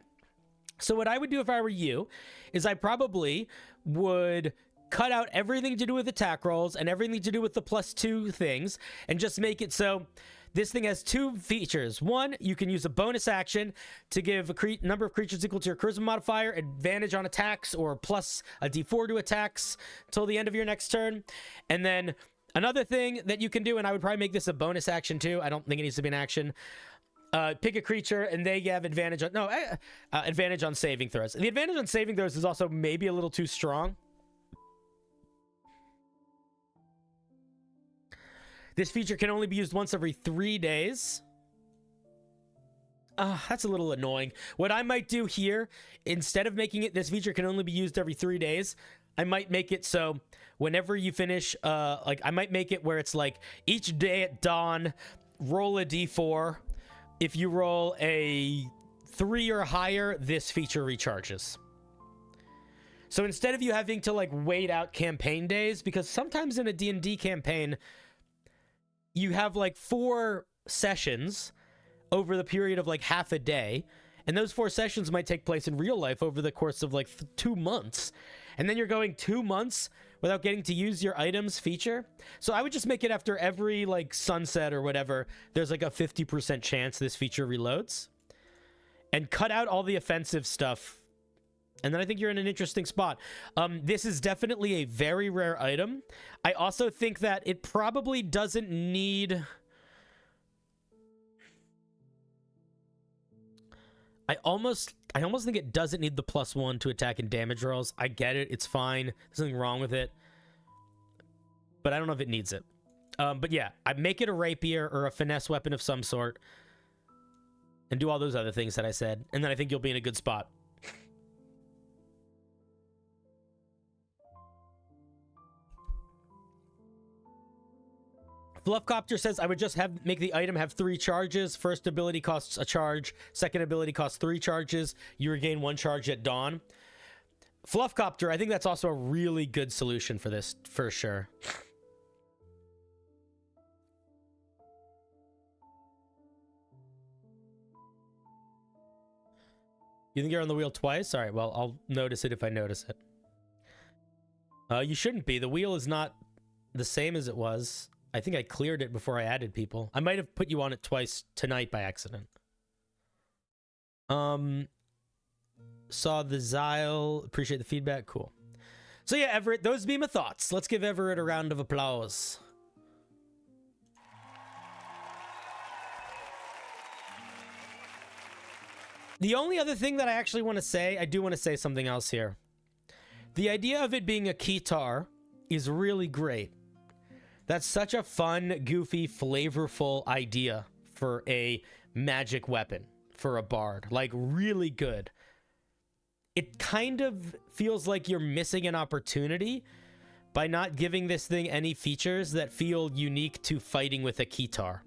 So what I would do if I were you is I probably would cut out everything to do with attack rolls and everything to do with the +2 things and just make it so this thing has 2 features. 1, you can use a bonus action to give a number of creatures equal to your charisma modifier advantage on attacks or plus a D4 to attacks till the end of your next turn. And then another thing that you can do, and I would probably make this a bonus action too. I don't think it needs to be an action. Pick a creature and they have advantage on advantage on saving throws. The advantage on saving throws is also maybe a little too strong. This feature can only be used once every 3 days. That's a little annoying. What I might do here, instead of making it this feature can only be used every 3 days, I might make it so whenever you finish, like I might make it where it's like each day at dawn, roll a D4. If you roll a 3 or higher, this feature recharges. So instead of you having to like wait out campaign days, because sometimes in a D&D campaign, you have like 4 sessions over the period of like half a day. And those 4 sessions might take place in real life over the course of like 2 months. And then you're going 2 months without getting to use your items feature. So I would just make it after every like sunset or whatever, there's like a 50% chance this feature reloads. And cut out all the offensive stuff. And then I think you're in an interesting spot. This is definitely a very rare item. I also think that it probably doesn't need... I almost think it doesn't need the +1 to attack and damage rolls. I get it. It's fine. There's nothing wrong with it. but I don't know if it needs it. But yeah, I make it a rapier or a finesse weapon of some sort, and do all those other things that I said, and then I think you'll be in a good spot. Fluffcopter says, I would just make the item have 3 charges. First ability costs a charge. Second ability costs 3 charges. You regain 1 charge at dawn. Fluffcopter, I think that's also a really good solution for this, for sure. You think you're on the wheel twice? All right, well, I'll notice it if I notice it. You shouldn't be. The wheel is not the same as it was. I think I cleared it before I added people. I might have put you on it twice tonight by accident. Saw the Zyle. Appreciate the feedback. Cool. So yeah, Everett, those be my thoughts. Let's give Everett a round of applause. The only other thing that I actually want to say, I do want to say something else here. The idea of it being a keytar is really great. That's such a fun, goofy, flavorful idea for a magic weapon, for a bard. Like, really good. It kind of feels like you're missing an opportunity by not giving this thing any features that feel unique to fighting with a keytar.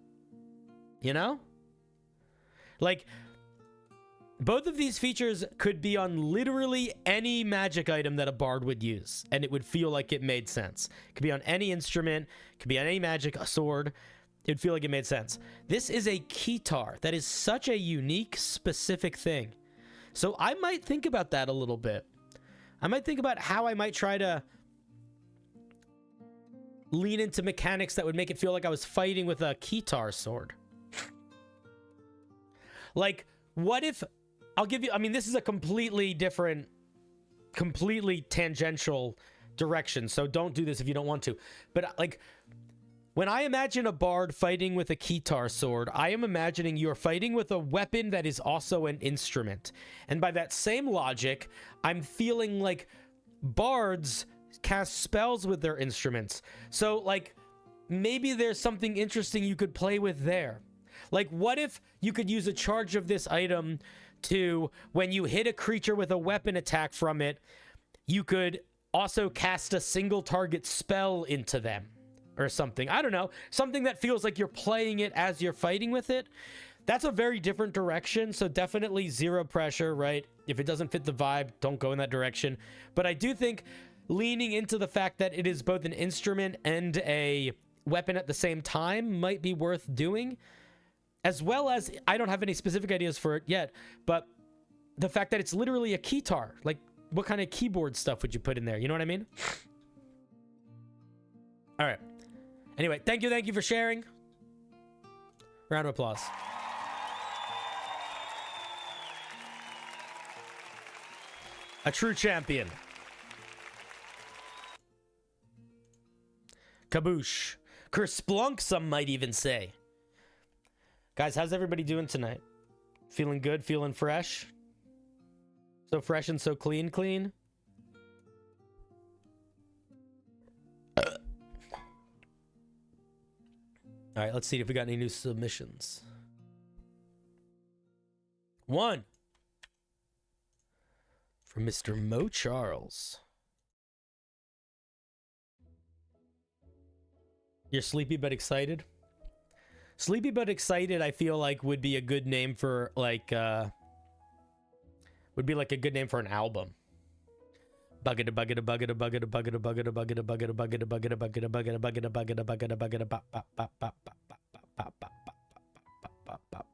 You know? Like, both of these features could be on literally any magic item that a bard would use, and it would feel like it made sense. It could be on any instrument, it could be on any magic, a sword. It'd feel like it made sense. This is a keytar. That is such a unique, specific thing. So I might think about that a little bit. I might think about how I might try to lean into mechanics that would make it feel like I was fighting with a keytar sword. Like, what if... I'll give you... I mean, this is a completely different, completely tangential direction, so don't do this if you don't want to. But, like, when I imagine a bard fighting with a keytar sword, I am imagining you're fighting with a weapon that is also an instrument. And by that same logic, I'm feeling like bards cast spells with their instruments. So, like, maybe there's something interesting you could play with there. Like, what if you could use a charge of this item to, when you hit a creature with a weapon attack from it, you could also cast a single target spell into them or something. I don't know. Something that feels like you're playing it as you're fighting with it. That's a very different direction, so definitely zero pressure, right? If it doesn't fit the vibe, don't go in that direction. But I do think leaning into the fact that it is both an instrument and a weapon at the same time might be worth doing. As well as, I don't have any specific ideas for it yet, but the fact that it's literally a keytar. Like, what kind of keyboard stuff would you put in there? You know what I mean? All right. Anyway, thank you for sharing. Round of applause. A true champion. Kaboosh. Kersplunk, some might even say. Guys, how's everybody doing tonight? Feeling good? Feeling fresh? So fresh and so clean? All right, let's see if we got any new submissions. 1 from Mr. Mo Charles. You're sleepy but excited? Sleepy but excited, I feel like would be a good name for like would be like a good name for an album. Bugged a bugged a bugged a bugged a bugged a bugged a bugged a bugged a bugged a bugged a bugged a bugged a bugged a bugged a bugged a bugged a bop bop bop bop bop bop bop bop bop.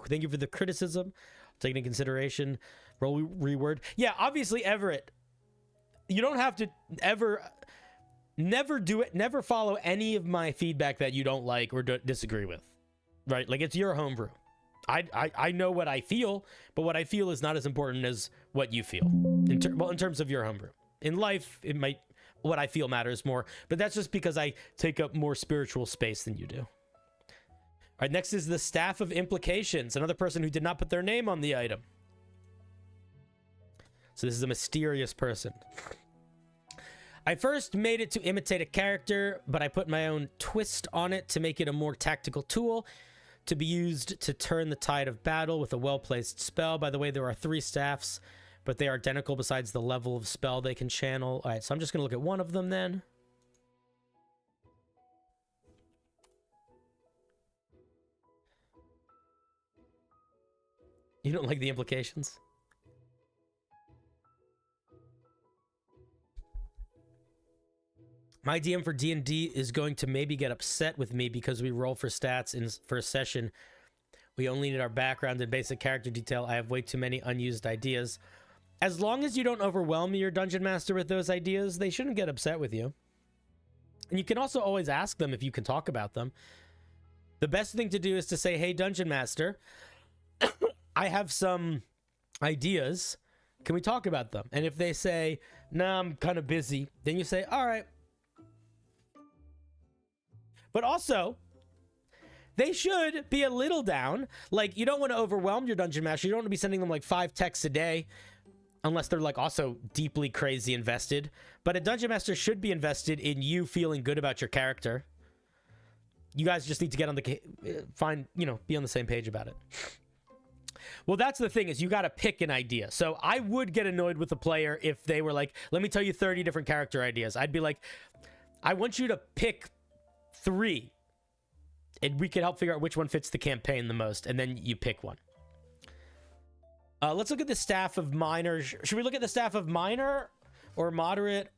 Thank you for the criticism. Take it in consideration. Roll reword. Yeah, obviously, Everett, you don't have to ever... Never do it. Never follow any of my feedback that you don't like or disagree with. Right? Like, it's your homebrew. I know what I feel, but what I feel is not as important as what you feel. In terms of your homebrew. In life, it might... What I feel matters more. But that's just because I take up more spiritual space than you do. All right, next is the Staff of Implications. Another person who did not put their name on the item. So this is a mysterious person. I first made it to imitate a character, but I put my own twist on it to make it a more tactical tool to be used to turn the tide of battle with a well-placed spell. By the way, there are 3 staffs, but they are identical besides the level of spell they can channel. All right, so I'm just going to look at one of them then. You don't like the implications? My DM for D&D is going to maybe get upset with me because we roll for stats for a session. We only need our background and basic character detail. I have way too many unused ideas. As long as you don't overwhelm your dungeon master with those ideas, they shouldn't get upset with you. And you can also always ask them if you can talk about them. The best thing to do is to say, hey, dungeon master, I have some ideas. Can we talk about them? And if they say, nah, I'm kind of busy, then you say, all right. But also, they should be a little down. Like, you don't want to overwhelm your dungeon master. You don't want to be sending them like 5 texts a day, unless they're like also deeply crazy invested. But a dungeon master should be invested in you feeling good about your character. You guys just need to get on the be on the same page about it. Well, that's the thing, is you got to pick an idea. So I would get annoyed with the player if they were like, let me tell you 30 different character ideas. I'd be like, I want you to pick 3, and we can help figure out which one fits the campaign the most, and then you pick one. Let's look at the staff of minor. Should we look at the staff of minor or moderate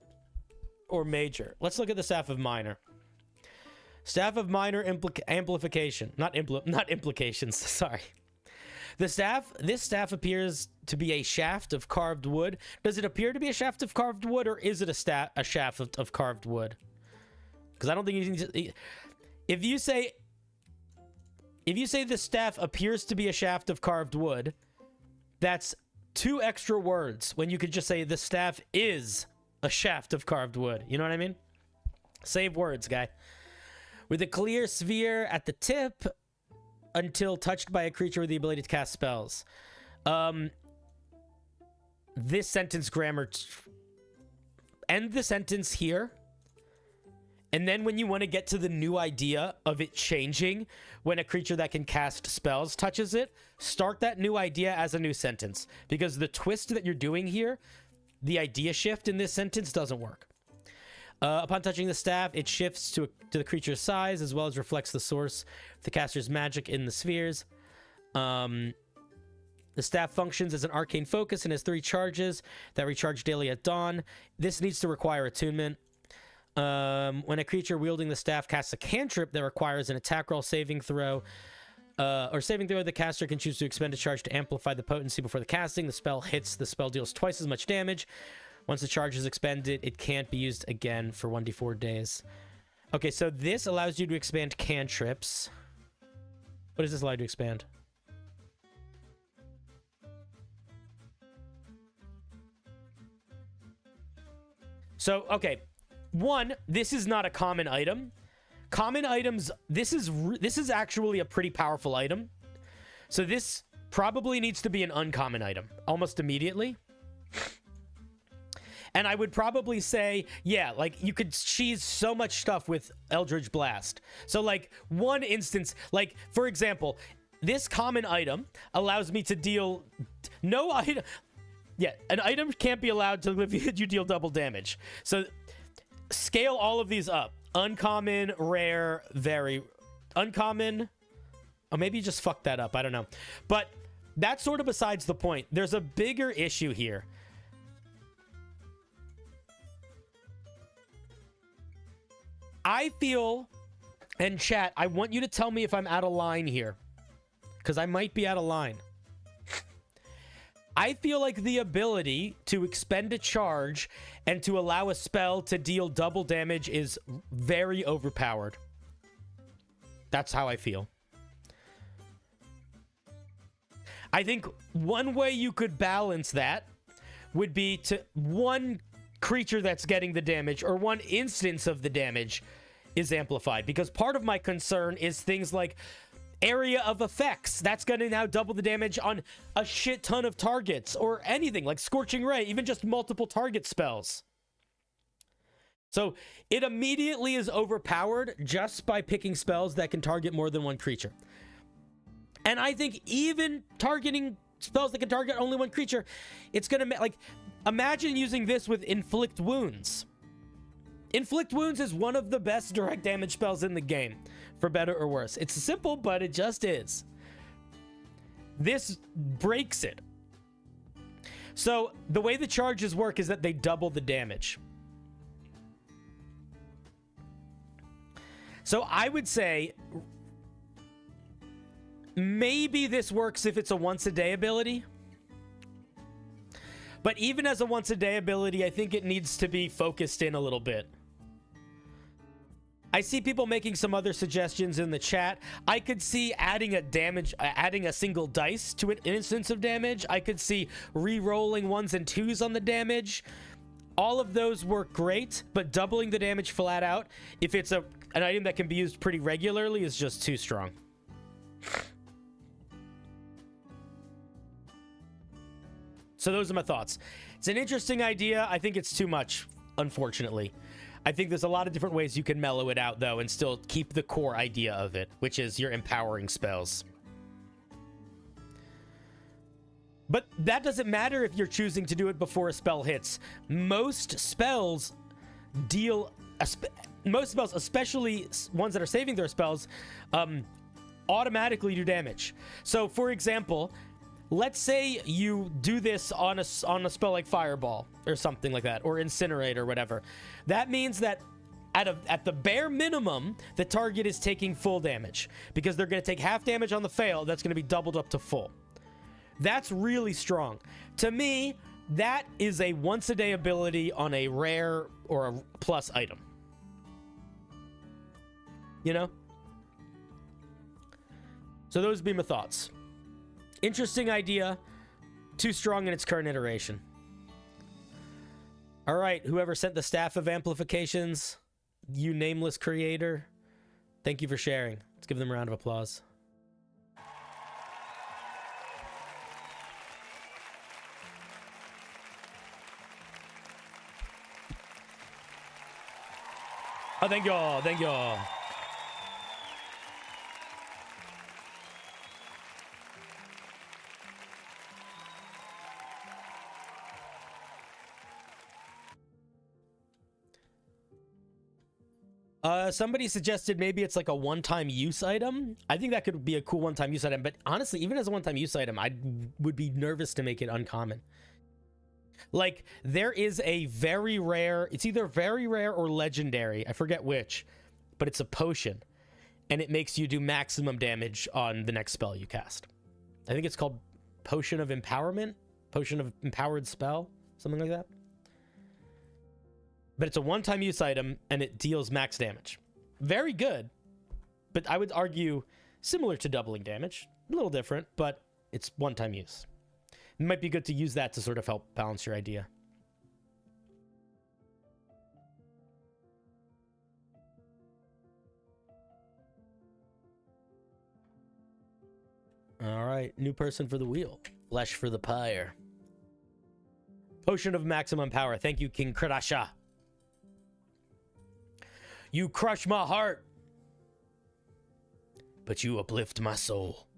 or major? Let's look at the staff of minor. Staff of minor amplification, not implications. Sorry. This staff appears to be a shaft of carved wood. Does it appear to be a shaft of carved wood, or is it a shaft of carved wood? Because I don't think you need to... If you say the staff appears to be a shaft of carved wood, that's 2 extra words when you could just say the staff is a shaft of carved wood. You know what I mean? Save words, guy. With a clear sphere at the tip until touched by a creature with the ability to cast spells. This sentence grammar... End the sentence here. And then when you want to get to the new idea of it changing when a creature that can cast spells touches it, start that new idea as a new sentence. Because the twist that you're doing here, the idea shift in this sentence doesn't work. Upon touching the staff, it shifts to the creature's size, as well as reflects the source of the caster's magic in the spheres. The staff functions as an arcane focus and has 3 charges that recharge daily at dawn. This needs to require attunement. When a creature wielding the staff casts a cantrip that requires an attack roll, saving throw, the caster can choose to expend a charge to amplify the potency before the casting. The spell hits, the spell deals twice as much damage. Once the charge is expended, it can't be used again for 1d4 days. Okay, so this allows you to expand cantrips. What does this allow you to expand? So, okay. 1, this is not a common item. Common items, this is actually a pretty powerful item. So this probably needs to be an uncommon item almost immediately. And I would probably say, yeah, like, you could cheese so much stuff with Eldritch Blast. So, like, one instance, like, for example, this common item allows me to deal... No item... Yeah, an item can't be allowed to if you deal double damage. So, scale all of these up. Uncommon, rare, very... Uncommon... Oh, maybe you just fucked that up. I don't know. But that's sort of besides the point. There's a bigger issue here. I feel, and chat, I want you to tell me if I'm out of line here, because I might be out of line. I feel like the ability to expend a charge and to allow a spell to deal double damage is very overpowered. That's how I feel. I think one way you could balance that would be to one creature that's getting the damage or one instance of the damage is amplified, because part of my concern is things like area of effects. That's going to now double the damage on a shit ton of targets, or anything like Scorching Ray, even just multiple target spells. So it immediately is overpowered just by picking spells that can target more than one creature. And I think even targeting spells that can target only one creature, it's gonna like, imagine using this with Inflict Wounds. Inflict Wounds is one of the best direct damage spells in the game, for better or worse. It's simple, but it just is. This breaks it. So the way the charges work is that they double the damage. So I would say maybe this works if it's a once-a-day ability. But even as a once-a-day ability, I think it needs to be focused in a little bit. I see people making some other suggestions in the chat. I could see adding a single dice to an instance of damage. I could see re-rolling 1s and 2s on the damage. All of those work great, but doubling the damage flat out, if it's an item that can be used pretty regularly, is just too strong. So those are my thoughts. It's an interesting idea. I think it's too much, unfortunately. I think there's a lot of different ways you can mellow it out, though, and still keep the core idea of it, which is your empowering spells. But that doesn't matter if you're choosing to do it before a spell hits. Most spells, especially ones that are saving their spells, automatically do damage. So, for example, let's say you do this on a spell like Fireball or something like that, or Incinerate or whatever. That means that at the bare minimum, the target is taking full damage, because they're going to take half damage on the fail. That's going to be doubled up to full. That's really strong. To me, that is a once-a-day ability on a rare or a plus item. You know? So those would be my thoughts. Interesting idea. Too strong in its current iteration. All right, whoever sent the Staff of Amplifications, you nameless creator, thank you for sharing. Let's give them a round of applause. Oh, thank y'all. Thank y'all. Somebody suggested maybe it's like a one-time use item. I think that could be a cool one-time use item, but honestly, even as a one-time use item, I would be nervous to make it uncommon. Like, there is a very rare, it's either very rare or legendary, I forget which, but it's a potion, and it makes you do maximum damage on the next spell you cast. I think it's called Potion of Empowerment, Potion of Empowered Spell, something like that. But it's a one-time use item, and it deals max damage. Very good, but I would argue similar to doubling damage. A little different, but it's one-time use. It might be good to use that to sort of help balance your idea. All right, new person for the wheel. Flesh for the pyre. Potion of maximum power. Thank you, King Kradasha. You crush my heart, but you uplift my soul.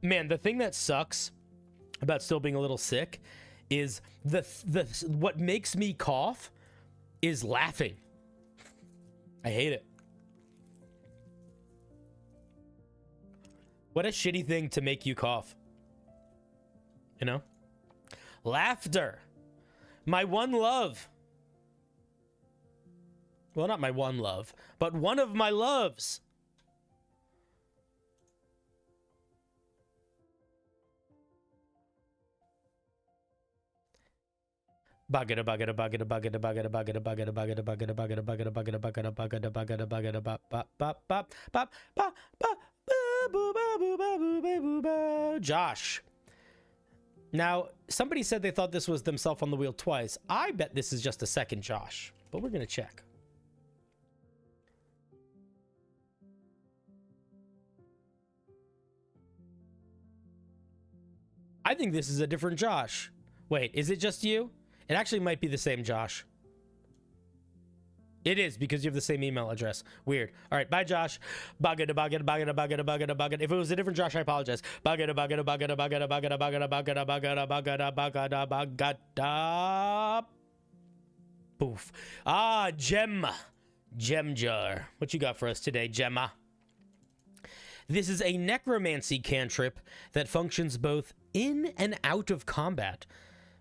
Man, the thing that sucks about still being a little sick is what makes me cough is laughing. I hate it. What a shitty thing to make you cough. You know? Laughter. My one love. Well, not my one love, but one of my loves. Bagada bagada bagada bagada bagada bagada bagada bagada bagada bagada bagada bagada bagada bagada bagada bagada bop bop bop bop bop bop bop boo boo boo boo. Josh. Now, somebody said they thought this was themselves on the wheel twice. I bet this is just a second Josh, but we're gonna check. I think this is a different Josh. Wait, is it just you? It actually might be the same Josh. It is, because you have the same email address. Weird. All right, bye, Josh. If it was a different Josh, I apologize. Poof. Ah, Gemma. Gem jar. What you got for us today, Gemma? This is a necromancy cantrip that functions both in and out of combat,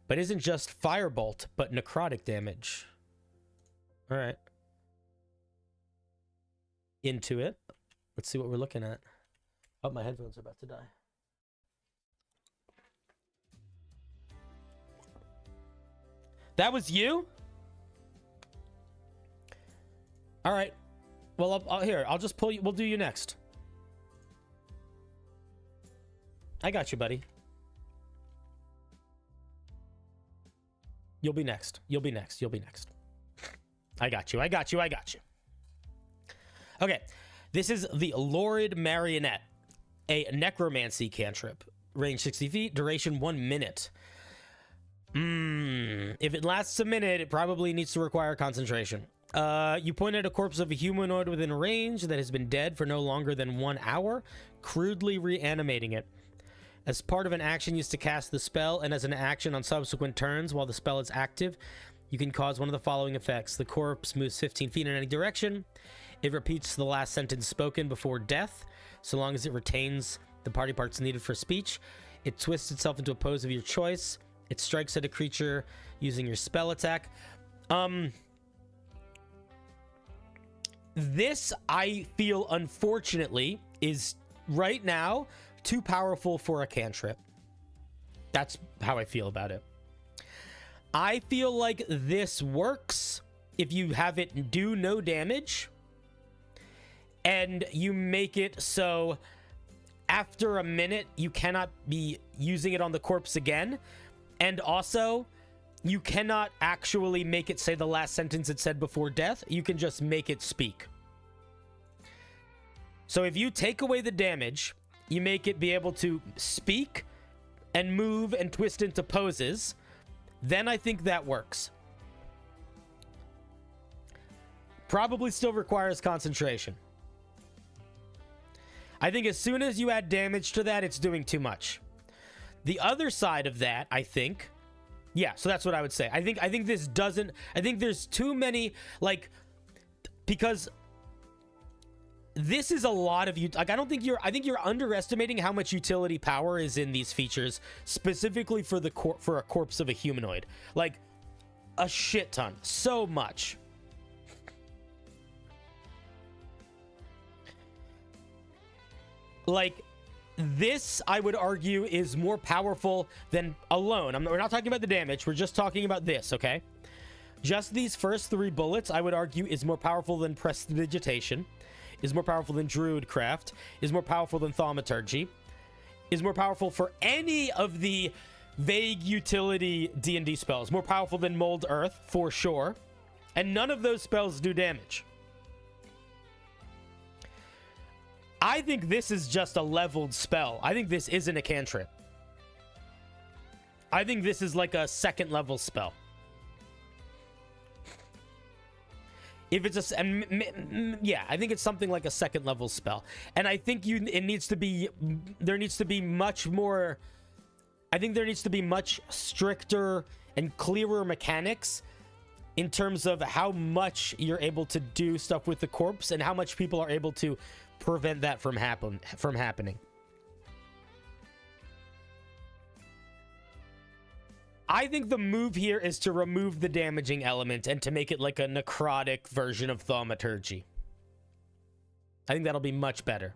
but isn't just firebolt, but necrotic damage. All right. Into it. Let's see what we're looking at. Oh, my headphones are about to die. That was you? All right. Well, I'll just pull you. We'll do you next. I got you, buddy. You'll be next. You'll be next. You'll be next. I got you. I got you. I got you. Okay. This is the Lurid Marionette, a necromancy cantrip. Range 60 feet, duration 1 minute. If it lasts a minute, it probably needs to require concentration. You point at a corpse of a humanoid within range that has been dead for no longer than 1 hour, crudely reanimating it. As part of an action used to cast the spell, and as an action on subsequent turns while the spell is active, you can cause one of the following effects. The corpse moves 15 feet in any direction. It repeats the last sentence spoken before death, so long as it retains the party parts needed for speech. It twists itself into a pose of your choice. It strikes at a creature using your spell attack. This, I feel, unfortunately, is right now too powerful for a cantrip. That's how I feel about it. I feel like this works if you have it do no damage and you make it so after a minute you cannot be using it on the corpse again, and also you cannot actually make it say the last sentence it said before death. You can just make it speak. So if you take away the damage, you make it be able to speak and move and twist into poses, then I think that works. Probably still requires concentration. I think as soon as you add damage to that, it's doing too much. The other side of that, I think, yeah, so that's what I would say. I think this doesn't, I think there's too many, like, because this is a lot of, like, I think you're underestimating how much utility power is in these features, specifically for for a corpse of a humanoid. Like, a shit ton. So much. Like, this, I would argue, is more powerful than alone. We're not talking about the damage. We're just talking about this, okay? Just these first 3 bullets, I would argue, is more powerful than Prestidigitation, is more powerful than Druidcraft, is more powerful than Thaumaturgy, is more powerful for any of the vague utility D&D spells, more powerful than Mold Earth, for sure, and none of those spells do damage. I think this is just a leveled spell. I think this isn't a cantrip. I think this is like a 2nd level spell. If it's yeah, I think it's something like a 2nd level spell. And I think there needs to be much more, I think there needs to be much stricter and clearer mechanics in terms of how much you're able to do stuff with the corpse and how much people are able to prevent that from happening. I think the move here is to remove the damaging element and to make it like a necrotic version of Thaumaturgy. I think that'll be much better.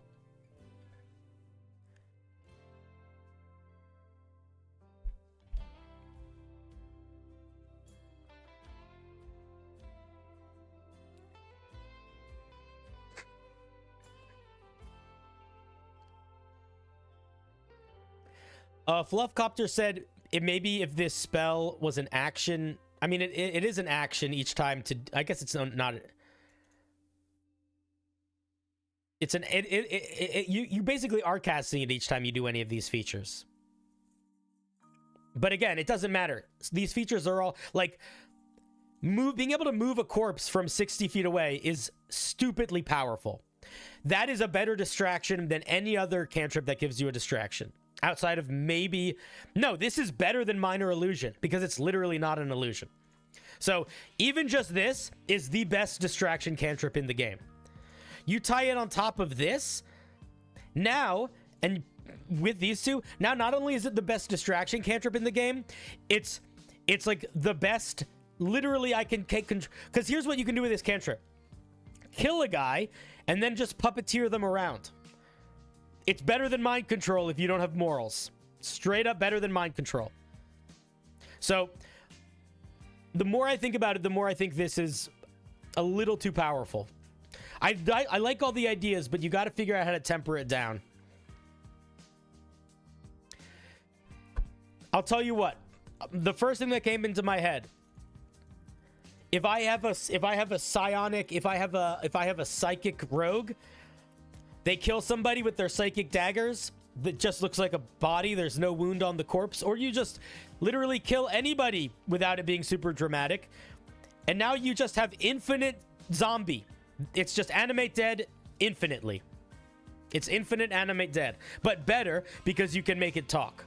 Fluffcopter said it maybe if this spell was an action. I mean, it is an action each time to. I guess it's not. It's an. You basically are casting it each time you do any of these features. But again, it doesn't matter. These features are all like being able to move a corpse from 60 feet away is stupidly powerful. That is a better distraction than any other cantrip that gives you a distraction. Outside of maybe... No, this is better than Minor Illusion because it's literally not an illusion. So even just this is the best distraction cantrip in the game. You tie it on top of this now, and with these two, now not only is it the best distraction cantrip in the game, it's like the best... Literally, I can take control... Because here's what you can do with this cantrip. Kill a guy, and then just puppeteer them around. It's better than mind control if you don't have morals. Straight up better than mind control. So, the more I think about it, the more I think this is a little too powerful. I like all the ideas, but you got to figure out how to temper it down. I'll tell you what. The first thing that came into my head... If I have a psionic, if I have a psychic rogue, they kill somebody with their psychic daggers that just looks like a body. There's no wound on the corpse, or you just literally kill anybody without it being super dramatic. And now you just have infinite zombie. It's just animate dead infinitely. It's infinite animate dead, but better because you can make it talk.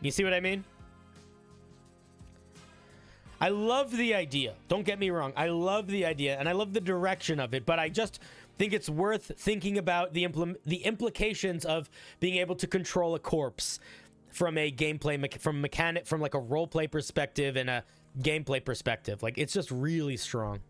You see what I mean? I love the idea. Don't get me wrong. I love the idea, and I love the direction of it, but I just think it's worth thinking about the implications of being able to control a corpse from a gameplay, from like a roleplay perspective and a gameplay perspective. Like, it's just really strong.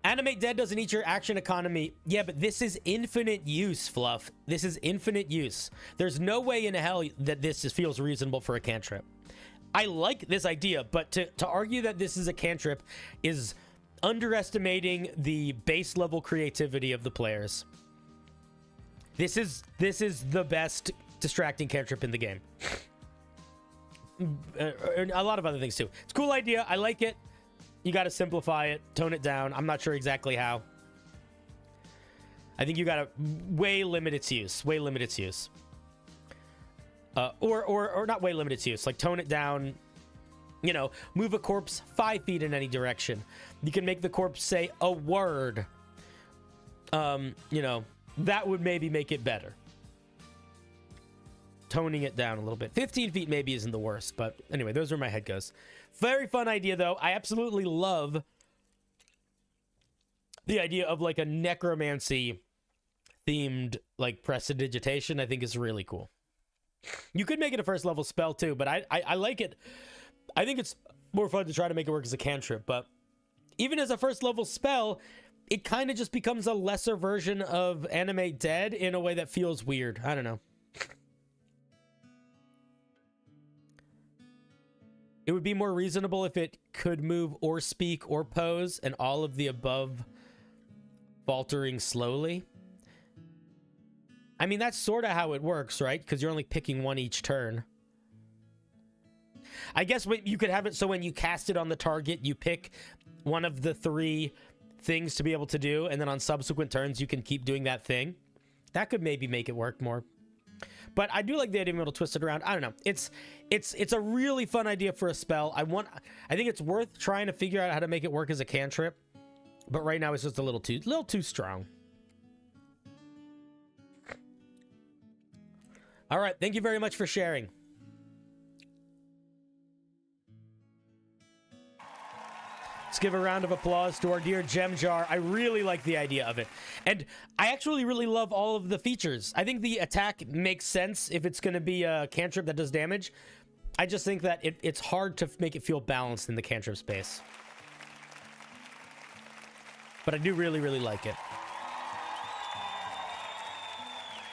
Animate Dead doesn't eat your action economy. Yeah, but this is infinite use, Fluff. This is infinite use. There's no way in hell that this feels reasonable for a cantrip. I like this idea, but to argue that this is a cantrip is underestimating the base level creativity of the players. This is the best distracting cantrip in the game. A lot of other things too. It's a cool idea. I like it. You got to simplify it, tone it down. I'm not sure exactly how. I think you got to way limit its use. Way limit its use. Or not way limit its use. Like, tone it down. You know, move a corpse 5 feet in any direction. You can make the corpse say a word. You know, that would maybe make it better. Toning it down a little bit. 15 feet maybe isn't the worst, but anyway, those are my head goes. Very fun idea, though. I absolutely love the idea of, like, a necromancy themed, like, prestidigitation. I think is really cool. You could make it a first level spell too, but I like it. I think it's more fun to try to make it work as a cantrip, but even as a first level spell, it kind of just becomes a lesser version of Animate Dead in a way that feels weird. I don't know. It would be more reasonable if it could move or speak or pose and all of the above faltering slowly. I mean, that's sort of how it works, right? Because you're only picking one each turn. I guess you could have it so when you cast it on the target, you pick one of the 3 things to be able to do, and then on subsequent turns, you can keep doing that thing. That could maybe make it work more. But I do like the idea of being able to twist it around. I don't know. It's a really fun idea for a spell. I think it's worth trying to figure out how to make it work as a cantrip. But right now it's just a little too strong. All right, thank you very much for sharing. Let's give a round of applause to our dear Gem Jar. I really like the idea of it. And I actually really love all of the features. I think the attack makes sense if it's going to be a cantrip that does damage. I just think that it's hard to make it feel balanced in the cantrip space. But I do really, really like it.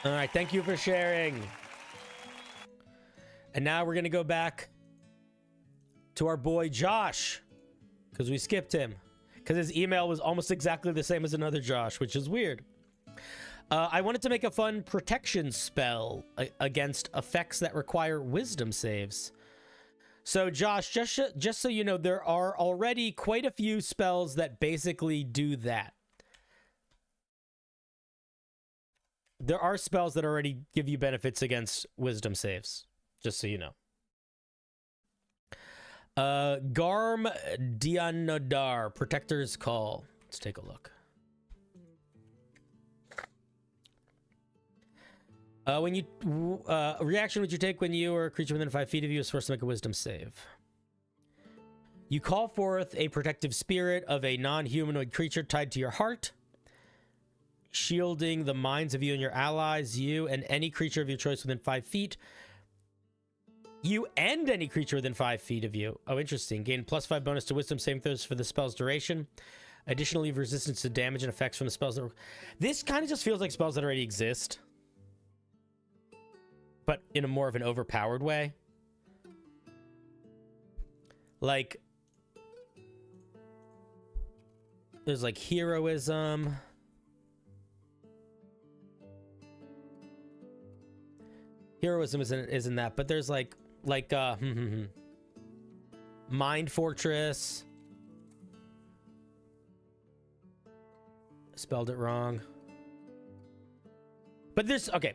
All right, thank you for sharing. And now we're going to go back to our boy Josh. Because we skipped him. Because his email was almost exactly the same as another Josh, which is weird. I wanted to make a fun protection spell against effects that require wisdom saves. So Josh, just so you know, there are already quite a few spells that basically do that. There are spells that already give you benefits against wisdom saves, just so you know. Garm Dianodar, Protector's Call. Let's take a look. When you a reaction would you take when you or a creature within 5 feet of you is forced to make a wisdom save? You call forth a protective spirit of a non-humanoid creature tied to your heart, shielding the minds of you and your allies, you and any creature of your choice within 5 feet. You and any creature within 5 feet of you. Oh, interesting. Gain +5 bonus to wisdom saving throws for the spell's duration. Additionally, resistance to damage and effects from the spells that... This kind of just feels like spells that already exist, but in a more of an overpowered way. Like, there's like heroism. Heroism isn't that, but there's like Mind Fortress. Spelled it wrong. But there's, okay,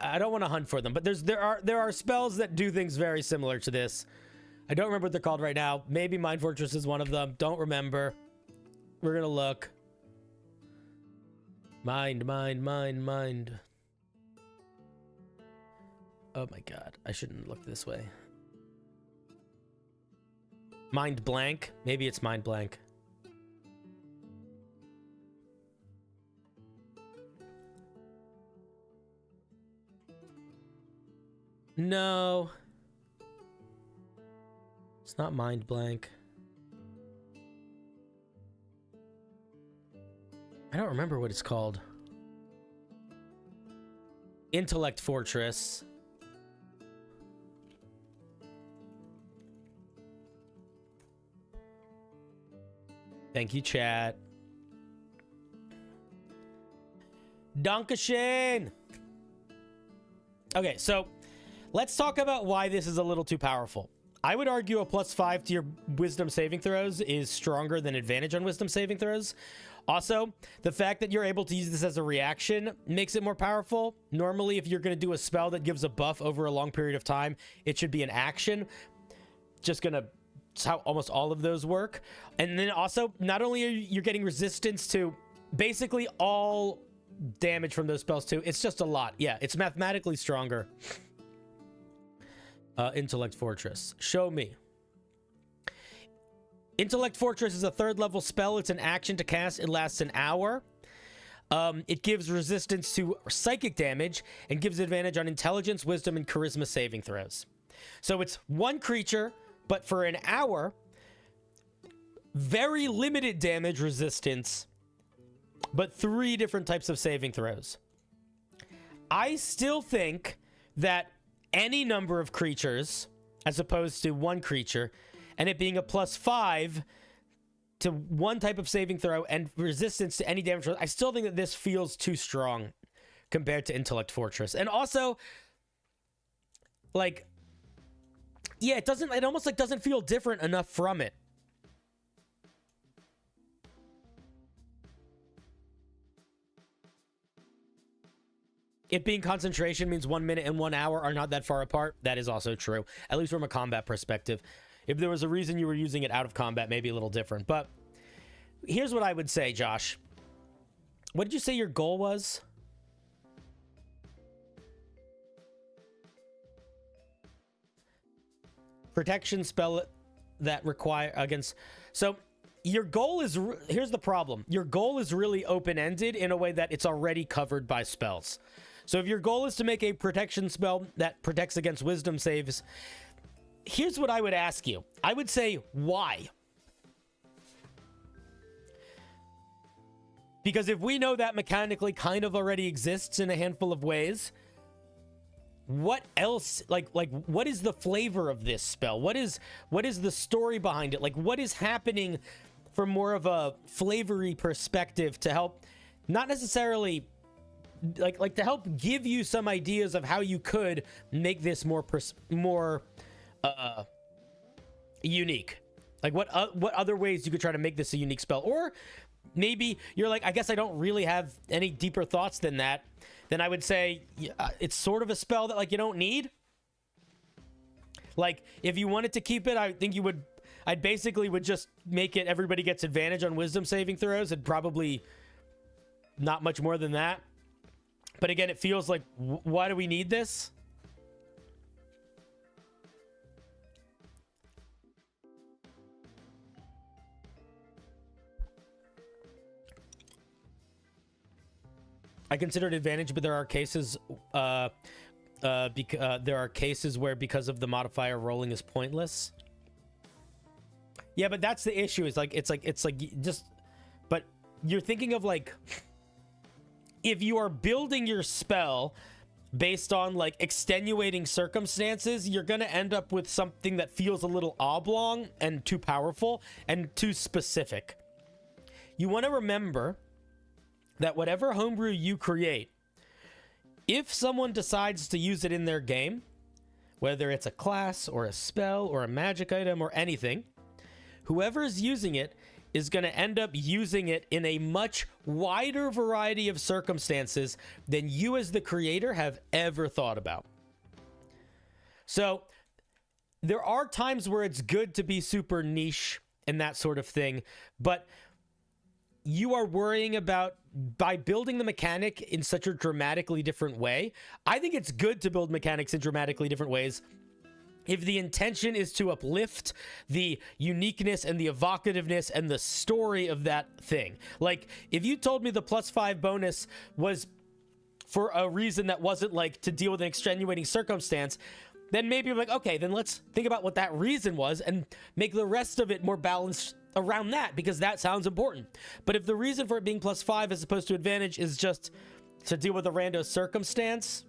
I don't want to hunt for them, but there are spells that do things very similar to this. I don't remember what they're called right now. Maybe Mind Fortress is one of them. Don't remember. We're gonna look. Mind. Oh my god, I shouldn't look this way. Mind Blank? Maybe it's Mind Blank. No. It's not Mind Blank. I don't remember what it's called. Intellect Fortress. Thank you, chat. Dankeschön. Okay, so let's talk about why this is a little too powerful. I would argue a +5 to your wisdom saving throws is stronger than advantage on wisdom saving throws. Also, the fact that you're able to use this as a reaction makes it more powerful. Normally, if you're going to do a spell that gives a buff over a long period of time, it should be an action. It's how almost all of those work. And then also, not only are you getting resistance to basically all damage from those spells too, it's just a lot. Yeah, it's mathematically stronger. Intellect Fortress. Show me. Intellect Fortress is a 3rd level spell. It's an action to cast. It lasts an hour. It gives resistance to psychic damage and gives advantage on intelligence, wisdom, and charisma saving throws. So it's one creature, but for an hour, very limited damage resistance, but 3 different types of saving throws. I still think that any number of creatures, as opposed to one creature, and it being a +5 to one type of saving throw and resistance to any damage, I still think that this feels too strong compared to Intellect Fortress. And also, like, yeah, it almost like doesn't feel different enough from it. It being concentration means 1 minute and 1 hour are not that far apart. That is also true, at least from a combat perspective. If there was a reason you were using it out of combat, maybe a little different. But here's what I would say, Josh. What did you say your goal was? Protection spell that require against... So your goal is... Here's the problem. Your goal is really open-ended in a way that it's already covered by spells. So if your goal is to make a protection spell that protects against wisdom saves, here's what I would ask you. I would say, why? Because if we know that mechanically kind of already exists in a handful of ways, what else, like what is the flavor of this spell? What is the story behind it? Like, what is happening from more of a flavory perspective to help, not necessarily like to help give you some ideas of how you could make this more unique. Like what other ways you could try to make this a unique spell? Or maybe you're like, I guess I don't really have any deeper thoughts than that. Then I would say it's sort of a spell that like you don't need. Like if you wanted to keep it, I think you would. I'd basically would just make it everybody gets advantage on wisdom saving throws, and probably not much more than that. But again, it feels like, why do we need this? I consider it advantage, but there are cases there are cases where because of the modifier, rolling is pointless. Yeah, but that's the issue. It's like just, but you're thinking of like, if you are building your spell based on like extenuating circumstances, you're going to end up with something that feels a little oblong and too powerful and too specific. You want to remember that whatever homebrew you create, if someone decides to use it in their game, whether it's a class or a spell or a magic item or anything, whoever is using it is going to end up using it in a much wider variety of circumstances than you as the creator have ever thought about. So there are times where it's good to be super niche and that sort of thing, but you are worrying about, by building the mechanic in such a dramatically different way. I think it's good to build mechanics in dramatically different ways if the intention is to uplift the uniqueness and the evocativeness and the story of that thing. Like, if you told me the +5 bonus was for a reason that wasn't like to deal with an extenuating circumstance, then maybe I'm like, okay, then let's think about what that reason was and make the rest of it more balanced around that, because that sounds important. But if the reason for it being +5 as opposed to advantage is just to deal with a rando circumstance,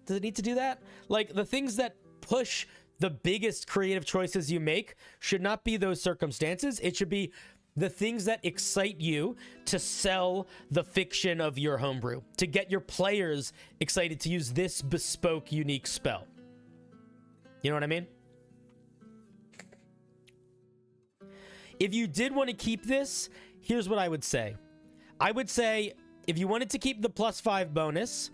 does it need to do that? Like, the things that push the biggest creative choices you make should not be those circumstances. It should be the things that excite you to sell the fiction of your homebrew, to get your players excited to use this bespoke, unique spell. You know what I mean? If you did want to keep this, here's what I would say. I would say, if you wanted to keep the +5 bonus,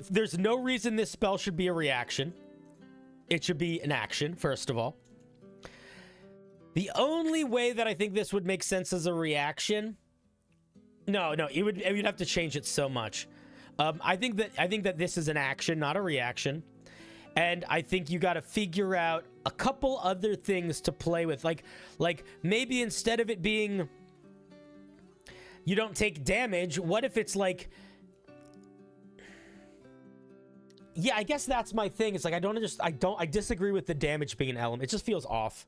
there's no reason this spell should be a reaction. It should be an action, first of all. The only way that I think this would make sense as a reaction, no, you'd have to change it so much. I think that this is an action, not a reaction. And I think you got to figure out a couple other things to play with. Like maybe instead of it being you don't take damage, what if it's like, yeah, I guess that's my thing. It's like, I disagree with the damage being an element. It just feels off.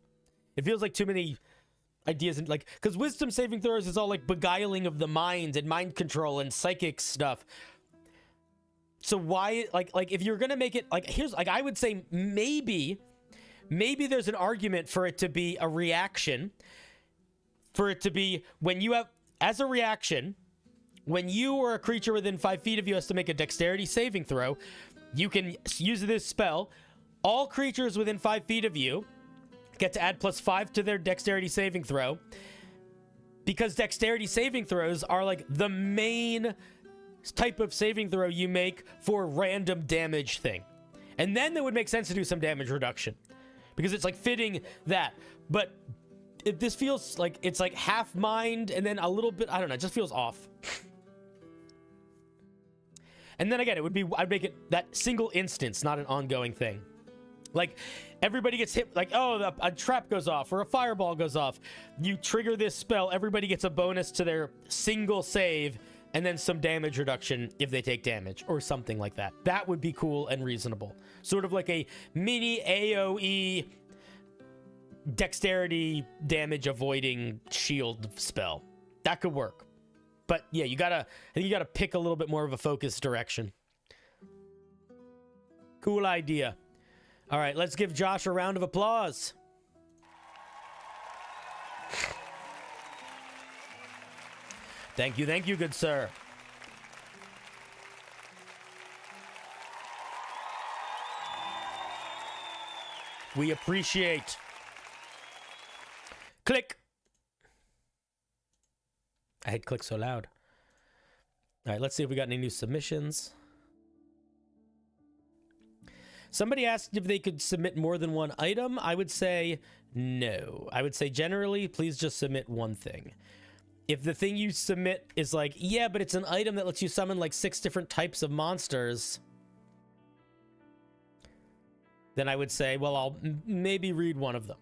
It feels like too many ideas, and like, because wisdom saving throws is all like beguiling of the mind and mind control and psychic stuff. So why, like if you're gonna make it like, here's like, I would say maybe there's an argument for it to be a reaction, for it to be when you have, as a reaction, when you or a creature within 5 feet of you has to make a dexterity saving throw, you can use this spell. All creatures within 5 feet of you get to add +5 to their dexterity saving throw, because dexterity saving throws are like the main type of saving throw you make for random damage thing. And then it would make sense to do some damage reduction, because it's like fitting that. But this feels like it's like half mind and then a little bit, I don't know, it just feels off. And then again, I'd make it that single instance, not an ongoing thing. Like, everybody gets hit, like, oh, a trap goes off or a fireball goes off. You trigger this spell, everybody gets a bonus to their single save, and then some damage reduction if they take damage, or something like that. That would be cool and reasonable. Sort of like a mini AoE dexterity damage avoiding shield spell. That could work. But yeah, I think you gotta pick a little bit more of a focused direction. Cool idea. All right, let's give Josh a round of applause. Thank you, good sir. We appreciate. Click. I hate click so loud. All right, let's see if we got any new submissions. Somebody asked if they could submit more than one item. I would say no. I would say generally, please just submit one thing. If the thing you submit is like, yeah, but it's an item that lets you summon like 6 different types of monsters, then I would say, well, I'll maybe read one of them.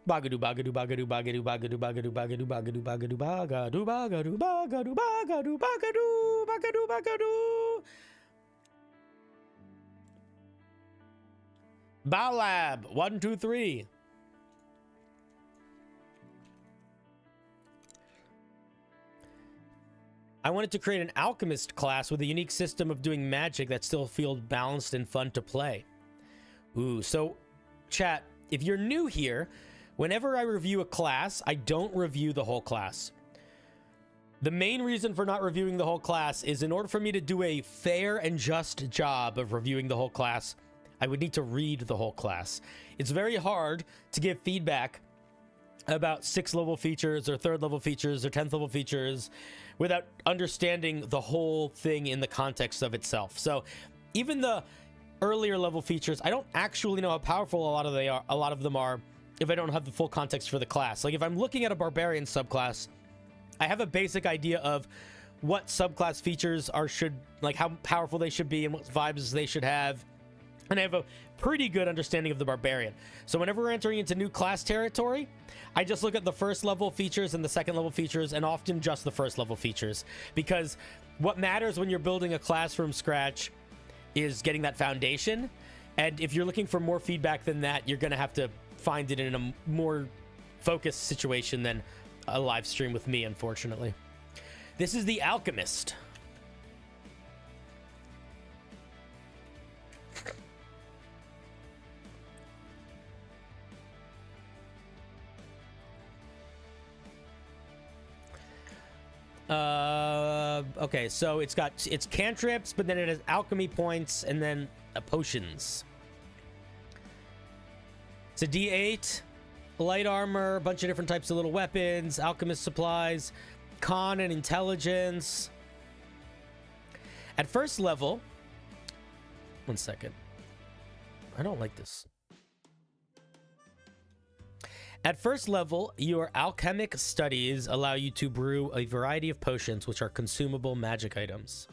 Bagadu bagadu bagadu bagadu bagadu bagadu bagadu bagadu bagadu bagadu bagadu bagadu bagadu bagadu bagadu bagadu. Balab 1 2 3. I wanted to create an alchemist class with a unique system of doing magic that still feels balanced and fun to play. Ooh, so chat, if you're new here, whenever I review a class, I don't review the whole class. The main reason for not reviewing the whole class is in order for me to do a fair and just job of reviewing the whole class, I would need to read the whole class. It's very hard to give feedback about 6th level features or 3rd level features or 10th level features without understanding the whole thing in the context of itself. So even the earlier level features, I don't actually know how powerful a lot of them are if I don't have the full context for the class. Like if I'm looking at a barbarian subclass, I have a basic idea of what subclass features like how powerful they should be and what vibes they should have. And I have a pretty good understanding of the barbarian. So whenever we're entering into new class territory, I just look at the 1st level features and the 2nd level features, and often just the 1st level features. Because what matters when you're building a class from scratch is getting that foundation. And if you're looking for more feedback than that, you're going to have to find it in a more focused situation than a live stream with me, unfortunately. This is the Alchemist. Okay, so it's cantrips, but then it has alchemy points and then potions. It's a D8, light armor, a bunch of different types of little weapons, alchemist supplies, con and intelligence. At 1st level, one second. I don't like this. At 1st level, your alchemic studies allow you to brew a variety of potions, which are consumable magic items.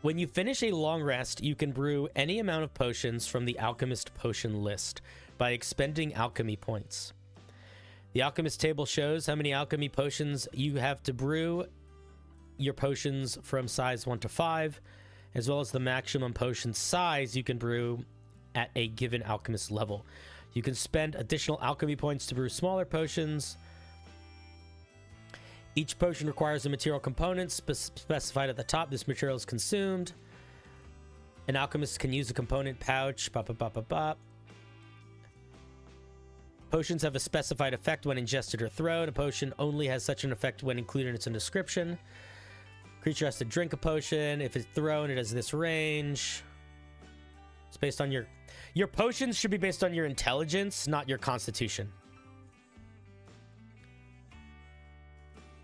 When you finish a long rest, you can brew any amount of potions from the alchemist potion list by expending alchemy points. The alchemist table shows how many alchemy potions you have to brew your potions from size 1 to 5, as well as the maximum potion size you can brew at a given alchemist level. You can spend additional alchemy points to brew smaller potions. Each potion requires a material component specified at the top. This material is consumed. An alchemist can use a component pouch. Potions have a specified effect when ingested or thrown. A potion only has such an effect when included in its own description. Creature has to drink a potion. If it's thrown, it has this range. It's based on your potions should be based on your intelligence, not your constitution.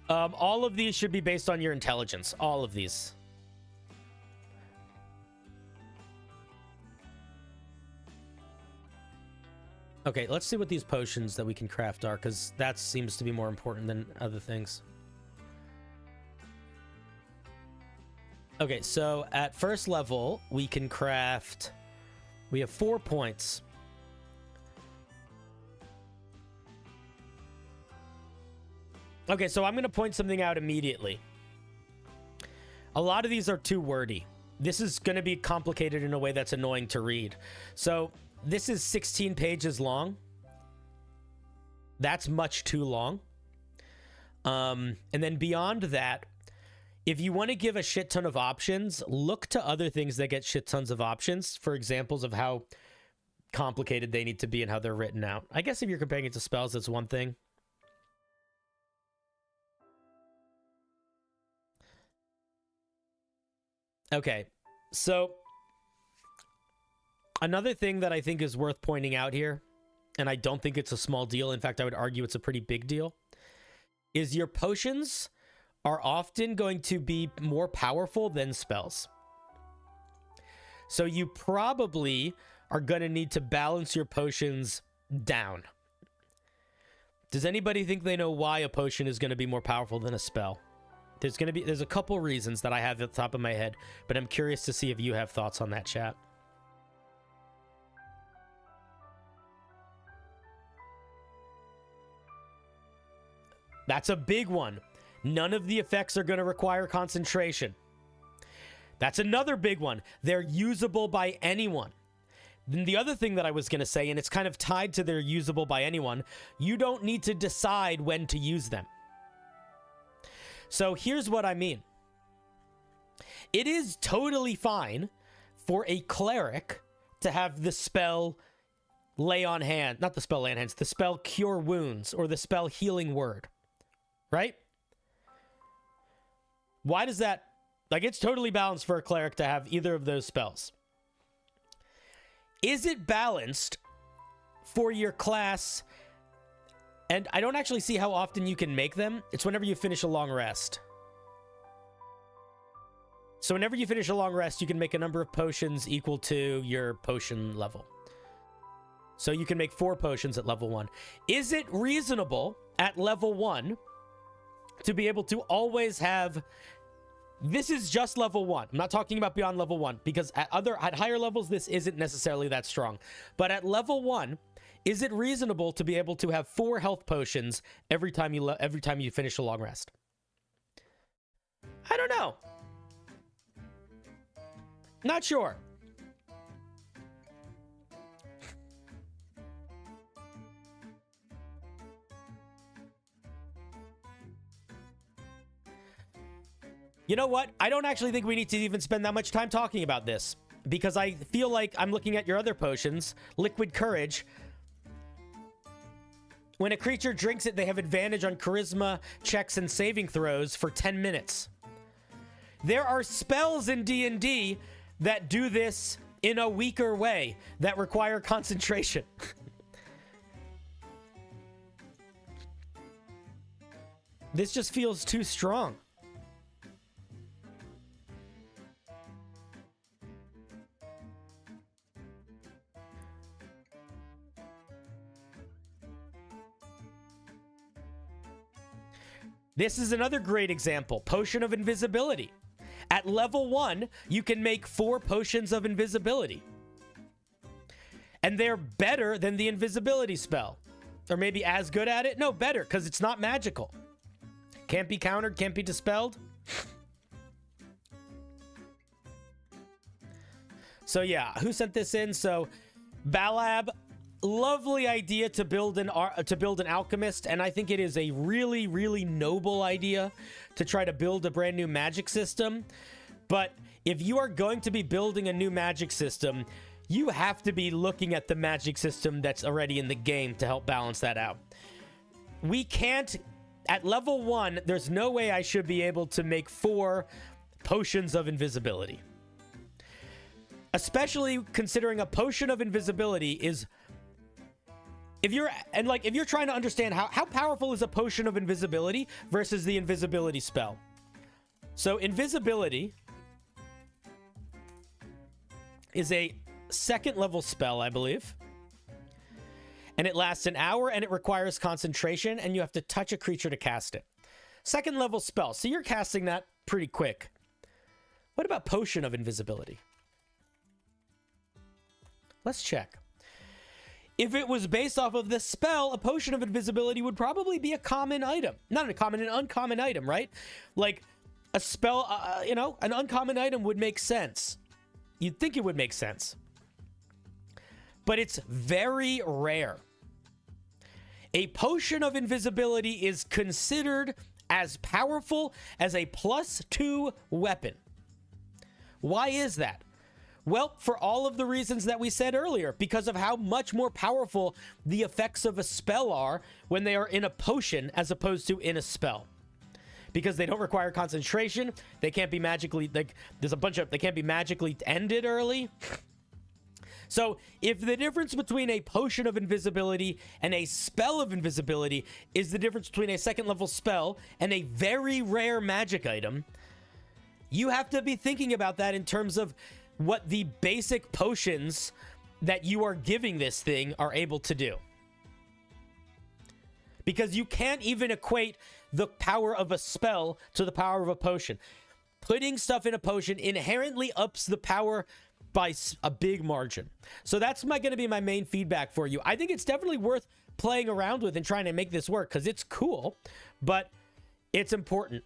All of these should be based on your intelligence. All of these. Okay, let's see what these potions that we can craft are, because that seems to be more important than other things. Okay, so at 1st level, we can craft... We have 4 points. Okay, so I'm going to point something out immediately. A lot of these are too wordy. This is going to be complicated in a way that's annoying to read. So this is 16 pages long. That's much too long. And then beyond that, if you want to give a shit ton of options, look to other things that get shit tons of options for examples of how complicated they need to be and how they're written out. I guess if you're comparing it to spells, that's one thing. Okay, so another thing that I think is worth pointing out here, and I don't think it's a small deal, in fact, I would argue it's a pretty big deal, is your potions are often going to be more powerful than spells. So you probably are going to need to balance your potions down. Does anybody think they know why a potion is going to be more powerful than a spell? There's a couple reasons that I have at the top of my head, but I'm curious to see if you have thoughts on that, chat. That's a big one. None of the effects are going to require concentration. That's another big one. They're usable by anyone. Then the other thing that I was going to say, and it's kind of tied to they're usable by anyone, you don't need to decide when to use them. So here's what I mean. It is totally fine for a cleric to have the spell lay on hand, not the spell lay on hands, the spell cure wounds or the spell healing word, right? Why does that, like, it's totally balanced for a cleric to have either of those spells. Is it balanced for your class? And I don't actually see how often you can make them. It's whenever you finish a long rest. So whenever you finish a long rest, you can make a number of potions equal to your potion level. So you can make 4 potions at level 1. Is it reasonable at level 1 to be able to always have... This is just level 1. I'm not talking about beyond level 1, because at higher levels, this isn't necessarily that strong. But at level 1, is it reasonable to be able to have 4 health potions every time you finish a long rest? I don't know. Not sure. You know what? I don't actually think we need to even spend that much time talking about this, because I feel like I'm looking at your other potions. Liquid Courage. When a creature drinks it, they have advantage on charisma checks and saving throws for 10 minutes. There are spells in D&D that do this in a weaker way, that require concentration. This just feels too strong. This is another great example. Potion of Invisibility. At level 1, you can make 4 potions of invisibility. And they're better than the invisibility spell. Or maybe as good at it? No, better, because it's not magical. Can't be countered, can't be dispelled. So yeah, who sent this in? So Balab, lovely idea to build an alchemist, and I think it is a really, really noble idea to try to build a brand new magic system. But if you are going to be building a new magic system, you have to be looking at the magic system that's already in the game to help balance that out. We can't, at level 1, there's no way I should be able to make 4 potions of invisibility. Especially considering a potion of invisibility is... If you're trying to understand how powerful is a potion of invisibility versus the invisibility spell. So invisibility is a 2nd level spell, I believe. And it lasts an hour and it requires concentration and you have to touch a creature to cast it. 2nd level spell. So you're casting that pretty quick. What about potion of invisibility? Let's check. If it was based off of this spell, a potion of invisibility would probably be a common item. Not a common, an uncommon item, right? Like a spell, an uncommon item would make sense. You'd think it would make sense. But it's very rare. A potion of invisibility is considered as powerful as a +2 weapon. Why is that? Well, for all of the reasons that we said earlier, because of how much more powerful the effects of a spell are when they are in a potion as opposed to in a spell. because they don't require concentration. They can't be magically, like, there's a bunch of, they can't be magically ended early. So if the difference between a potion of invisibility and a spell of invisibility is the difference between a second level spell and a very rare magic item, you have to be thinking about that in terms of what the basic potions that you are giving this thing are able to do. Because you can't even equate the power of a spell to the power of a potion. Putting stuff in a potion inherently ups the power by a big margin. So that's going to be my main feedback for you. I think it's definitely worth playing around with and trying to make this work because it's cool, but it's important.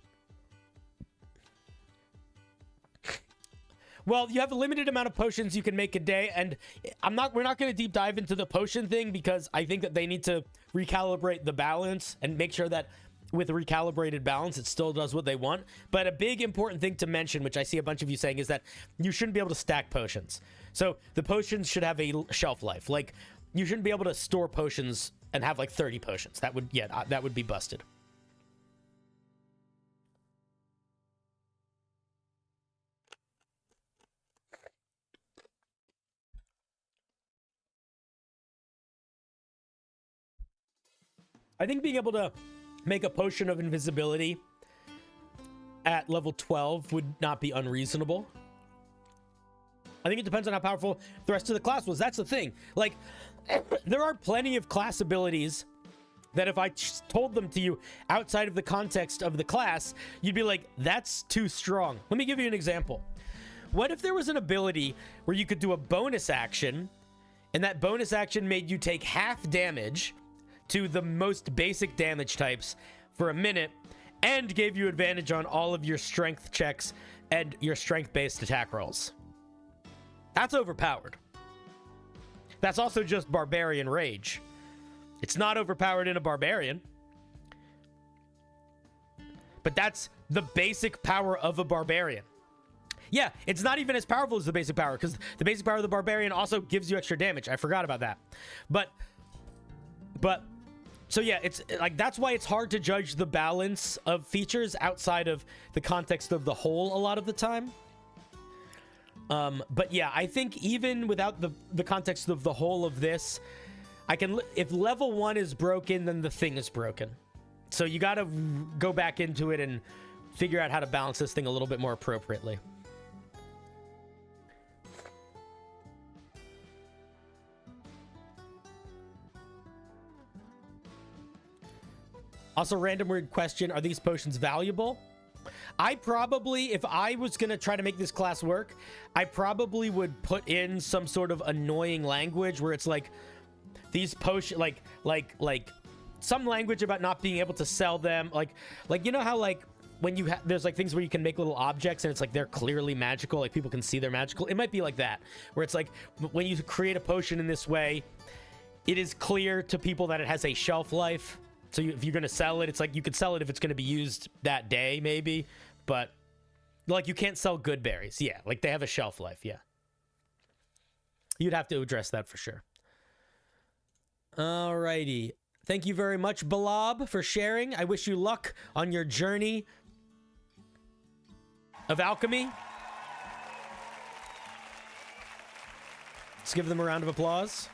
Well, you have a limited amount of potions you can make a day, and we're not going to deep dive into the potion thing because I think that they need to recalibrate the balance and make sure that with a recalibrated balance, it still does what they want. But a big important thing to mention, which I see a bunch of you saying, is that you shouldn't be able to stack potions. So the potions should have a shelf life. Like, you shouldn't be able to store potions and have like 30 potions. That would be busted. I think being able to make a potion of invisibility at level 12 would not be unreasonable. I think it depends on how powerful the rest of the class was. That's the thing. Like, there are plenty of class abilities that if I told them to you outside of the context of the class, you'd be like, that's too strong. Let me give you an example. What if there was an ability where you could do a bonus action, and that bonus action made you take half damage to the most basic damage types for a minute and gave you advantage on all of your strength checks and your strength-based attack rolls? That's overpowered. That's also just barbarian rage. It's not overpowered in a barbarian, but that's the basic power of a barbarian. Yeah, it's not even as powerful as the basic power because the basic power of the barbarian also gives you extra damage. I forgot about that. But so yeah, it's like, that's why it's hard to judge the balance of features outside of the context of the whole a lot of the time. But yeah, I think even without the context of the whole of this, if level 1 is broken, then the thing is broken. So you got to go back into it and figure out how to balance this thing a little bit more appropriately. Also, random weird question. Are these potions valuable? I probably, if I was going to try to make this class work, I probably would put in some sort of annoying language where it's like, these potions, like some language about not being able to sell them. Like, you know how, like, when you there's like things where you can make little objects and it's like they're clearly magical, like people can see they're magical. It might be like that, where it's like when you create a potion in this way, it is clear to people that it has a shelf life. So if you're going to sell it, it's like you could sell it if it's going to be used that day, maybe. But, like, you can't sell good berries. Yeah, like, they have a shelf life, yeah. You'd have to address that for sure. Alrighty. Thank you very much, Balab, for sharing. I wish you luck on your journey of alchemy. Let's give them a round of applause.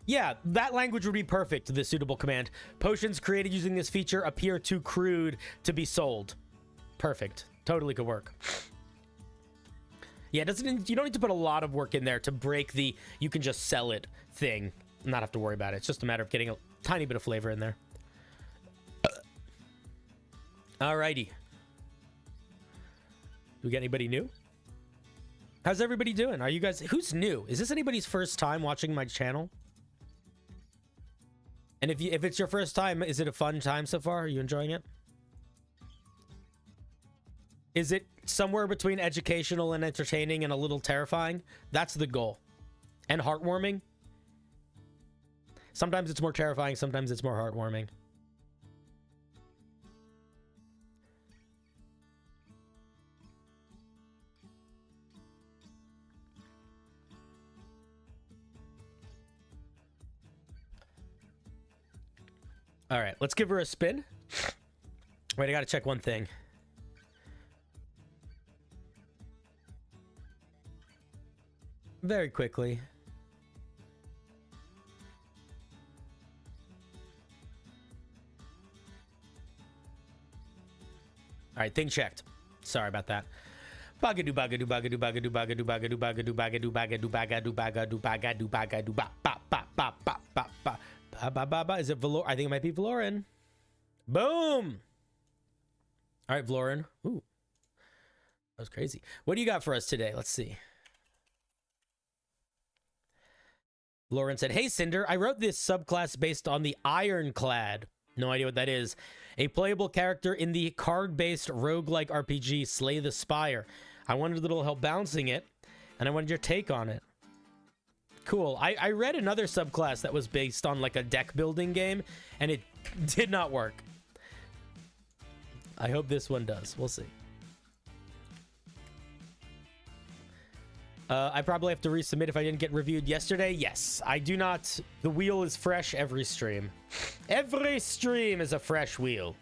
Yeah, that language would be perfect, the suitable command. Potions created using this feature appear too crude to be sold. Perfect. Totally could work. Yeah, you don't need to put a lot of work in there to break the you can just sell it thing. Not have to worry about it. It's just a matter of getting a tiny bit of flavor in there. Alrighty. Do we get anybody new? How's everybody doing? Are you guys... Who's new? Is this anybody's first time watching my channel? And if it's your first time, is it a fun time so far? Are you enjoying it? Is it somewhere between educational and entertaining and a little terrifying? That's the goal. And heartwarming? Sometimes it's more terrifying, sometimes it's more heartwarming. All right, let's give her a spin. Wait, I gotta check one thing. Very quickly. All right, thing checked. Sorry about that. Bagadu bagadu bagadu bagadu bagadu bagadu bagadu bagadu bagadu bagadu bagadu bagadu bagadu ba ba ba ba ba ba ba ba ba ba. Is it Valor? I think it might be Valoran. Boom. All right, Valoran. Ooh, that was crazy. What do you got for us today? Let's see. Lauren said, "Hey Cinder, I wrote this subclass based on the Ironclad. No idea what that is. A playable character in the card-based roguelike RPG Slay the Spire. I wanted a little help balancing it, and I wanted your take on it." Cool. I read another subclass that was based on like a deck building game, and it did not work. I hope this one does. We'll see. I probably have to resubmit if I didn't get reviewed yesterday. Yes, I do not. The wheel is fresh every stream. Every stream is a fresh wheel.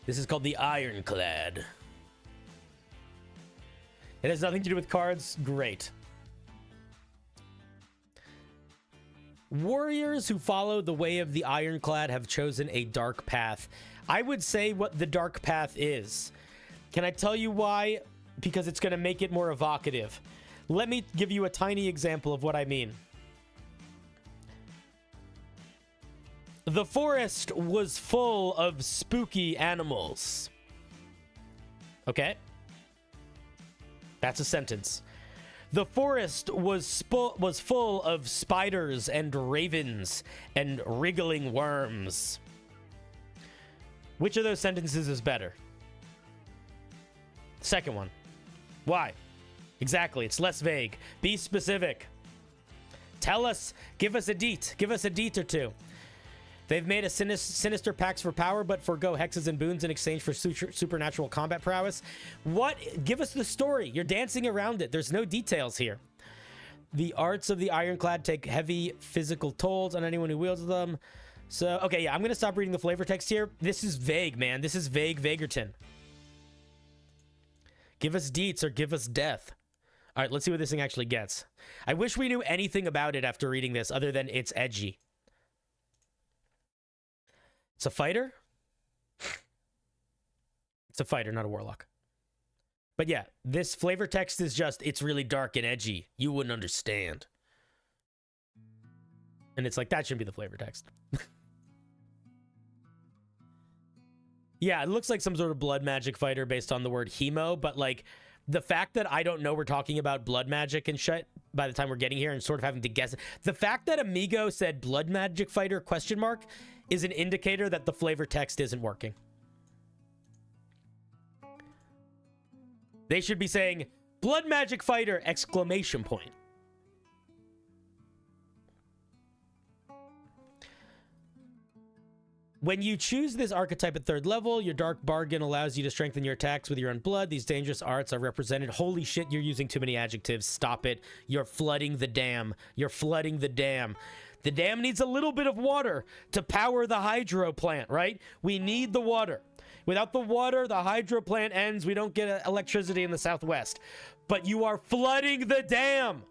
This is called the Ironclad. It has nothing to do with cards. Great. Warriors who follow the way of the Ironclad have chosen a dark path. I would say what the dark path is. Can I tell you why? Because it's going to make it more evocative. Let me give you a tiny example of what I mean. The forest was full of spooky animals. Okay? That's a sentence. The forest was full of spiders and ravens and wriggling worms. Which of those sentences is better? Second one. Why? Exactly. It's less vague. Be specific. Tell us. Give us a deet. Give us a deet or two. They've made a sinister pacts for power, but forgo hexes and boons in exchange for supernatural combat prowess. What? Give us the story. You're dancing around it. There's no details here. The arts of the Ironclad take heavy physical tolls on anyone who wields them. So, okay, yeah, I'm going to stop reading the flavor text here. This is vague, man. This is vague Vagerton. Give us deets or give us death. All right, let's see what this thing actually gets. I wish we knew anything about it after reading this other than it's edgy. It's a fighter? It's a fighter, not a warlock. But yeah, this flavor text is just, it's really dark and edgy. You wouldn't understand. And it's like, that shouldn't be the flavor text. Yeah, it looks like some sort of blood magic fighter based on the word hemo, but like the fact that I don't know we're talking about blood magic and shit by the time we're getting here and sort of having to guess. The fact that Amigo said blood magic fighter question mark is an indicator that the flavor text isn't working. They should be saying blood magic fighter exclamation point. When you choose this archetype at 3rd level, your Dark Bargain allows you to strengthen your attacks with your own blood. These dangerous arts are represented. Holy shit, you're using too many adjectives. Stop it. You're flooding the dam. You're flooding the dam. The dam needs a little bit of water to power the hydro plant, right? We need the water. Without the water, the hydro plant ends. We don't get electricity in the Southwest. But you are flooding the dam.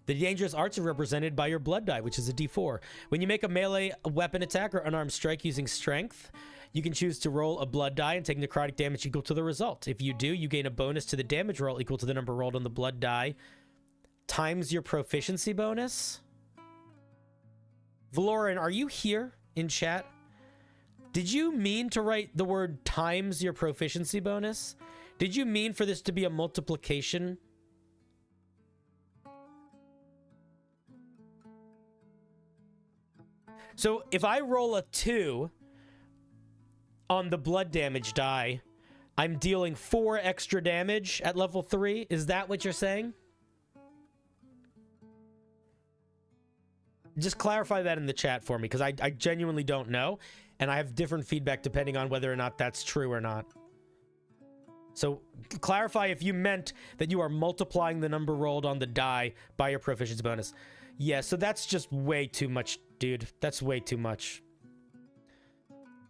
The dangerous arts are represented by your blood die, which is a d4. When you make a melee weapon attack or unarmed strike using strength, you can choose to roll a blood die and take necrotic damage equal to the result. If you do, you gain a bonus to the damage roll equal to the number rolled on the blood die times your proficiency bonus. Valoran, are you here in chat? Did you mean to write the word times your proficiency bonus? Did you mean for this to be a multiplication? So if I roll a 2 on the blood damage die, I'm dealing 4 extra damage at level 3. Is that what you're saying? Just clarify that in the chat for me, because I genuinely don't know, and I have different feedback depending on whether or not that's true or not. So clarify if you meant that you are multiplying the number rolled on the die by your proficiency bonus. Yeah, so that's just way too much, dude. That's way too much.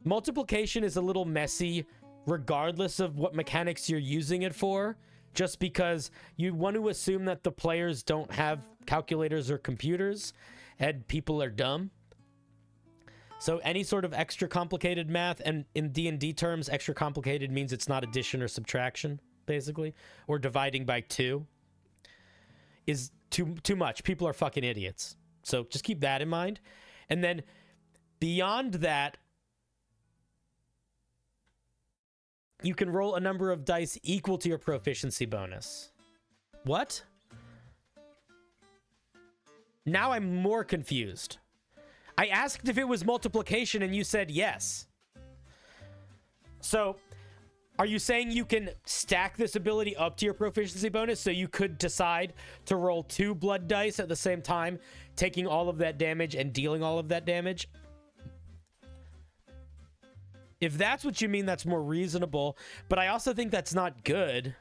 Multiplication is a little messy regardless of what mechanics you're using it for, just because you want to assume that the players don't have calculators or computers and people are dumb. So any sort of extra complicated math, and in D&D terms, extra complicated means it's not addition or subtraction, basically, or dividing by 2, is too much. People are fucking idiots. So just keep that in mind. And then beyond that, you can roll a number of dice equal to your proficiency bonus. What? Now I'm more confused. I asked if it was multiplication and you said yes. So, are you saying you can stack this ability up to your proficiency bonus so you could decide to roll 2 blood dice at the same time, taking all of that damage and dealing all of that damage? If that's what you mean, that's more reasonable, but I also think that's not good.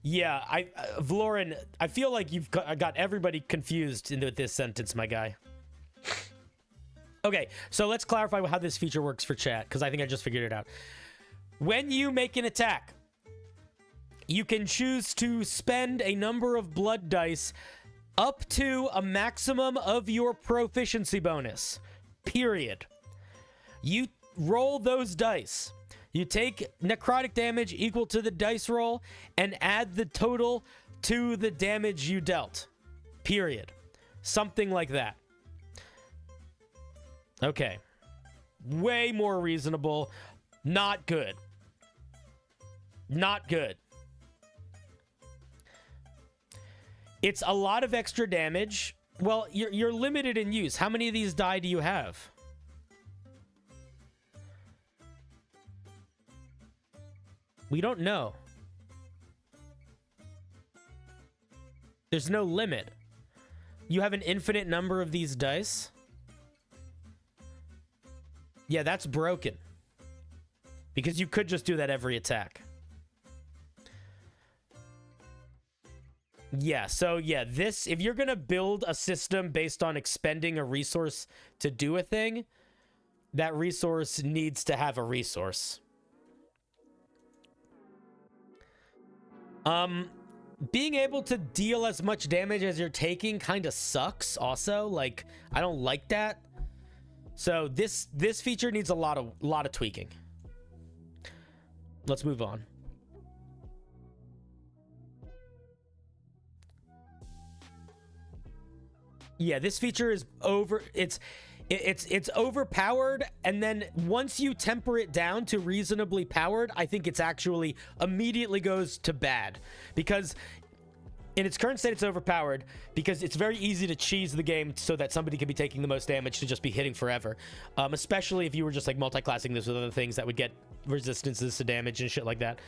Yeah, Vlorin, I feel like you've got everybody confused into this sentence, my guy. Okay, so let's clarify how this feature works for chat, because I think I just figured it out. When you make an attack, you can choose to spend a number of blood dice up to a maximum of your proficiency bonus. Period. You roll those dice. You take necrotic damage equal to the dice roll and add the total to the damage you dealt. Period. Something like that. Okay. Way more reasonable. Not good. Not good. It's a lot of extra damage. Well, you're limited in use. How many of these die do you have? We don't know. There's no limit. You have an infinite number of these dice? Yeah, that's broken. Because you could just do that every attack. Yeah, so yeah, this, if you're gonna build a system based on expending a resource to do a thing, that resource needs to have a resource. Being able to deal as much damage as you're taking kind of sucks also. Like, I don't like that. So this feature needs a lot of tweaking. Let's move on. Yeah, this feature is it's overpowered, and then once you temper it down to reasonably powered, I think it's actually immediately goes to bad, because in its current state it's overpowered because it's very easy to cheese the game so that somebody can be taking the most damage to just be hitting forever, especially if you were just like multi-classing this with other things that would get resistances to damage and shit like that.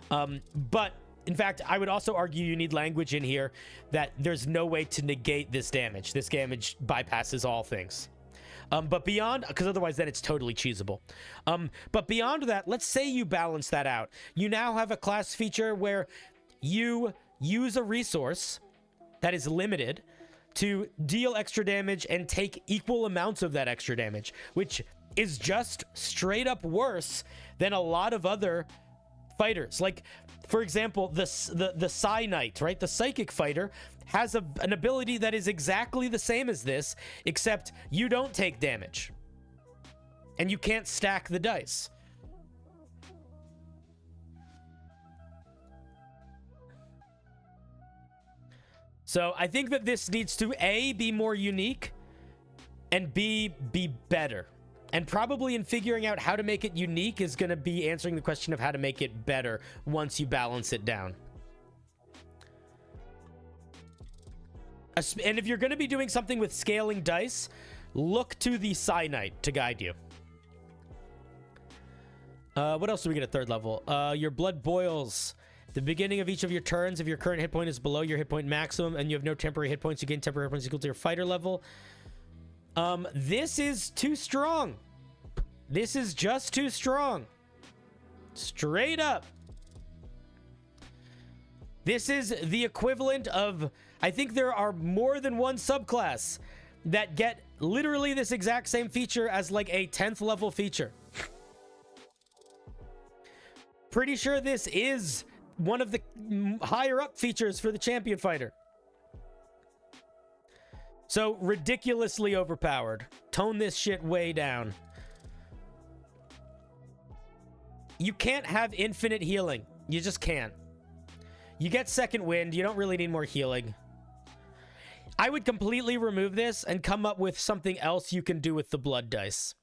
But in fact, I would also argue you need language in here that there's no way to negate this damage. This damage bypasses all things. But beyond, because otherwise then it's totally cheesable. But beyond that, let's say you balance that out. You now have a class feature where you use a resource that is limited to deal extra damage and take equal amounts of that extra damage, which is just straight up worse than a lot of other fighters. Like, for example, the Psi Knight, right? The Psychic Fighter has an ability that is exactly the same as this, except you don't take damage. And you can't stack the dice. So I think that this needs to A, be more unique, and B, be better. And probably in figuring out how to make it unique is going to be answering the question of how to make it better once you balance it down. And if you're going to be doing something with scaling dice, look to the Psi Knight to guide you. What else do we get at 3rd level? Your blood boils. The beginning of each of your turns, if your current hit point is below your hit point maximum and you have no temporary hit points, you gain temporary hit points equal to your fighter level. This is too strong. This is just too strong. Straight up. This is the equivalent of, I think there are more than one subclass that get literally this exact same feature as like a 10th level feature. Pretty sure this is one of the higher up features for the champion fighter. So ridiculously overpowered. Tone this shit way down. You can't have infinite healing. You just can't. You get second wind. You don't really need more healing. I would completely remove this and come up with something else you can do with the blood dice.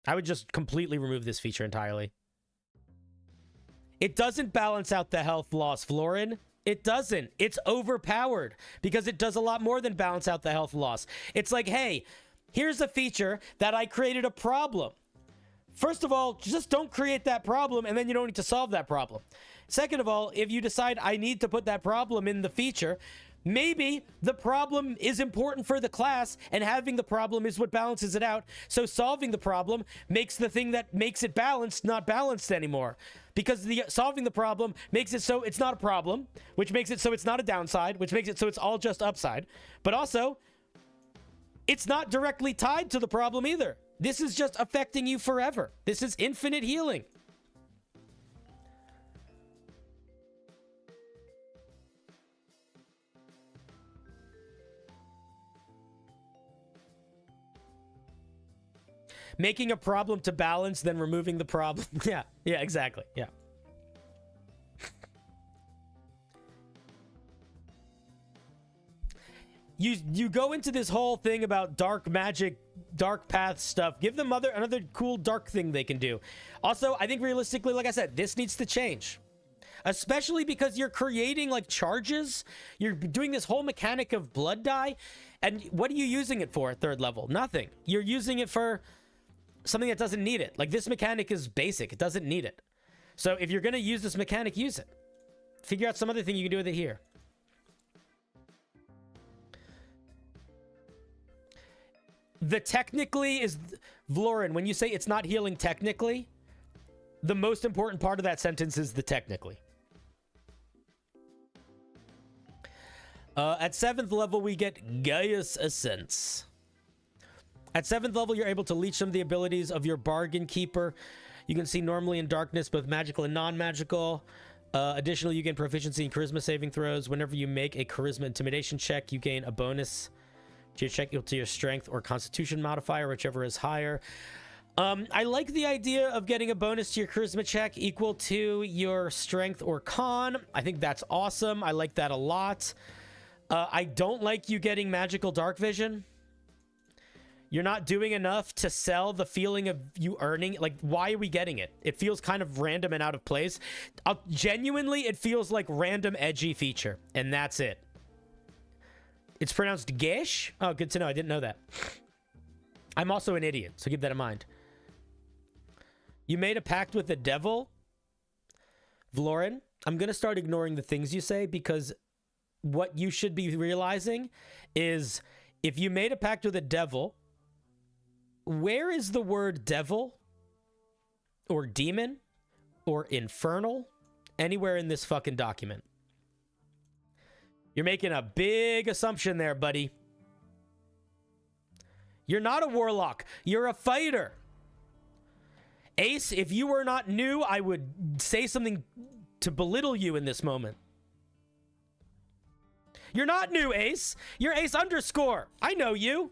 I would just completely remove this feature entirely. It doesn't balance out the health loss, Florin. It doesn't. It's overpowered because it does a lot more than balance out the health loss. It's like, hey, here's a feature that I created a problem. First of all, just don't create that problem, and then you don't need to solve that problem. Second of all, if you decide I need to put that problem in the feature, maybe the problem is important for the class, and having the problem is what balances it out. So solving the problem makes the thing that makes it balanced not balanced anymore. Because solving the problem makes it so it's not a problem, which makes it so it's not a downside, which makes it so it's all just upside. But also, it's not directly tied to the problem either. This is just affecting you forever. This is infinite healing. Making a problem to balance, then removing the problem. Yeah, exactly. Yeah. You go into this whole thing about dark magic, dark path stuff. Give them another cool dark thing they can do. Also, I think realistically, like I said, this needs to change. Especially because you're creating like charges. You're doing this whole mechanic of blood dye. And what are you using it for at 3rd level? Nothing. You're using it for something that doesn't need it. Like, this mechanic is basic. It doesn't need it. So if you're going to use this mechanic, use it. Figure out some other thing you can do with it here. The technically is... Vlorin, when you say it's not healing technically, the most important part of that sentence is the technically. At 7th level, we get Gaius Essence. At 7th level, you're able to leech some of the abilities of your Bargain Keeper. You can see normally in darkness, both magical and non-magical. Additionally, you gain proficiency in charisma saving throws. Whenever you make a charisma intimidation check, you gain a bonus to your check equal to your strength or constitution modifier, whichever is higher. I like the idea of getting a bonus to your charisma check equal to your strength or con. I think that's awesome. I like that a lot. I don't like you getting magical dark vision. You're not doing enough to sell the feeling of you earning. Like, why are we getting it? It feels kind of random and out of place. Genuinely, it feels like random edgy feature, and that's it. It's pronounced Gish? Oh, good to know. I didn't know that. I'm also an idiot, so keep that in mind. You made a pact with the devil? Vlorin, I'm going to start ignoring the things you say, because what you should be realizing is if you made a pact with the devil, where is the word devil or demon or infernal anywhere in this fucking document? You're making a big assumption there, buddy. You're not a warlock. You're a fighter. Ace, if you were not new, I would say something to belittle you in this moment. You're not new, Ace. You're Ace underscore. I know you.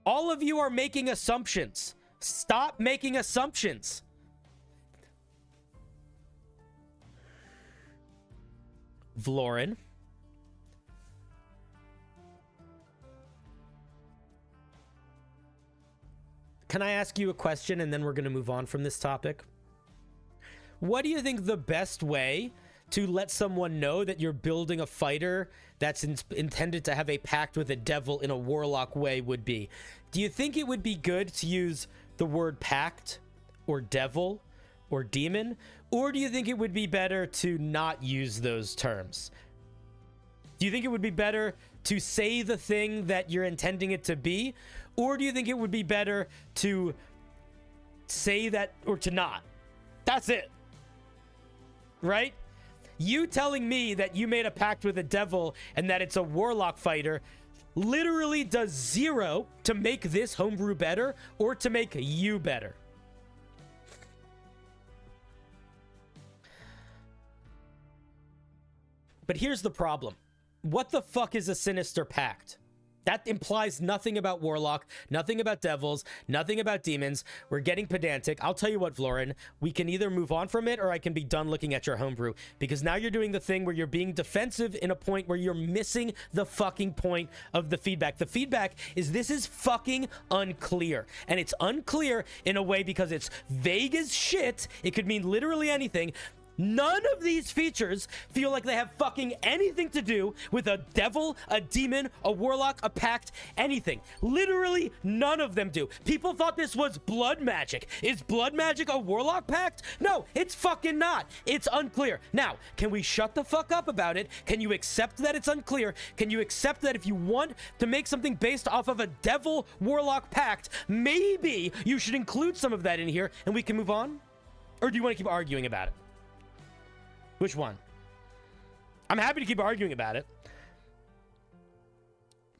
All of you are making assumptions. Stop making assumptions. Vlorin. Can I ask you a question and then we're going to move on from this topic? What do you think the best way to let someone know that you're building a fighter that's intended to have a pact with a devil in a warlock way would be? Do you think it would be good to use the word pact or devil or demon? Or do you think it would be better to not use those terms? Do you think it would be better to say the thing that you're intending it to be? Or do you think it would be better to say that or to not? That's it. Right? You telling me that you made a pact with a devil and that it's a warlock fighter literally does zero to make this homebrew better or to make you better. But here's the problem. What the fuck is a sinister pact? That implies nothing about warlock, nothing about devils, nothing about demons. We're getting pedantic. I'll tell you what, Florin, we can either move on from it or I can be done looking at your homebrew, because now you're doing the thing where you're being defensive in a point where you're missing the fucking point of the feedback. The feedback is this is fucking unclear, and it's unclear in a way because it's vague as shit. It could mean literally anything. None of these features feel like they have fucking anything to do with a devil, a demon, a warlock, a pact, anything. Literally none of them do. People thought this was blood magic. Is blood magic a warlock pact? No, it's fucking not. It's unclear. Now, can we shut the fuck up about it? Can you accept that it's unclear? Can you accept that if you want to make something based off of a devil warlock pact, maybe you should include some of that in here and we can move on? Or do you want to keep arguing about it? Which one? I'm happy to keep arguing about it,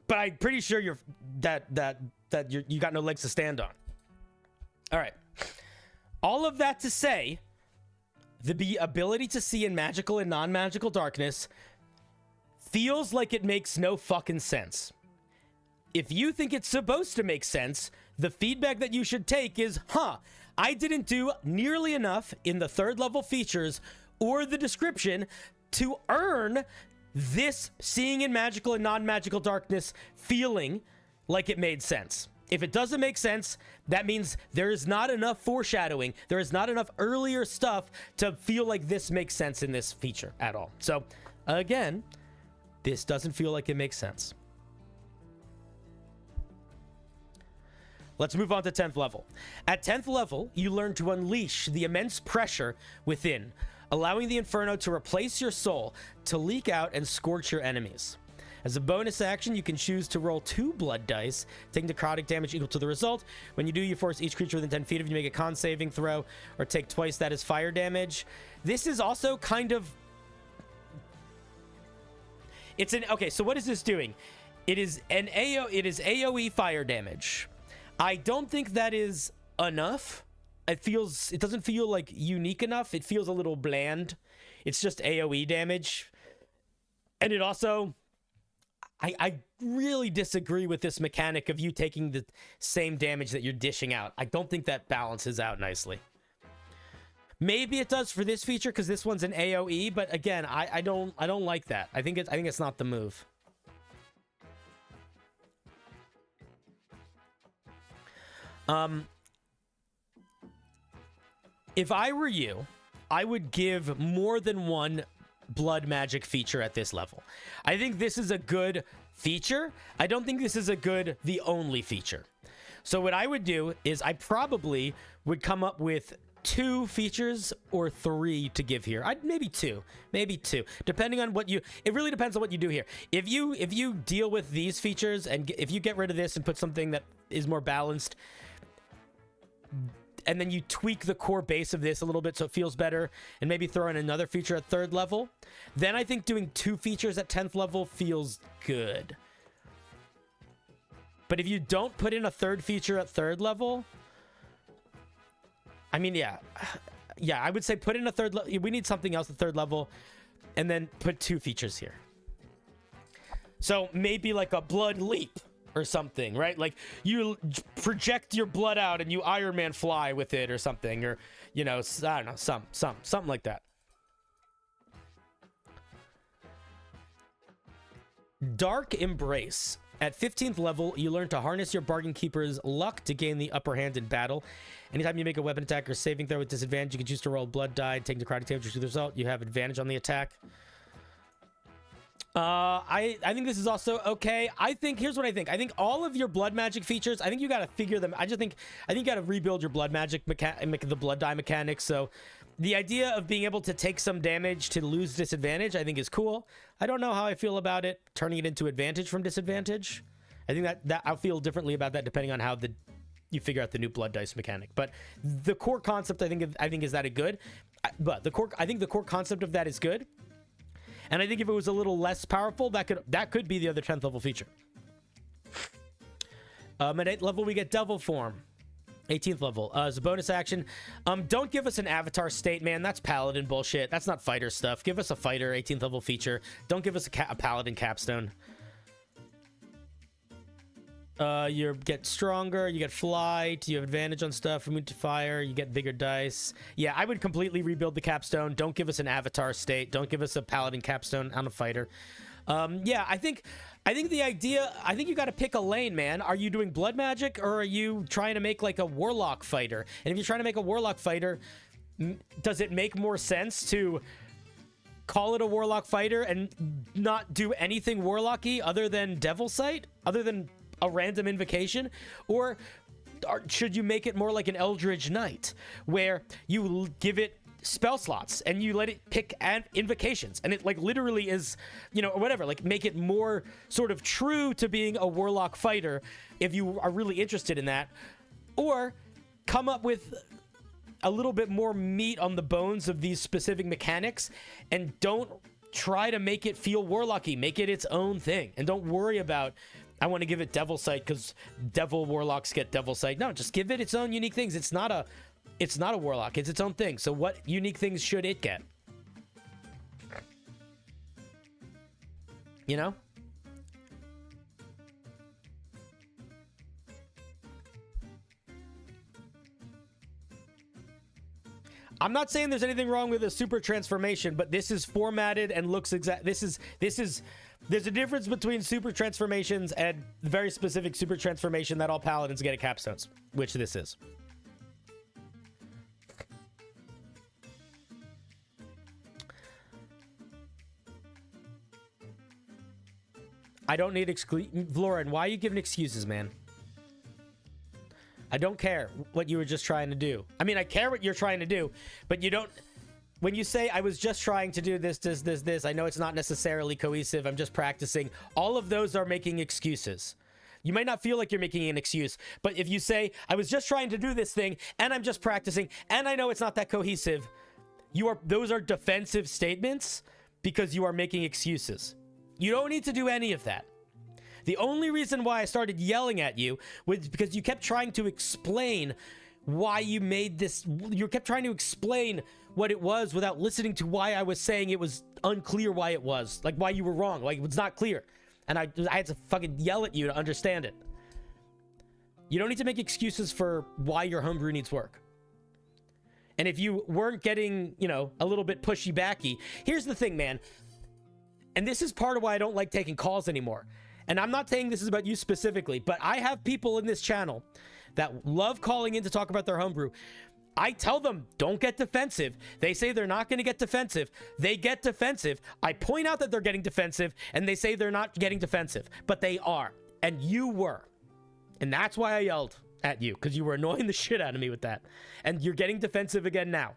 but I'm pretty sure you got no legs to stand on. All right. All of that to say, the ability to see in magical and non-magical darkness feels like it makes no fucking sense. If you think it's supposed to make sense, the feedback that you should take is, I didn't do nearly enough in the third level features or the description to earn this seeing in magical and non-magical darkness feeling like it made sense. If it doesn't make sense, that means there is not enough foreshadowing. There is not enough earlier stuff to feel like this makes sense in this feature at all. So, again, this doesn't feel like it makes sense. Let's move on to 10th level. At 10th level, you learn to unleash the immense pressure within, allowing the Inferno to replace your soul, to leak out and scorch your enemies. As a bonus action, you can choose to roll 2 blood dice, taking necrotic damage equal to the result. When you do, you force each creature within 10 feet of you to make a con saving throw, or take twice that as fire damage. This is also kind of... Okay, so what is this doing? It is AoE fire damage. I don't think that is enough. It doesn't feel like unique enough. It feels a little bland. It's just AoE damage. And it also, I really disagree with this mechanic of you taking the same damage that you're dishing out. I don't think that balances out nicely. Maybe it does for this feature because this one's an AoE, but again, I don't like that. I think it's not the move. If I were you, I would give more than one blood magic feature at this level. I think this is a good feature. I don't think this is the only feature. So what I would do is I probably would come up with 2 features or 3 to give here. Maybe two, depending on it really depends on what you do here. If you deal with these features and if you get rid of this and put something that is more balanced, and then you tweak the core base of this a little bit so it feels better, and maybe throw in another feature at 3rd level, then I think doing 2 features at 10th level feels good. But if you don't put in a 3rd feature at 3rd level, I mean, yeah, I would say put in a 3rd level. We need something else at 3rd level, and then put 2 features here. So maybe like a blood leap or something, right? Like you project your blood out and you Iron Man fly with it or something, or, I don't know, something like that. Dark Embrace. At 15th level, you learn to harness your Bargain Keeper's luck to gain the upper hand in battle. Anytime you make a weapon attack or saving throw with disadvantage, you can choose to roll blood die, take necrotic damage to the result. You have advantage on the attack. I think this is also okay. Here's what I think. I think all of your blood magic features, I think you got to figure them. I think you got to rebuild your blood magic the blood die mechanics. So the idea of being able to take some damage to lose disadvantage, I think is cool. I don't know how I feel about it turning it into advantage from disadvantage. I think that I'll feel differently about that depending on how you figure out the new blood dice mechanic. But the core concept, I think is that a good. But I think the core concept of that is good. And I think if it was a little less powerful, that could be the other 10th level feature. At 8th level, we get Devil Form. 18th level. As a bonus action, don't give us an avatar state, man. That's paladin bullshit. That's not fighter stuff. Give us a fighter 18th level feature. Don't give us a paladin capstone. You get stronger, you get flight, you have advantage on stuff, immune to fire, you get bigger dice. Yeah, I would completely rebuild the capstone. Don't give us an avatar state. Don't give us a paladin capstone on a fighter. Yeah, I think the idea, I think you got to pick a lane, man. Are you doing blood magic or are you trying to make like a warlock fighter? And if you're trying to make a warlock fighter, does it make more sense to call it a warlock fighter and not do anything warlocky other than Devil Sight, other than a random invocation? Or should you make it more like an Eldritch Knight where you give it spell slots and you let it pick invocations and it like literally is, you know, or whatever, like make it more sort of true to being a warlock fighter if you are really interested in that, or come up with a little bit more meat on the bones of these specific mechanics and don't try to make it feel warlocky. Make it its own thing and don't worry about, I want to give it Devil Sight because devil warlocks get Devil Sight. No, just give it its own unique things. It's not a warlock. It's its own thing. So what unique things should it get? You know? I'm not saying there's anything wrong with a super transformation, but this is formatted and looks exact. There's a difference between super transformations and very specific super transformation that all paladins get at capstones, which this is. I don't need Vlorin, why are you giving excuses, man? I don't care what you were just trying to do. I mean, I care what you're trying to do, but you don't... When you say, I was just trying to do this, I know it's not necessarily cohesive, I'm just practicing. All of those are making excuses. You might not feel like you're making an excuse, but if you say, I was just trying to do this thing, and I'm just practicing, and I know it's not that cohesive, those are defensive statements because you are making excuses. You don't need to do any of that. The only reason why I started yelling at you was because you kept trying to explain why you made this. You kept trying to explain what it was without listening to why I was saying it was unclear why it was. Like why you were wrong. Like it was not clear. And I had to fucking yell at you to understand it. You don't need to make excuses for why your homebrew needs work. And if you weren't getting, you know, a little bit pushy-backy, here's the thing, man. And this is part of why I don't like taking calls anymore. And I'm not saying this is about you specifically, but I have people in this channel that love calling in to talk about their homebrew. I tell them, don't get defensive. They say they're not going to get defensive. They get defensive. I point out that they're getting defensive, and they say they're not getting defensive. But they are. And you were. And that's why I yelled at you, because you were annoying the shit out of me with that. And you're getting defensive again now.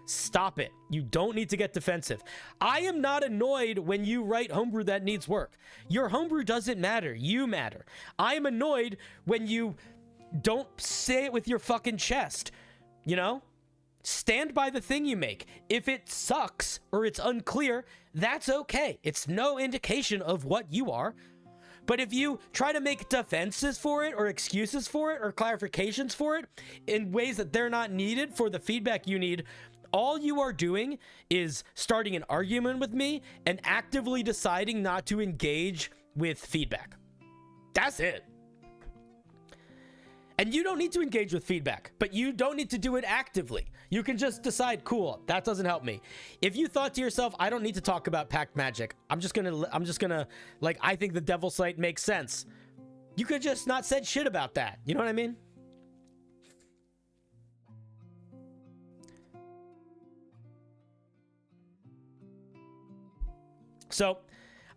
Stop it. You don't need to get defensive. I am not annoyed when you write homebrew that needs work. Your homebrew doesn't matter. You matter. I am annoyed when you don't say it with your fucking chest. You know? Stand by the thing you make. If it sucks or it's unclear, that's okay. It's no indication of what you are. But if you try to make defenses for it or excuses for it or clarifications for it in ways that they're not needed for the feedback you need, all you are doing is starting an argument with me and actively deciding not to engage with feedback. That's it. And you don't need to engage with feedback, but you don't need to do it actively. You can just decide, cool, that doesn't help me. If you thought to yourself, I don't need to talk about pact magic. I'm just gonna, like, I think the Devil Sight makes sense. You could just not said shit about that. You know what I mean? So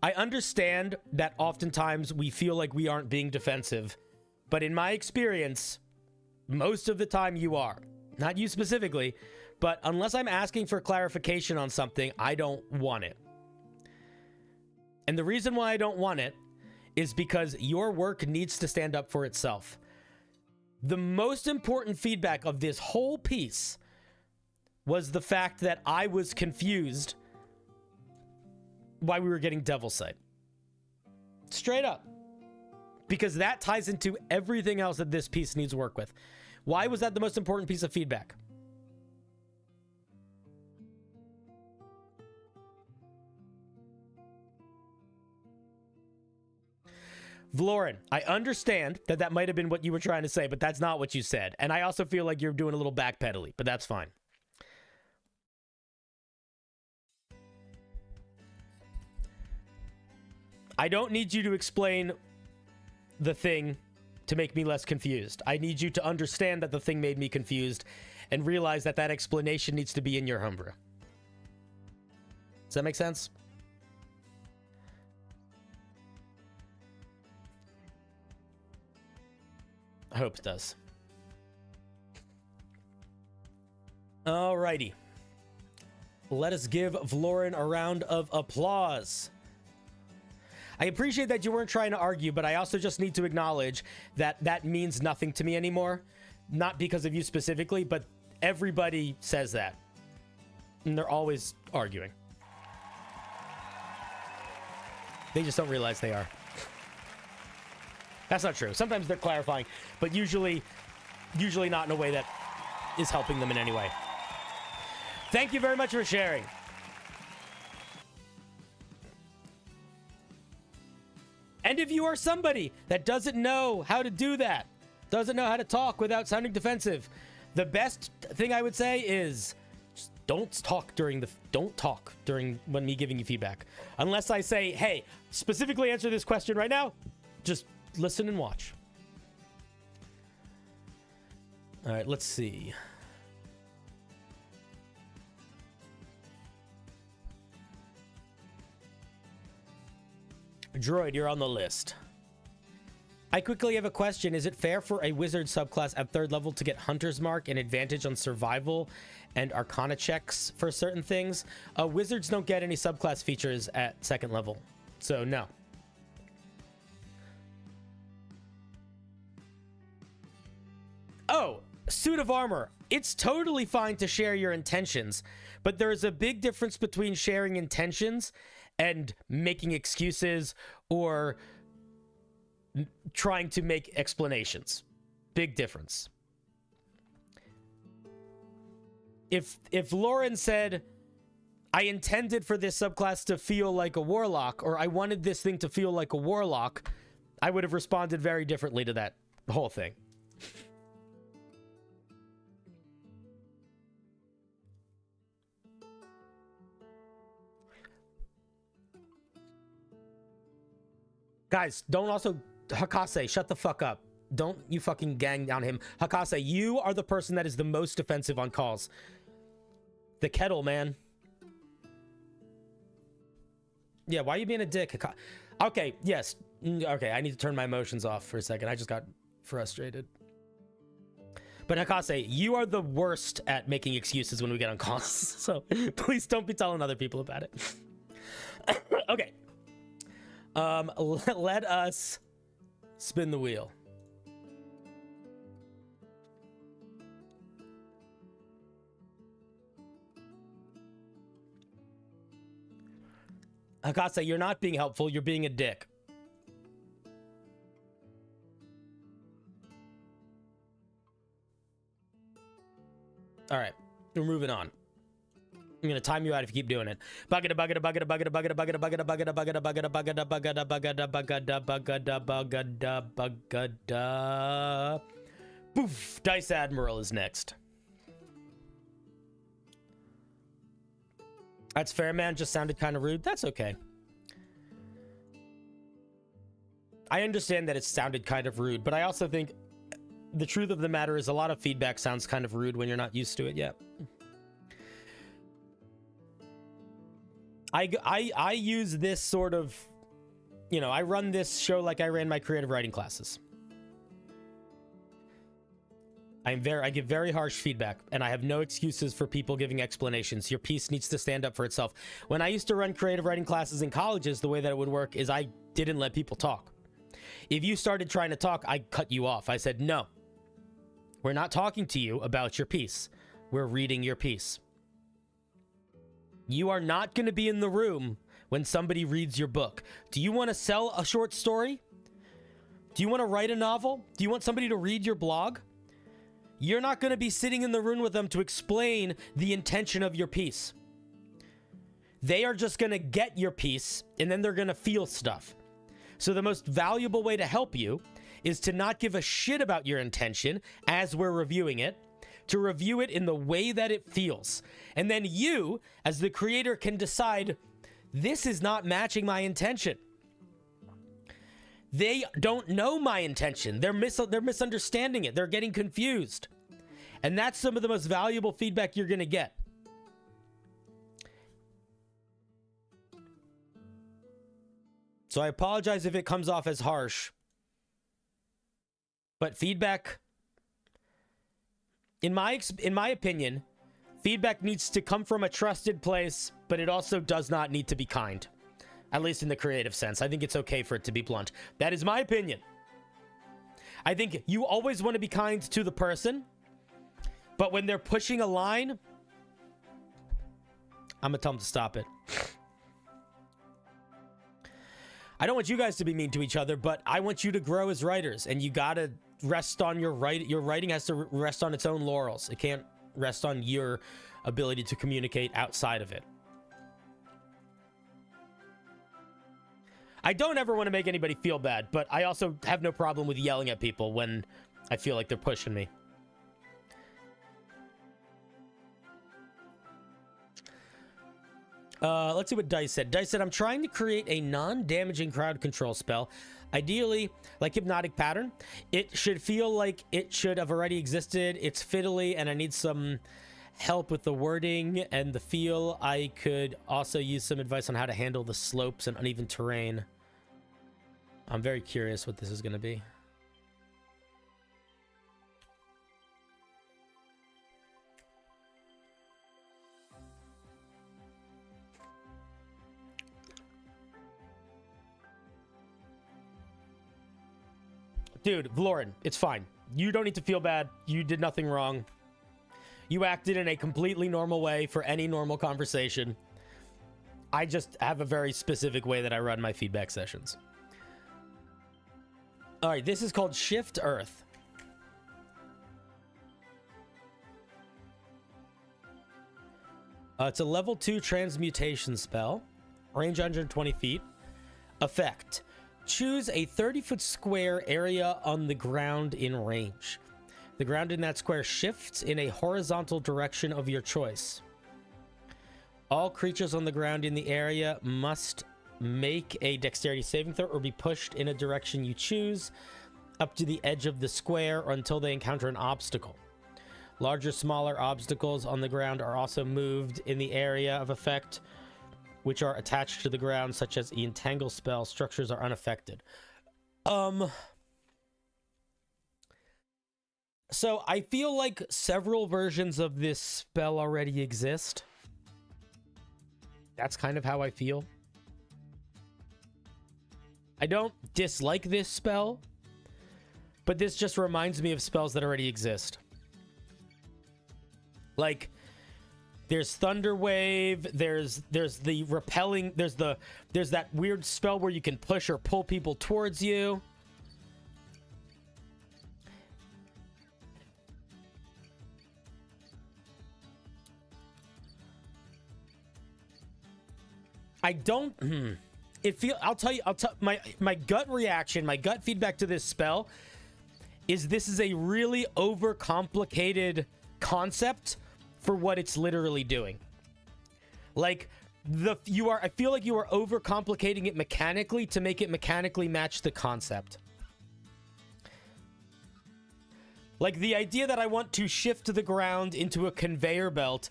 I understand that oftentimes we feel like we aren't being defensive, but in my experience, most of the time you are. Not you specifically, but unless I'm asking for clarification on something, I don't want it. And the reason why I don't want it is because your work needs to stand up for itself. The most important feedback of this whole piece was the fact that I was confused why we were getting Devil Sight. Straight up. Because that ties into everything else that this piece needs work with. Why was that the most important piece of feedback? Vlorin, I understand that that might have been what you were trying to say, but that's not what you said. And I also feel like you're doing a little backpedaling, but that's fine. I don't need you to explain the thing to make me less confused. I need you to understand that the thing made me confused and realize that that explanation needs to be in your homebrew. Does that make sense? I hope it does. Alrighty. Let us give Vlorin a round of applause. I appreciate that you weren't trying to argue, but I also just need to acknowledge that that means nothing to me anymore. Not because of you specifically, but everybody says that. And they're always arguing. They just don't realize they are. That's not true. Sometimes they're clarifying, but usually not in a way that is helping them in any way. Thank you very much for sharing. And if you are somebody that doesn't know how to do that, doesn't know how to talk without sounding defensive, the best thing I would say is just don't talk during when me giving you feedback. Unless I say, hey, specifically answer this question right now, just listen and watch. All right, let's see. Droid, you're on the list. I quickly have a question. Is it fair for a wizard subclass at 3rd level to get Hunter's Mark and advantage on survival and arcana checks for certain things? Wizards don't get any subclass features at 2nd level, so no. Oh, suit of armor. It's totally fine to share your intentions, but there is a big difference between sharing intentions and making excuses or trying to make explanations. Big difference. If Lauren said, I intended for this subclass to feel like a warlock, or I wanted this thing to feel like a warlock, I would have responded very differently to that whole thing. Guys, don't also... Hakase, shut the fuck up. Don't you fucking gang down him. Hakase, you are the person that is the most defensive on calls. The kettle, man. Yeah, why are you being a dick? Okay, yes. Okay, I need to turn my emotions off for a second. I just got frustrated. But Hakase, you are the worst at making excuses when we get on calls. So please don't be telling other people about it. Okay. Let us spin the wheel. Hakase, you're not being helpful. You're being a dick. All right, we're moving on. I'm gonna time you out if you keep doing it. Boof. Dice Admiral is next. That's fair, man. Just sounded kind of rude. That's okay. I understand that it sounded kind of rude, but I also think the truth of the matter is a lot of feedback sounds kind of rude when you're not used to it yet. I use this sort of, you know, I run this show like I ran my creative writing classes. I give very harsh feedback, and I have no excuses for people giving explanations. Your piece needs to stand up for itself. When I used to run creative writing classes in colleges, the way that it would work is I didn't let people talk. If you started trying to talk, I cut you off. I said, no, we're not talking to you about your piece. We're reading your piece. You are not going to be in the room when somebody reads your book. Do you want to sell a short story? Do you want to write a novel? Do you want somebody to read your blog? You're not going to be sitting in the room with them to explain the intention of your piece. They are just going to get your piece, and then they're going to feel stuff. So the most valuable way to help you is to not give a shit about your intention as we're reviewing it, to review it in the way that it feels. And then you, as the creator, can decide, this is not matching my intention. They don't know my intention. They're misunderstanding it. They're getting confused. And that's some of the most valuable feedback you're going to get. So I apologize if it comes off as harsh. But feedback, in my opinion, feedback needs to come from a trusted place, but it also does not need to be kind. At least in the creative sense. I think it's okay for it to be blunt. That is my opinion. I think you always want to be kind to the person, but when they're pushing a line, I'm gonna tell them to stop it. I don't want you guys to be mean to each other, but I want you to grow as writers, and you gotta rest on your writing has to rest on its own laurels. It can't rest on your ability to communicate outside of it. I don't ever want to make anybody feel bad, but I also have no problem with yelling at people when I feel like they're pushing me. Let's see what Dice said. Dice said, I'm trying to create a non-damaging crowd control spell. Ideally, like Hypnotic Pattern. It should feel like it should have already existed. It's fiddly, and I need some help with the wording and the feel. I could also use some advice on how to handle the slopes and uneven terrain. I'm very curious what this is going to be. Dude, Vlorin, it's fine. You don't need to feel bad. You did nothing wrong. You acted in a completely normal way for any normal conversation. I just have a very specific way that I run my feedback sessions. All right, this is called Shift Earth. It's a level 2 transmutation spell. Range 120 feet. Effect. Choose a 30-foot square area on the ground in range. The ground in that square shifts in a horizontal direction of your choice. All creatures on the ground in the area must make a dexterity saving throw or be pushed in a direction you choose up to the edge of the square or until they encounter an obstacle. Larger, smaller obstacles on the ground are also moved in the area of effect, which are attached to the ground, such as the entangle spell. Structures are unaffected. So I feel like several versions of this spell already exist. That's kind of how I feel. I don't dislike this spell, but this just reminds me of spells that already exist. Like, there's Thunder Wave, there's the repelling, there's that weird spell where you can push or pull people towards you. I don't I'll tell you my gut reaction, my gut feedback to this spell is this is a really overcomplicated concept for what it's literally doing. Like I feel like you are overcomplicating it mechanically to make it mechanically match the concept. Like the idea that I want to shift the ground into a conveyor belt,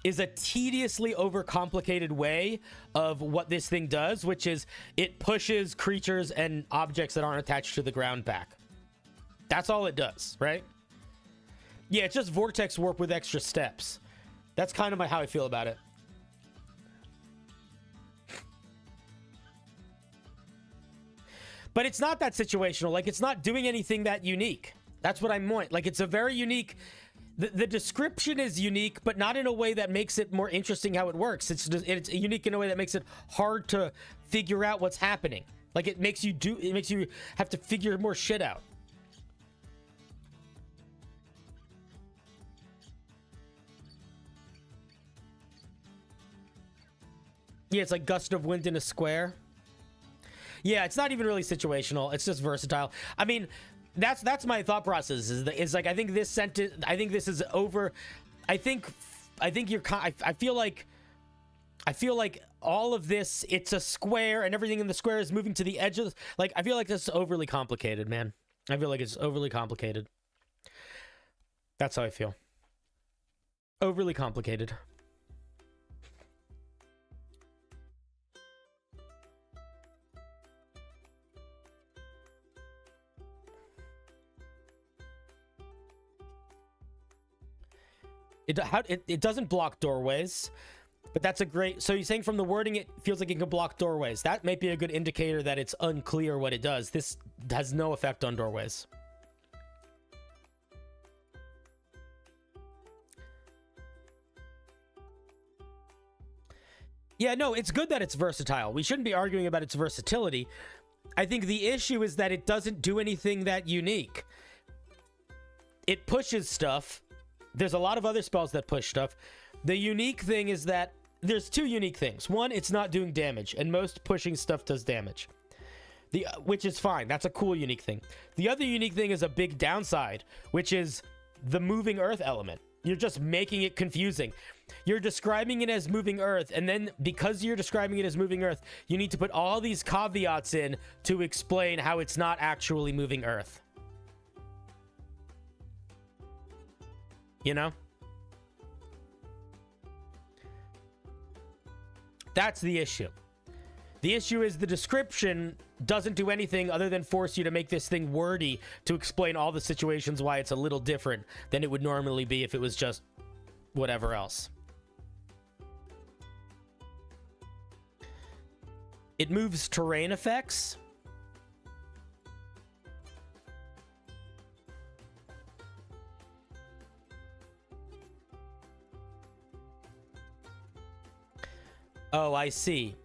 is a tediously overcomplicated way of what this thing does, which is it pushes creatures and objects that aren't attached to the ground back. That's all it does, right? Yeah, it's just vortex warp with extra steps. That's kind of how I feel about it. But it's not that situational. Like, it's not doing anything that unique. That's what I'm wanting. Like, it's a very unique... The description is unique, but not in a way that makes it more interesting how it works. It's unique in a way that makes it hard to figure out what's happening. Like, it makes you have to figure more shit out. Yeah, it's like gust of wind in a square. Yeah, it's not even really situational. It's just versatile. I mean, that's my thought process. Is like, I think this sentence. I think this is over. I think you're. I feel like all of this. It's a square, and everything in the square is moving to the edges. Like, I feel like this is overly complicated, man. I feel like it's overly complicated. That's how I feel. Overly complicated. It doesn't block doorways, but that's a great... So you're saying from the wording, it feels like it can block doorways. That might be a good indicator that it's unclear what it does. This has no effect on doorways. Yeah, no, it's good that it's versatile. We shouldn't be arguing about its versatility. I think the issue is that it doesn't do anything that unique. It pushes stuff. There's a lot of other spells that push stuff. The unique thing is that there's two unique things. One, it's not doing damage, and most pushing stuff does damage. Which is fine. That's a cool unique thing. The other unique thing is a big downside, which is the moving earth element. You're just making it confusing. You're describing it as moving earth, and then because you're describing it as moving earth, you need to put all these caveats in to explain how it's not actually moving earth. You know? That's the issue. The issue is the description doesn't do anything other than force you to make this thing wordy to explain all the situations why it's a little different than it would normally be if it was just whatever else. It moves terrain effects. Oh, I see.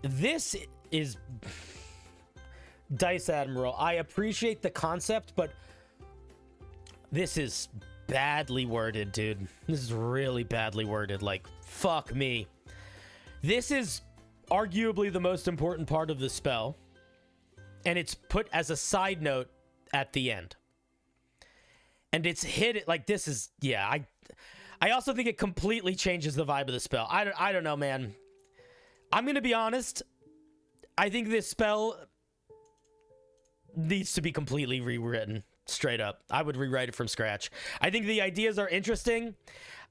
This is... Dice Admiral, I appreciate the concept, but this is badly worded, dude. This is really badly worded. Like, fuck me. This is arguably the most important part of the spell, and it's put as a side note at the end. And it's hit... Like, this is... Yeah, I also think it completely changes the vibe of the spell. I don't know, man. I'm going to be honest. I think this spell needs to be completely rewritten. Straight up. I would rewrite it from scratch. I think the ideas are interesting.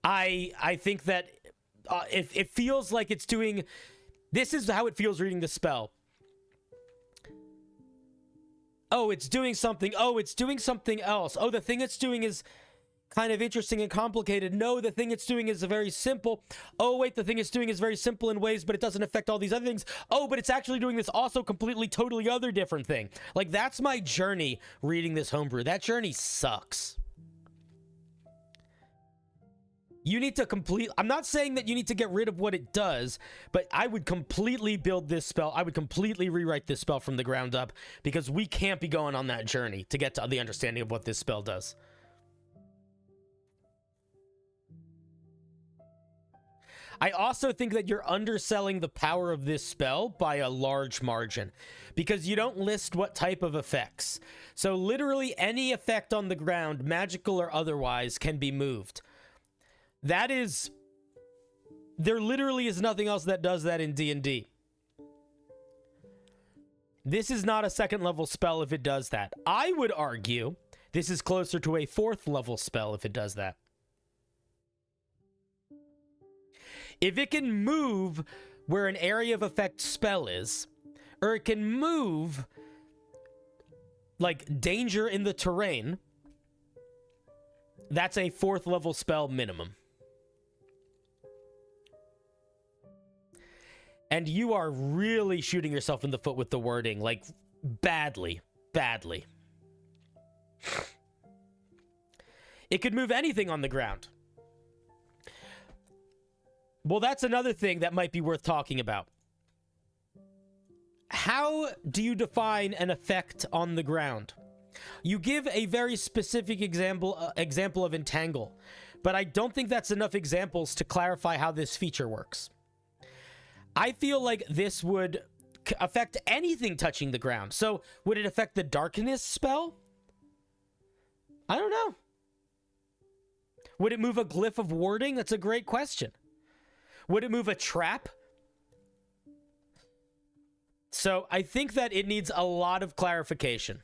I think that it feels like it's doing... This is how it feels reading the spell. Oh, it's doing something. Oh, it's doing something else. Oh, the thing it's doing is... kind of interesting and complicated. No, the thing it's doing is very simple. Oh, wait, the thing it's doing is very simple in ways, but it doesn't affect all these other things. Oh, but it's actually doing this also completely, totally other different thing. Like, that's my journey reading this homebrew. That journey sucks. You need to I'm not saying that you need to get rid of what it does, but I would completely build this spell. I would completely rewrite this spell from the ground up, because we can't be going on that journey to get to the understanding of what this spell does. I also think that you're underselling the power of this spell by a large margin, because you don't list what type of effects. So literally any effect on the ground, magical or otherwise, can be moved. That is... There literally is nothing else that does that in D&D. This is not a second level spell if it does that. I would argue this is closer to a 4th level spell if it does that. If it can move where an area of effect spell is, or it can move like danger in the terrain, that's a 4th level spell minimum. And you are really shooting yourself in the foot with the wording, like badly. It could move anything on the ground. Well, that's another thing that might be worth talking about. How do you define an effect on the ground? You give a very specific example of entangle, but I don't think that's enough examples to clarify how this feature works. I feel like this would affect anything touching the ground. So, would it affect the darkness spell? I don't know. Would it move a glyph of warding? That's a great question. Would it move a trap? So, I think that it needs a lot of clarification.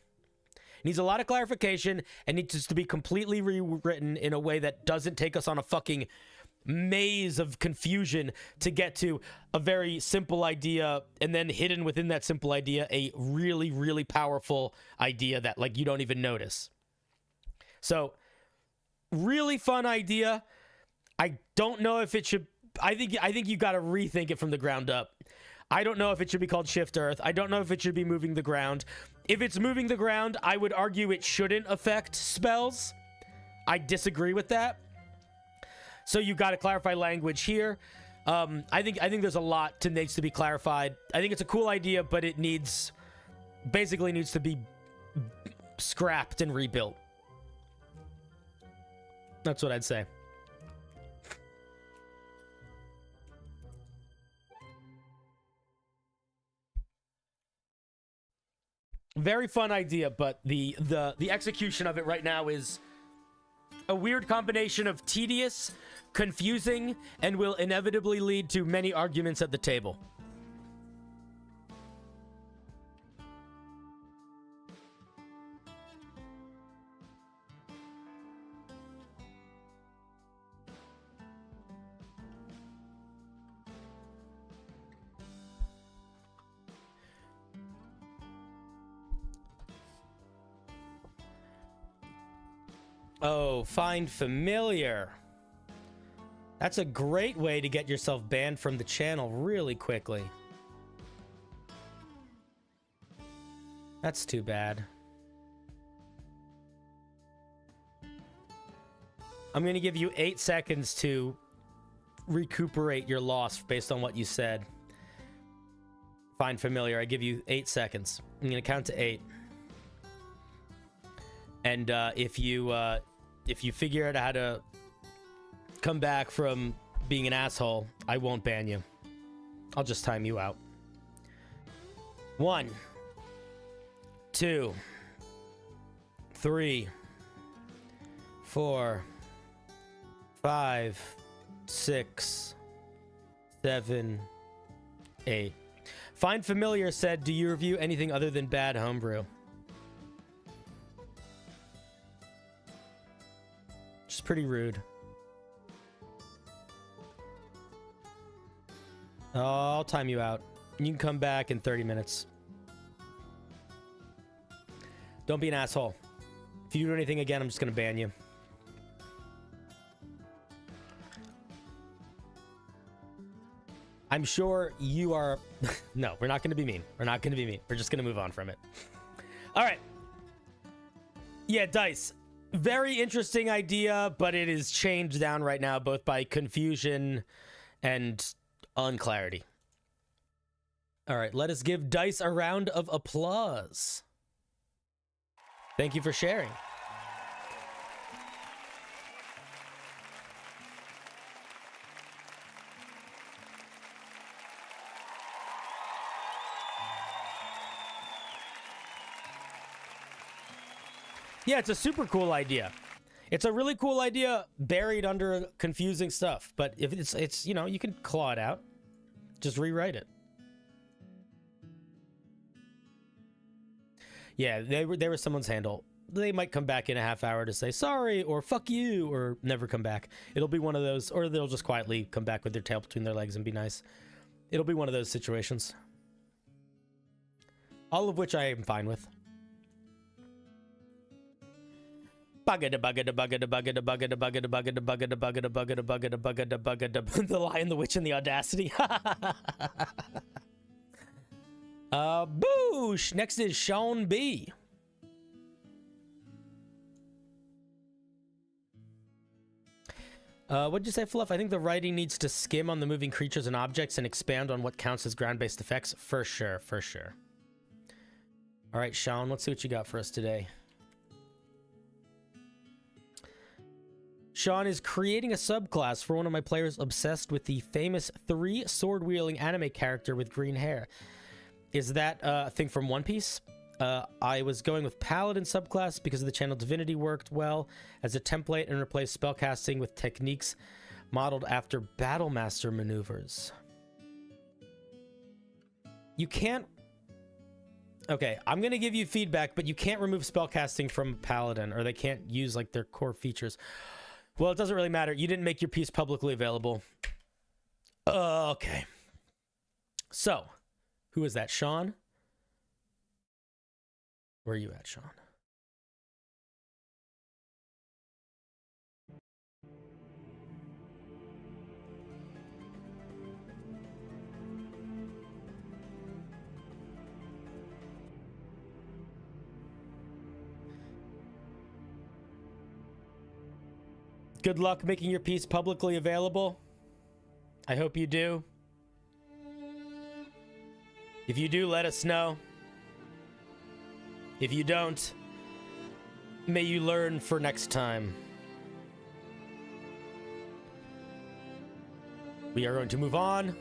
It needs a lot of clarification and needs to be completely rewritten in a way that doesn't take us on a fucking maze of confusion to get to a very simple idea, and then hidden within that simple idea a really, really powerful idea that like you don't even notice. So really fun idea. I don't know if it should, I think you got to rethink it from the ground up. I don't know if it should be called Shift Earth. I don't know if it should be moving the ground. If it's moving the ground, I would argue it shouldn't affect spells. I disagree with that. So you got to clarify language here. I think there's a lot needs to be clarified. I think it's a cool idea, but it basically needs to be scrapped and rebuilt. That's what I'd say. Very fun idea, but the execution of it right now is a weird combination of tedious, confusing, and will inevitably lead to many arguments at the table. Oh, find familiar. That's a great way to get yourself banned from the channel really quickly. That's too bad. I'm going to give you 8 seconds to recuperate your loss based on what you said. Find familiar. I give you 8 seconds. I'm going to count to 8. And if you figure out how to come back from being an asshole, I won't ban you. I'll just time you out. 1, 2, 3, 4, 5, 6, 7, 8. Find Familiar said, do you review anything other than bad homebrew? Just pretty rude. Oh, I'll time you out. You can come back in 30 minutes. Don't be an asshole. If you do anything again, I'm just gonna ban you. I'm sure you are... No, we're not gonna be mean. We're not gonna be mean. We're just gonna move on from it. All right. Yeah, Dice. Very interesting idea, but it is chained down right now, both by confusion and unclarity. All right, let us give Dice a round of applause. Thank you for sharing. Yeah, it's a super cool idea. It's a really cool idea buried under confusing stuff. But if it's you know, you can claw it out. Just rewrite it. Yeah, they were someone's handle. they might come back in a half hour to say sorry or fuck you or never come back. It'll be one of those, or they'll just quietly come back with their tail between their legs and be nice. It'll be one of those situations. All of which I am fine with. The Lion, the Witch, and the Audacity. Boosh! Next is Sean B. What'd you say, Fluff? I think the writing needs to skim on the moving creatures and objects and expand on what counts as ground-based effects. For sure, for sure. All right, Sean, let's see what you got for us today. Sean is creating a subclass for one of my players obsessed with the famous 3 sword-wielding anime character with green hair. Is that a thing from One Piece? I was going with Paladin subclass because the channel Divinity worked well as a template and replaced spellcasting with techniques modeled after Battlemaster maneuvers. You can't... Okay, I'm going to give you feedback, but you can't remove spellcasting from Paladin, or they can't use, like, their core features. Well, it doesn't really matter. You didn't make your piece publicly available. Okay. So, who is that? Sean? Where are you at, Sean? Good luck making your piece publicly available. I hope you do. If you do, let us know. If you don't, may you learn for next time. We are going to move on.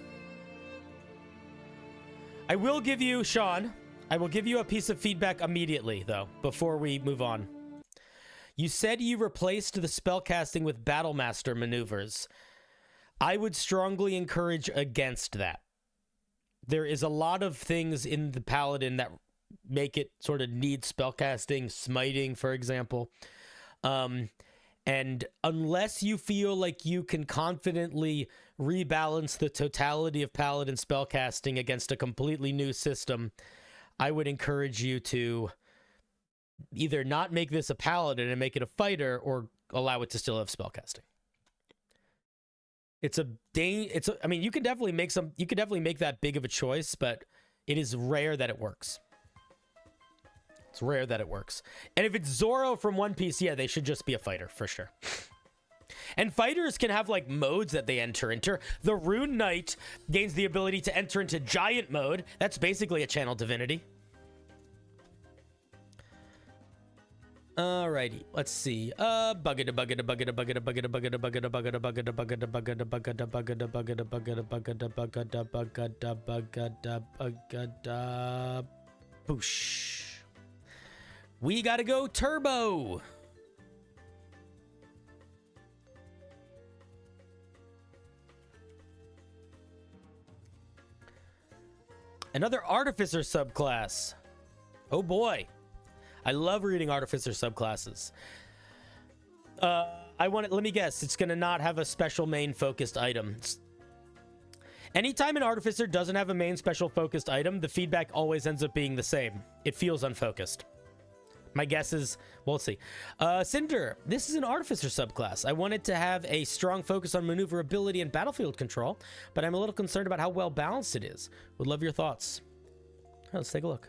I will give you, Sean, I will give you a piece of feedback immediately, though, before we move on. You said you replaced the spellcasting with Battlemaster maneuvers. I would strongly encourage against that. There is a lot of things in the Paladin that make it sort of need spellcasting, smiting, for example. And unless you feel like you can confidently rebalance the totality of Paladin spellcasting against a completely new system, I would encourage you to either not make this a Paladin and make it a fighter, or allow it to still have spellcasting. I mean, you can definitely make that big of a choice, but it is rare that it works. It's rare that it works. And if it's Zoro from One Piece, yeah, they should just be a fighter, for sure. And fighters can have, like, modes that they enter into. The Rune Knight gains the ability to enter into Giant Mode. That's basically a channel divinity. Alrighty, let's see. Boosh. We gotta go turbo. Another Artificer subclass. Oh boy. I love reading Artificer subclasses. Let me guess, it's gonna not have a special main focused item. Anytime an Artificer doesn't have a main special focused item, the feedback always ends up being the same. It feels unfocused. My guess is, well, let's see. Cinder, this is an Artificer subclass. I wanted to have a strong focus on maneuverability and battlefield control, but I'm a little concerned about how well balanced it is. Would love your thoughts. Let's take a look.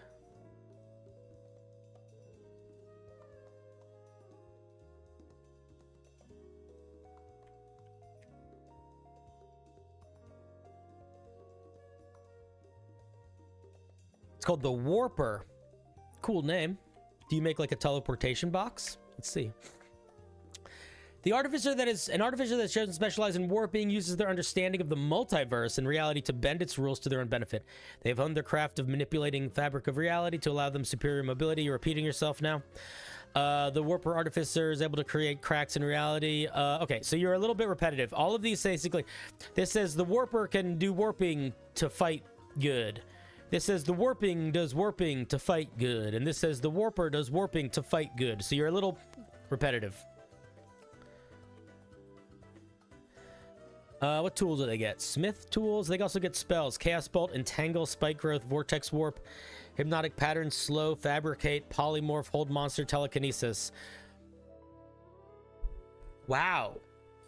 It's called the Warper. Cool name. Do you make like a teleportation box? Let's see. The Artificer that is an Artificer that doesn't specialize in warping uses their understanding of the multiverse and reality to bend its rules to their own benefit. They have honed their craft of manipulating fabric of reality to allow them superior mobility. You're repeating yourself now. The Warper Artificer is able to create cracks in reality. Okay, so you're a little bit repetitive. All of these basically, this says the Warper can do warping to fight good. This says the warping does warping to fight good, and this says the warper does warping to fight good. So you're a little repetitive. What tools do they get? Smith tools. They also get spells. Chaos Bolt, Entangle, Spike Growth, Vortex Warp, Hypnotic Pattern, Slow, Fabricate, Polymorph, Hold Monster, Telekinesis. Wow.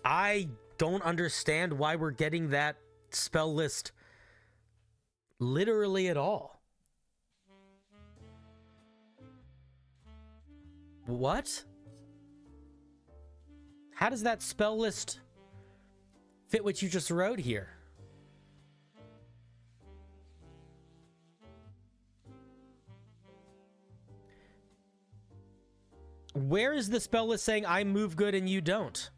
I don't understand why we're getting that spell list literally at all. What? How does that spell list fit what you just wrote here? Where is the spell list saying I move good and you don't?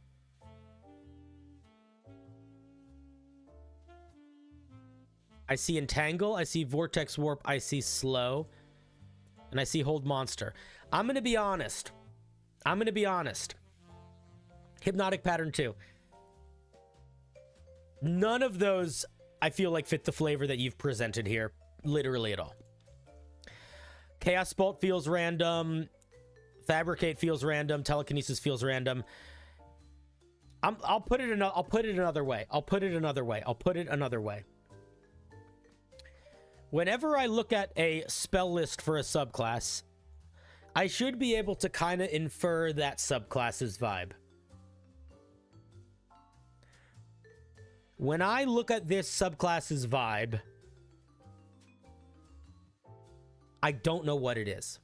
I see Entangle, I see Vortex Warp, I see Slow, and I see Hold Monster. I'm going to be honest. Hypnotic Pattern too. None of those, I feel like, fit the flavor that you've presented here, literally at all. Chaos Bolt feels random. Fabricate feels random. Telekinesis feels random. I'll put it another way. Whenever I look at a spell list for a subclass, I should be able to kind of infer that subclass's vibe. When I look at this subclass's vibe, I don't know what it is.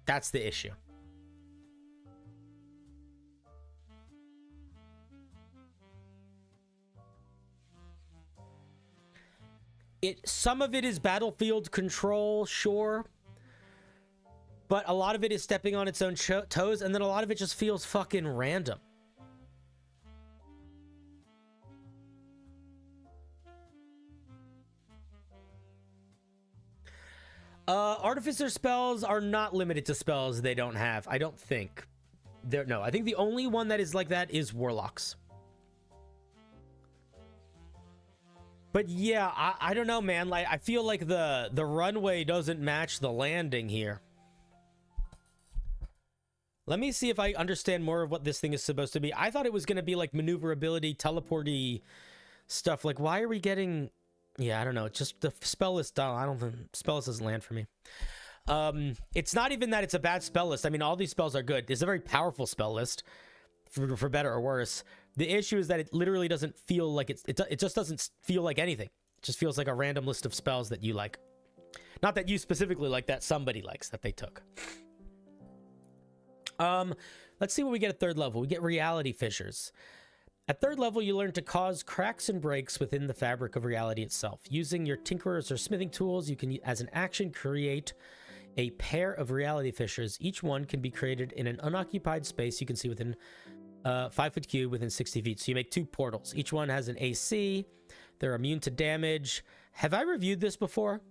That's the issue. Some of it is battlefield control, sure. But a lot of it is stepping on its own toes, and then a lot of it just feels fucking random. Artificer spells are not limited to spells they don't have. I don't think. No, I think the only one that is like that is Warlocks. But yeah, I don't know, man. Like, I feel like the runway doesn't match the landing here. Let me see if I understand more of what this thing is supposed to be. I thought it was going to be like maneuverability, teleporty stuff. Like, why are we getting... Yeah, I don't know. It's just the spell list. I don't think spell list doesn't land for me. It's not even that it's a bad spell list. I mean, all these spells are good. It's a very powerful spell list, for better or worse. The issue is that it literally doesn't feel like it just doesn't feel like anything. It just feels like a random list of spells that you like. Not that you specifically like, that somebody likes, that they took. Let's see what we get at third level. We get Reality Fissures. At third level, you learn to cause cracks and breaks within the fabric of reality itself. Using your tinkerers or smithing tools, you can, as an action, create a pair of reality fissures. Each one can be created in an unoccupied space you can see within 5-foot cube within 60 feet. So you make 2 portals. Each one has an AC. They're immune to damage. Have I reviewed this before?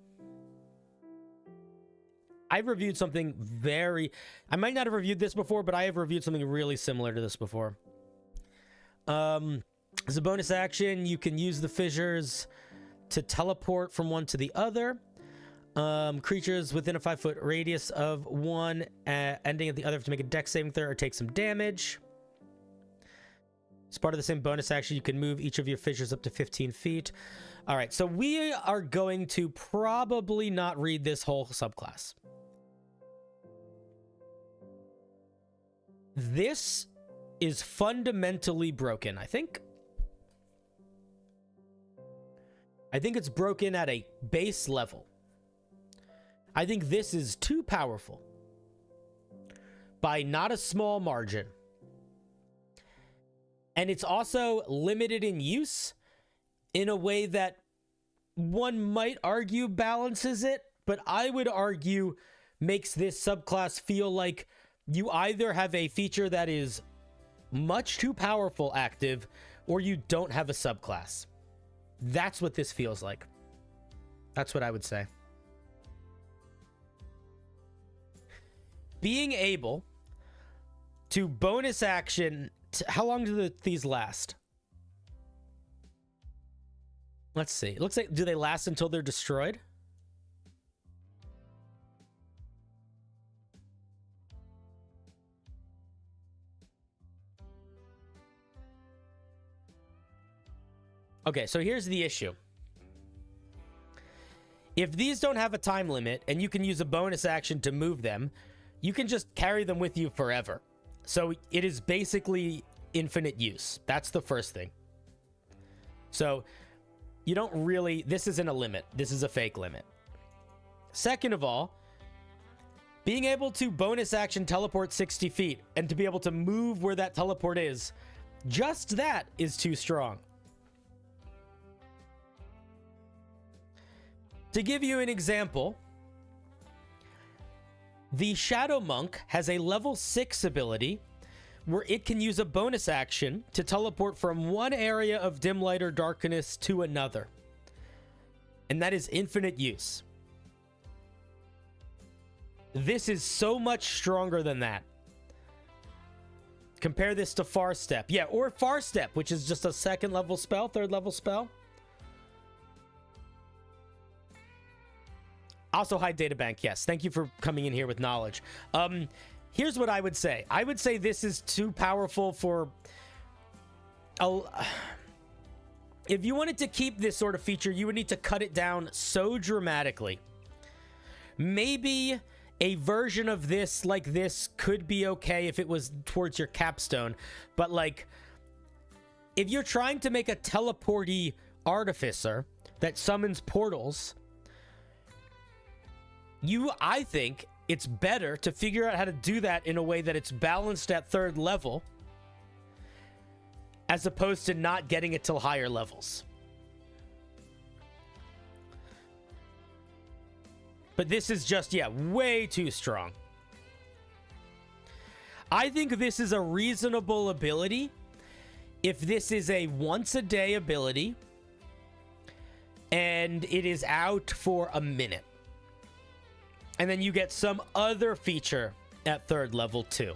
I've reviewed something very... I might not have reviewed this before, but I have reviewed something really similar to this before. As a bonus action, you can use the fissures to teleport from one to the other. Creatures within a 5-foot radius of one, ending at the other, have to make a dex saving throw or take some damage. As part of the same bonus action, you can move each of your fissures up to 15 feet. All right, so we are going to probably not read this whole subclass. This is fundamentally broken, I think. I think it's broken at a base level. I think this is too powerful by not a small margin. And it's also limited in use in a way that one might argue balances it, but I would argue makes this subclass feel like you either have a feature that is much too powerful active, or you don't have a subclass. That's what this feels like. That's what I would say. Being able to bonus action... How long do these last? Let's see. It looks like, do they last until they're destroyed? Okay, so here's the issue. If these don't have a time limit and you can use a bonus action to move them, you can just carry them with you forever. So it is basically infinite use. That's the first thing. So you don't really, this isn't a limit. This is a fake limit. Second of all, being able to bonus action teleport 60 feet and to be able to move where that teleport is, just that is too strong. To give you an example, the Shadow Monk has a level 6 ability where it can use a bonus action to teleport from one area of dim light or darkness to another. And that is infinite use. This is so much stronger than that. Compare this to Far Step. Yeah, or Far Step, which is just a second level spell, third level spell. Also, hi, Databank. Yes, thank you for coming in here with knowledge. Here's what I would say. I would say this is too powerful for... If you wanted to keep this sort of feature, you would need to cut it down so dramatically. Maybe a version of this like this could be okay if it was towards your capstone. But, like, if you're trying to make a teleporty artificer that summons portals... I think it's better to figure out how to do that in a way that it's balanced at third level as opposed to not getting it till higher levels. But this is just, yeah, way too strong. I think this is a reasonable ability if this is a once-a-day ability and it is out for a minute. And then you get some other feature at third level too.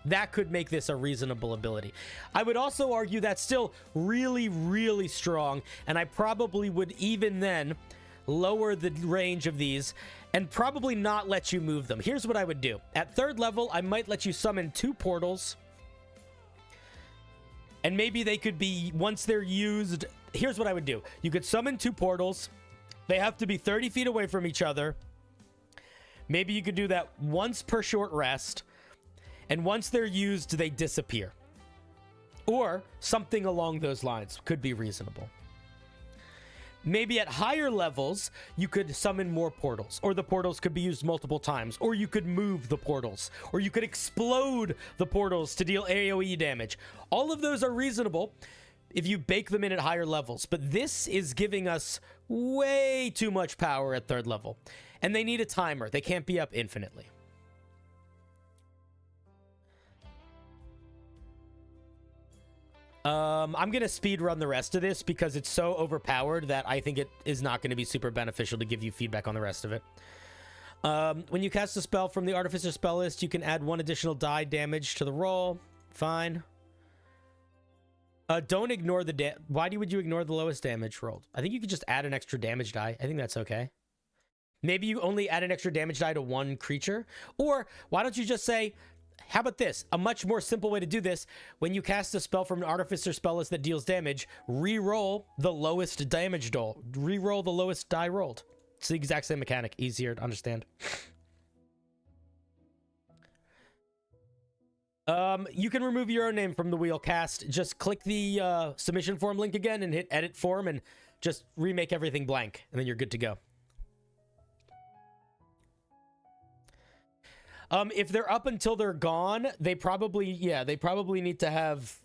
That could make this a reasonable ability. I would also argue that's still really, really strong. And I probably would even then lower the range of these and probably not let you move them. Here's what I would do. At third level, I might let you summon 2 portals. And maybe they could be, once they're used... Here's what I would do. You could summon 2 portals. They have to be 30 feet away from each other. Maybe you could do that once per short rest, and once they're used, they disappear. Or something along those lines could be reasonable. Maybe at higher levels, you could summon more portals, or the portals could be used multiple times, or you could move the portals, or you could explode the portals to deal AoE damage. All of those are reasonable if you bake them in at higher levels, but this is giving us way too much power at third level. And they need a timer. They can't be up infinitely. I'm going to speed run the rest of this because it's so overpowered that I think it is not going to be super beneficial to give you feedback on the rest of it. When you cast a spell from the Artificer spell list, you can add 1 additional die damage to the roll. Fine. Don't ignore the why would you ignore the lowest damage rolled? I think you could just add an extra damage die. I think that's okay. Maybe you only add an extra damage die to 1 creature. Or why don't you just say, how about this? A much more simple way to do this. When you cast a spell from an Artificer spell list that deals damage, re-roll the lowest damage roll. Re-roll the lowest die rolled. It's the exact same mechanic. Easier to understand. You can remove your own name from the wheel cast. Just click the submission form link again and hit edit form and just remake everything blank. And then you're good to go. If they're up until they're gone, they probably need to have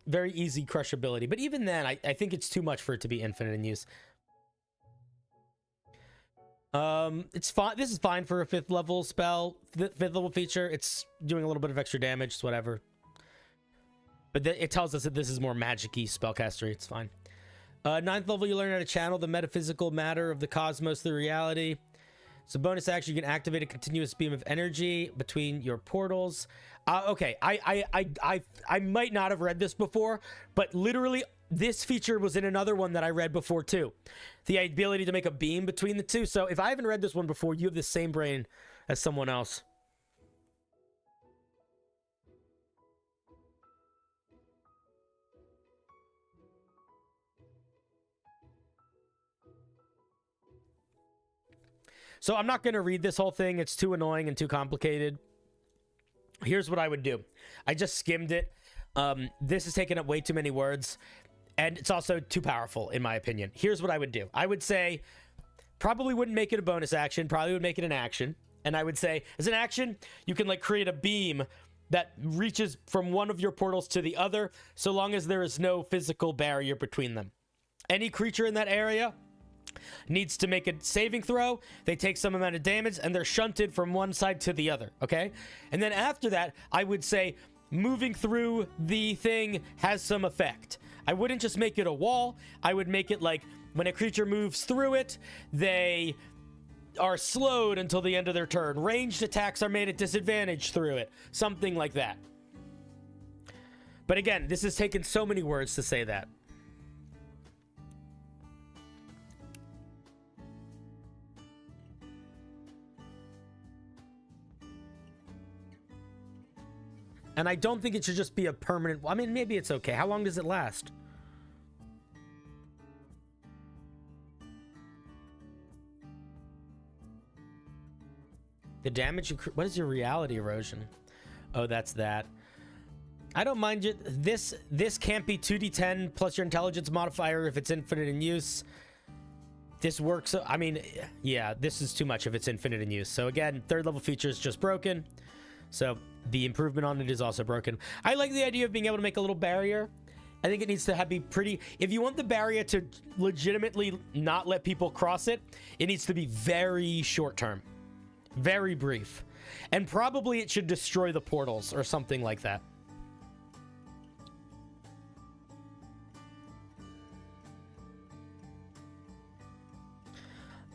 very easy crushability. But even then, I think it's too much for it to be infinite in use. It's fine. This is fine for a 5th level spell, 5th level feature. It's doing a little bit of extra damage, it's whatever. But it tells us that this is more magic-y spellcastery. It's fine. 9th level, you learn how to channel the metaphysical matter of the cosmos through reality. So bonus action, you can activate a continuous beam of energy between your portals. Okay, I might not have read this before, but literally this feature was in another one that I read before too. The ability to make a beam between the two. So if I haven't read this one before, you have the same brain as someone else. So I'm not going to read this whole thing. It's too annoying and too complicated. Here's what I would do. I just skimmed it. This is taking up way too many words, and it's also too powerful, in my opinion. Here's what I would do. I would say, probably wouldn't make it a bonus action. Probably would make it an action. And I would say, as an action, you can like create a beam that reaches from one of your portals to the other, so long as there is no physical barrier between them. Any creature in that area needs to make a saving throw. They take some amount of damage, and they're shunted from one side to the other, okay? And then after that, I would say moving through the thing has some effect. I wouldn't just make it a wall. I would make it like when a creature moves through it, they are slowed until the end of their turn. Ranged attacks are made at disadvantage through it. Something like that. But again, this has taken so many words to say that. And I don't think it should just be a permanent... I mean, maybe it's okay. How long does it last? The damage... What is your reality erosion? Oh, that's that. I don't mind it. This can't be 2d10 plus your intelligence modifier if it's infinite in use. This works... I mean, yeah, this is too much if it's infinite in use. So again, third level feature is just broken. So the improvement on it is also broken. I like the idea of being able to make a little barrier. I think it needs to be pretty... If you want the barrier to legitimately not let people cross it, it needs to be very short term. Very brief. And probably it should destroy the portals or something like that.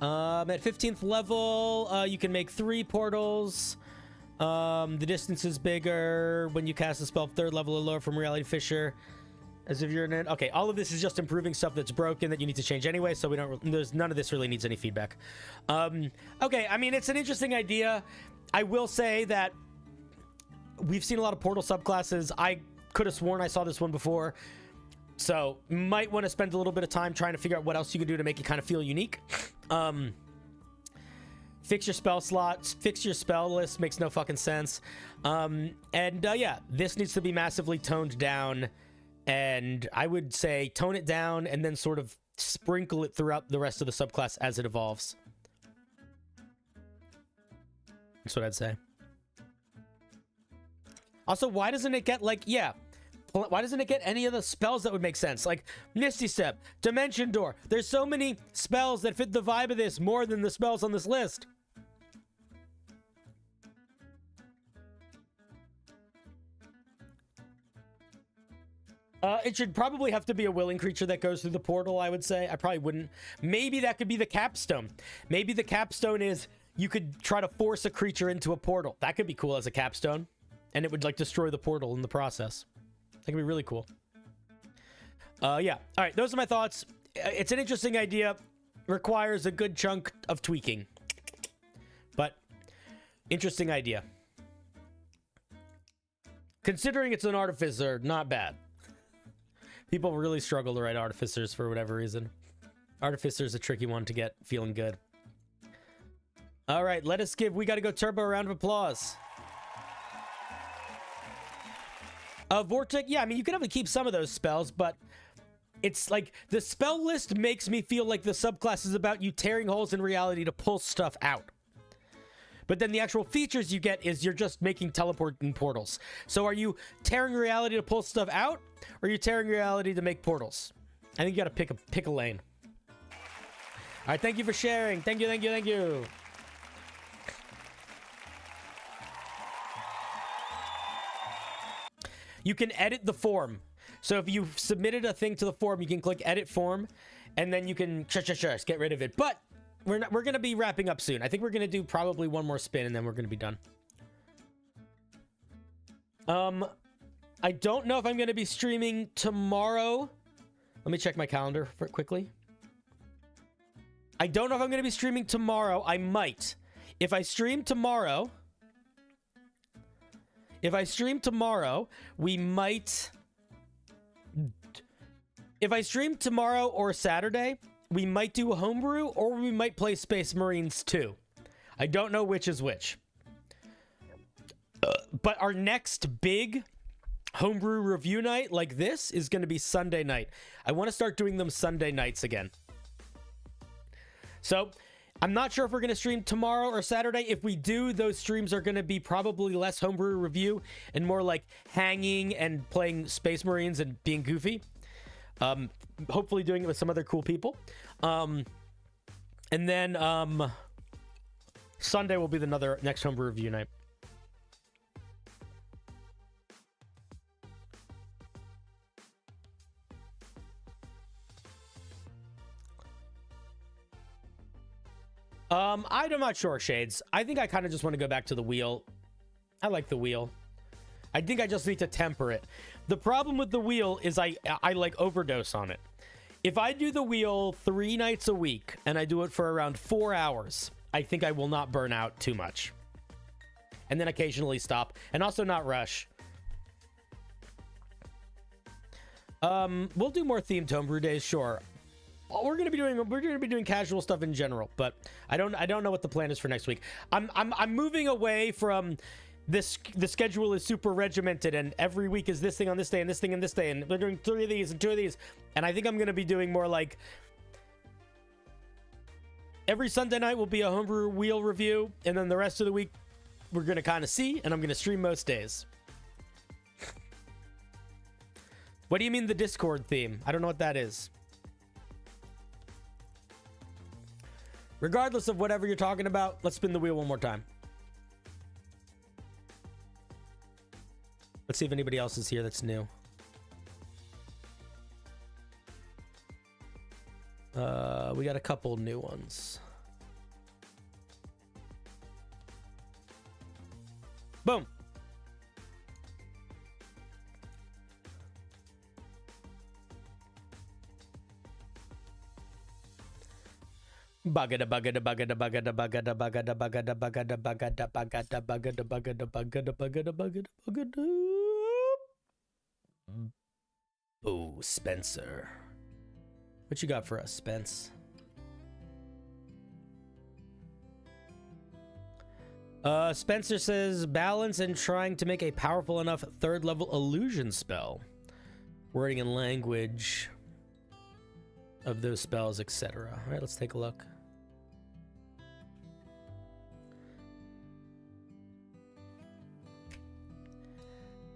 At 15th level, you can make 3 portals. The distance is bigger when you cast a spell 3rd level or lower from Reality Fissure, as if you're in it. Okay, all of this is just improving stuff that's broken that you need to change anyway, so we don't... There's none of this really needs any feedback. Okay, I mean, it's an interesting idea. I will say that we've seen a lot of portal subclasses. I could have sworn I saw this one before, so might want to spend a little bit of time trying to figure out what else you can do to make it kind of feel unique. Fix your spell slots, fix your spell list, makes no fucking sense. Yeah, this needs to be massively toned down, and I would say tone it down and then sort of sprinkle it throughout the rest of the subclass as it evolves. That's what I'd say. Also, why doesn't it get, like, yeah, why doesn't it get any of the spells that would make sense? Like Misty Step, Dimension Door. There's so many spells that fit the vibe of this more than the spells on this list. It should probably have to be a willing creature that goes through the portal, I would say. I probably wouldn't. Maybe that could be the capstone. Maybe the capstone is you could try to force a creature into a portal. That could be cool as a capstone. And it would, like, destroy the portal in the process. That could be really cool. Yeah. All right, those are my thoughts. It's an interesting idea. Requires a good chunk of tweaking. But, interesting idea. Considering it's an Artificer, not bad. People really struggle to write Artificers for whatever reason. Artificer is a tricky one to get feeling good. All right, we got to go turbo a round of applause. Vortex, yeah, I mean, you can definitely keep some of those spells, but it's like the spell list makes me feel like the subclass is about you tearing holes in reality to pull stuff out. But then the actual features you get is you're just making teleporting portals. So are you tearing reality to pull stuff out, or are you tearing reality to make portals? I think you gotta pick a lane. All right, thank you for sharing. Thank you, thank you, thank you. You can edit the form. So if you've submitted a thing to the form, you can click edit form, and then you can get rid of it. But we're going to be wrapping up soon. I think we're going to do probably one more spin, and then we're going to be done. I don't know if I'm going to be streaming tomorrow. Let me check my calendar quickly. I don't know if I'm going to be streaming tomorrow. I might. If I stream tomorrow, we might... If I stream tomorrow or Saturday, we might do a homebrew or we might play Space Marines 2. I don't know which is which. But our next big homebrew review night like this is going to be Sunday night. I want to start doing them Sunday nights again. So I'm not sure if we're going to stream tomorrow or Saturday. If we do, those streams are going to be probably less homebrew review and more like hanging and playing Space Marines and being goofy. Hopefully doing it with some other cool people. And then Sunday will be the next homebrew review night. I'm not sure, Shades. I think I kind of just want to go back to the wheel. I like the wheel. I think I just need to temper it. The problem with the wheel is I like overdose on it. If I do the wheel 3 nights a week and I do it for around 4 hours, I think I will not burn out too much. And then occasionally stop and also not rush. We'll do more themed homebrew days, sure. We're gonna be doing casual stuff in general, but I don't know what the plan is for next week. I'm moving away from this. The schedule is super regimented, and every week is this thing on this day and this thing on this day, and we're doing 3 of these and 2 of these. And I think I'm gonna be doing more like every Sunday night will be a homebrew wheel review, and then the rest of the week we're gonna kind of see, and I'm gonna stream most days. What do you mean the Discord theme? I don't know what that is. Regardless of whatever you're talking about, let's spin the wheel one more time. Let's see if anybody else is here that's new. We got a couple new ones. Boom. Bagada bagada bagada bagada bagada bagada bagada bagada bagada bagada bagada bagada bagada bagada bagada bagada. Oh, Spencer. What you got for us, Spence? Spencer says balance and trying to make a powerful enough 3rd level illusion spell. Wording and language of those spells, etc. All right, let's take a look.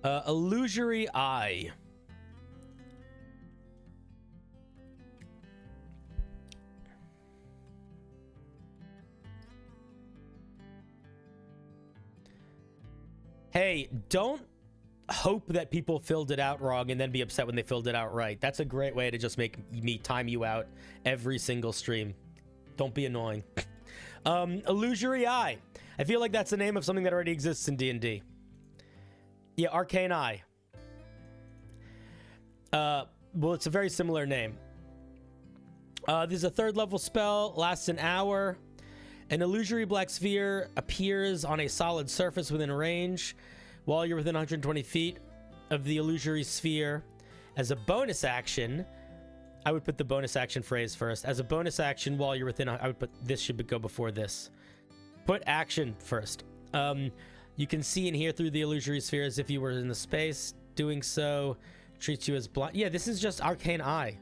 Illusory Eye. Hey, don't hope that people filled it out wrong and then be upset when they filled it out right. That's a great way to just make me time you out every single stream. Don't be annoying. Illusory Eye. I feel like that's the name of something that already exists in D&D. Yeah, Arcane Eye. Well, it's a very similar name. This is a 3rd level spell, lasts an hour. An illusory black sphere appears on a solid surface within range while you're within 120 feet of the illusory sphere. As a bonus action, I would put the bonus action phrase first. As a bonus action, while you're within, I would put this should go before this. Put action first. You can see and hear through the illusory sphere as if you were in the space. Doing so treats you as blind. Yeah, this is just Arcane Eye.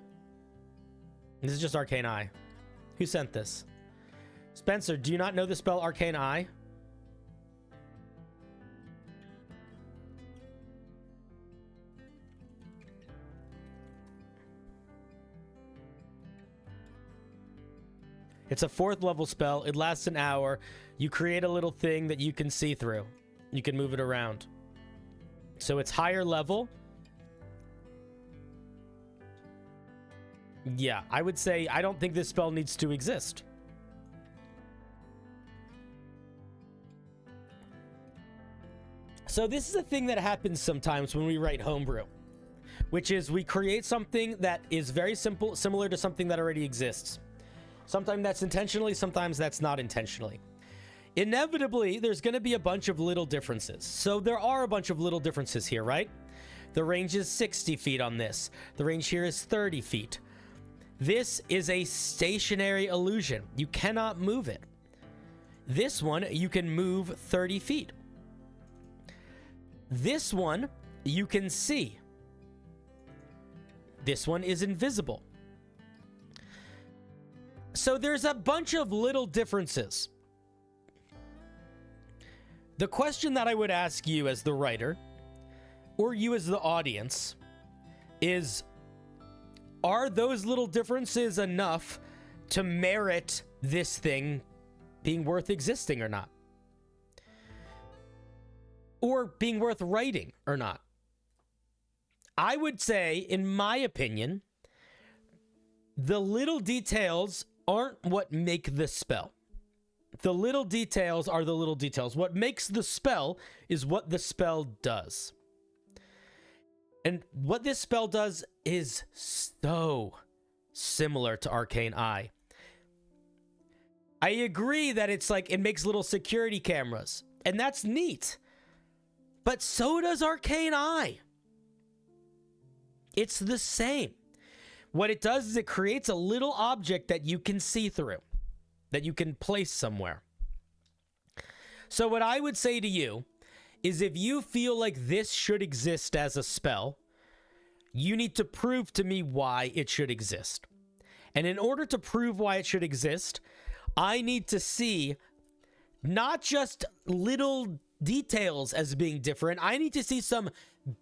This is just Arcane Eye. Who sent this? Spencer, do you not know the spell Arcane Eye? It's a 4th level spell. It lasts an hour. You create a little thing that you can see through. You can move it around. So it's higher level. Yeah, I would say I don't think this spell needs to exist. So this is a thing that happens sometimes when we write homebrew. which is we create something that is very simple, similar to something that already exists. Sometimes that's intentionally, sometimes that's not intentionally. Inevitably, there's going to be a bunch of little differences. So there are a bunch of little differences here, right? The range is 60 feet on this. The range here is 30 feet. This is a stationary illusion. You cannot move it. This one, you can move 30 feet. This one, you can see. This one is invisible. So there's a bunch of little differences. The question that I would ask you as the writer, or you as the audience, is, are those little differences enough to merit this thing being worth existing or not? Or being worth writing or not? I would say, in my opinion, the little details aren't what make the spell. The little details are the little details. What makes the spell is what the spell does. And what this spell does is so similar to Arcane Eye. I agree that it's like it makes little security cameras, and that's neat. But so does Arcane Eye. It's the same. What it does is it creates a little object that you can see through, that you can place somewhere. So what I would say to you is, if you feel like this should exist as a spell, you need to prove to me why it should exist. And in order to prove why it should exist, I need to see not just little details as being different. I need to see some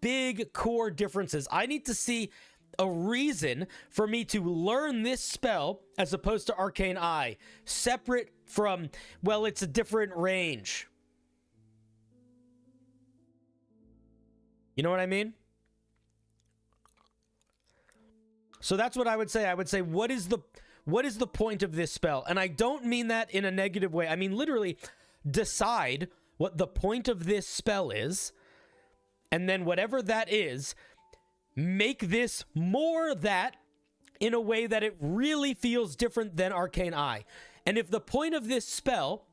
big core differences. I need to see a reason for me to learn this spell as opposed to Arcane Eye, separate from, well, it's a different range. You know what I mean? So that's what I would say. I would say, what is the point of this spell? And I don't mean that in a negative way. I mean, literally, decide what the point of this spell is, and then whatever that is, make this more that in a way that it really feels different than Arcane Eye. And if the point of this spell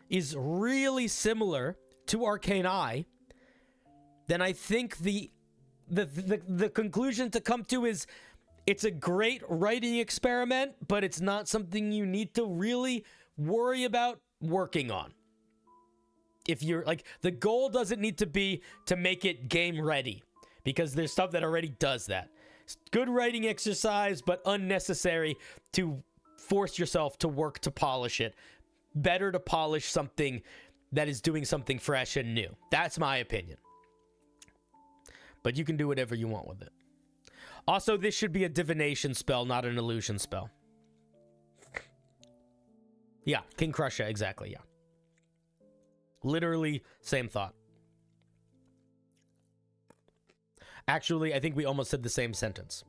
is really similar to Arcane Eye, then I think the conclusion to come to is, it's a great writing experiment, but it's not something you need to really worry about working on. If you're like, the goal doesn't need to be to make it game ready, because there's stuff that already does that. It's good writing exercise, but unnecessary to force yourself to work to polish it. Better to polish something that is doing something fresh and new. That's my opinion. But you can do whatever you want with it. Also, this should be a divination spell, not an illusion spell. Yeah, King Crusher, exactly, yeah. Literally, same thought. Actually, I think we almost said the same sentence.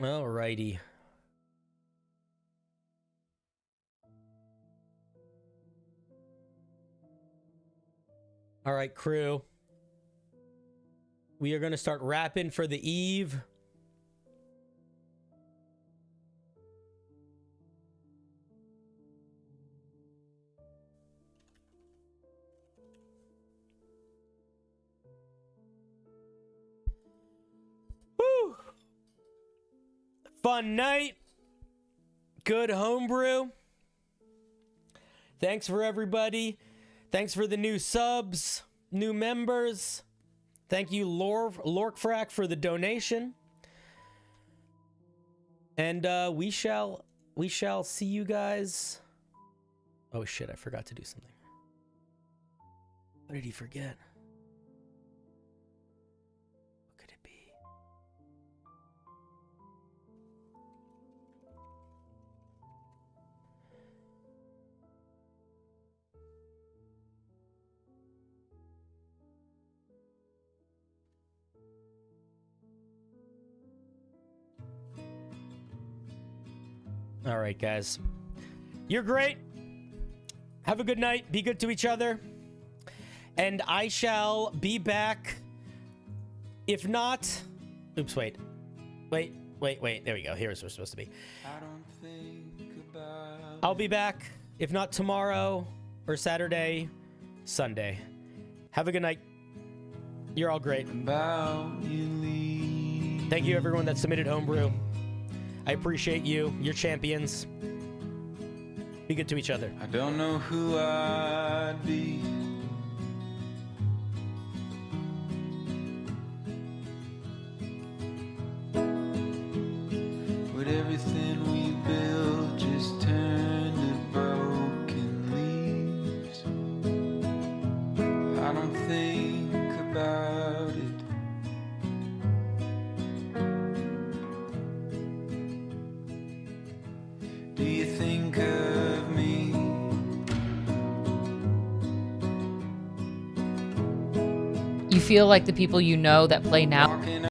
Alrighty. All right, crew. We are going to start rapping for the eve. Woo! Fun night. Good homebrew. Thanks for everybody. Thanks for the new subs, new members. Thank you, Lorkfrack, for the donation. And we shall see you guys. Oh shit, I forgot to do something. What did he forget? What could it be? All right, guys. You're great. Have a good night. Be good to each other. And I shall be back. If not... Oops, wait. Wait. There we go. Here's where we're supposed to be. I'll be back. If not tomorrow or Saturday, Sunday. Have a good night. You're all great. Thank you, everyone that submitted Homebrew. I appreciate you. You're champions. Be good to each other. I don't know who I'd be. Would everything we built just turn to broken leaves? I don't think about it. Do you think of me? You feel like the people you know that play now Walking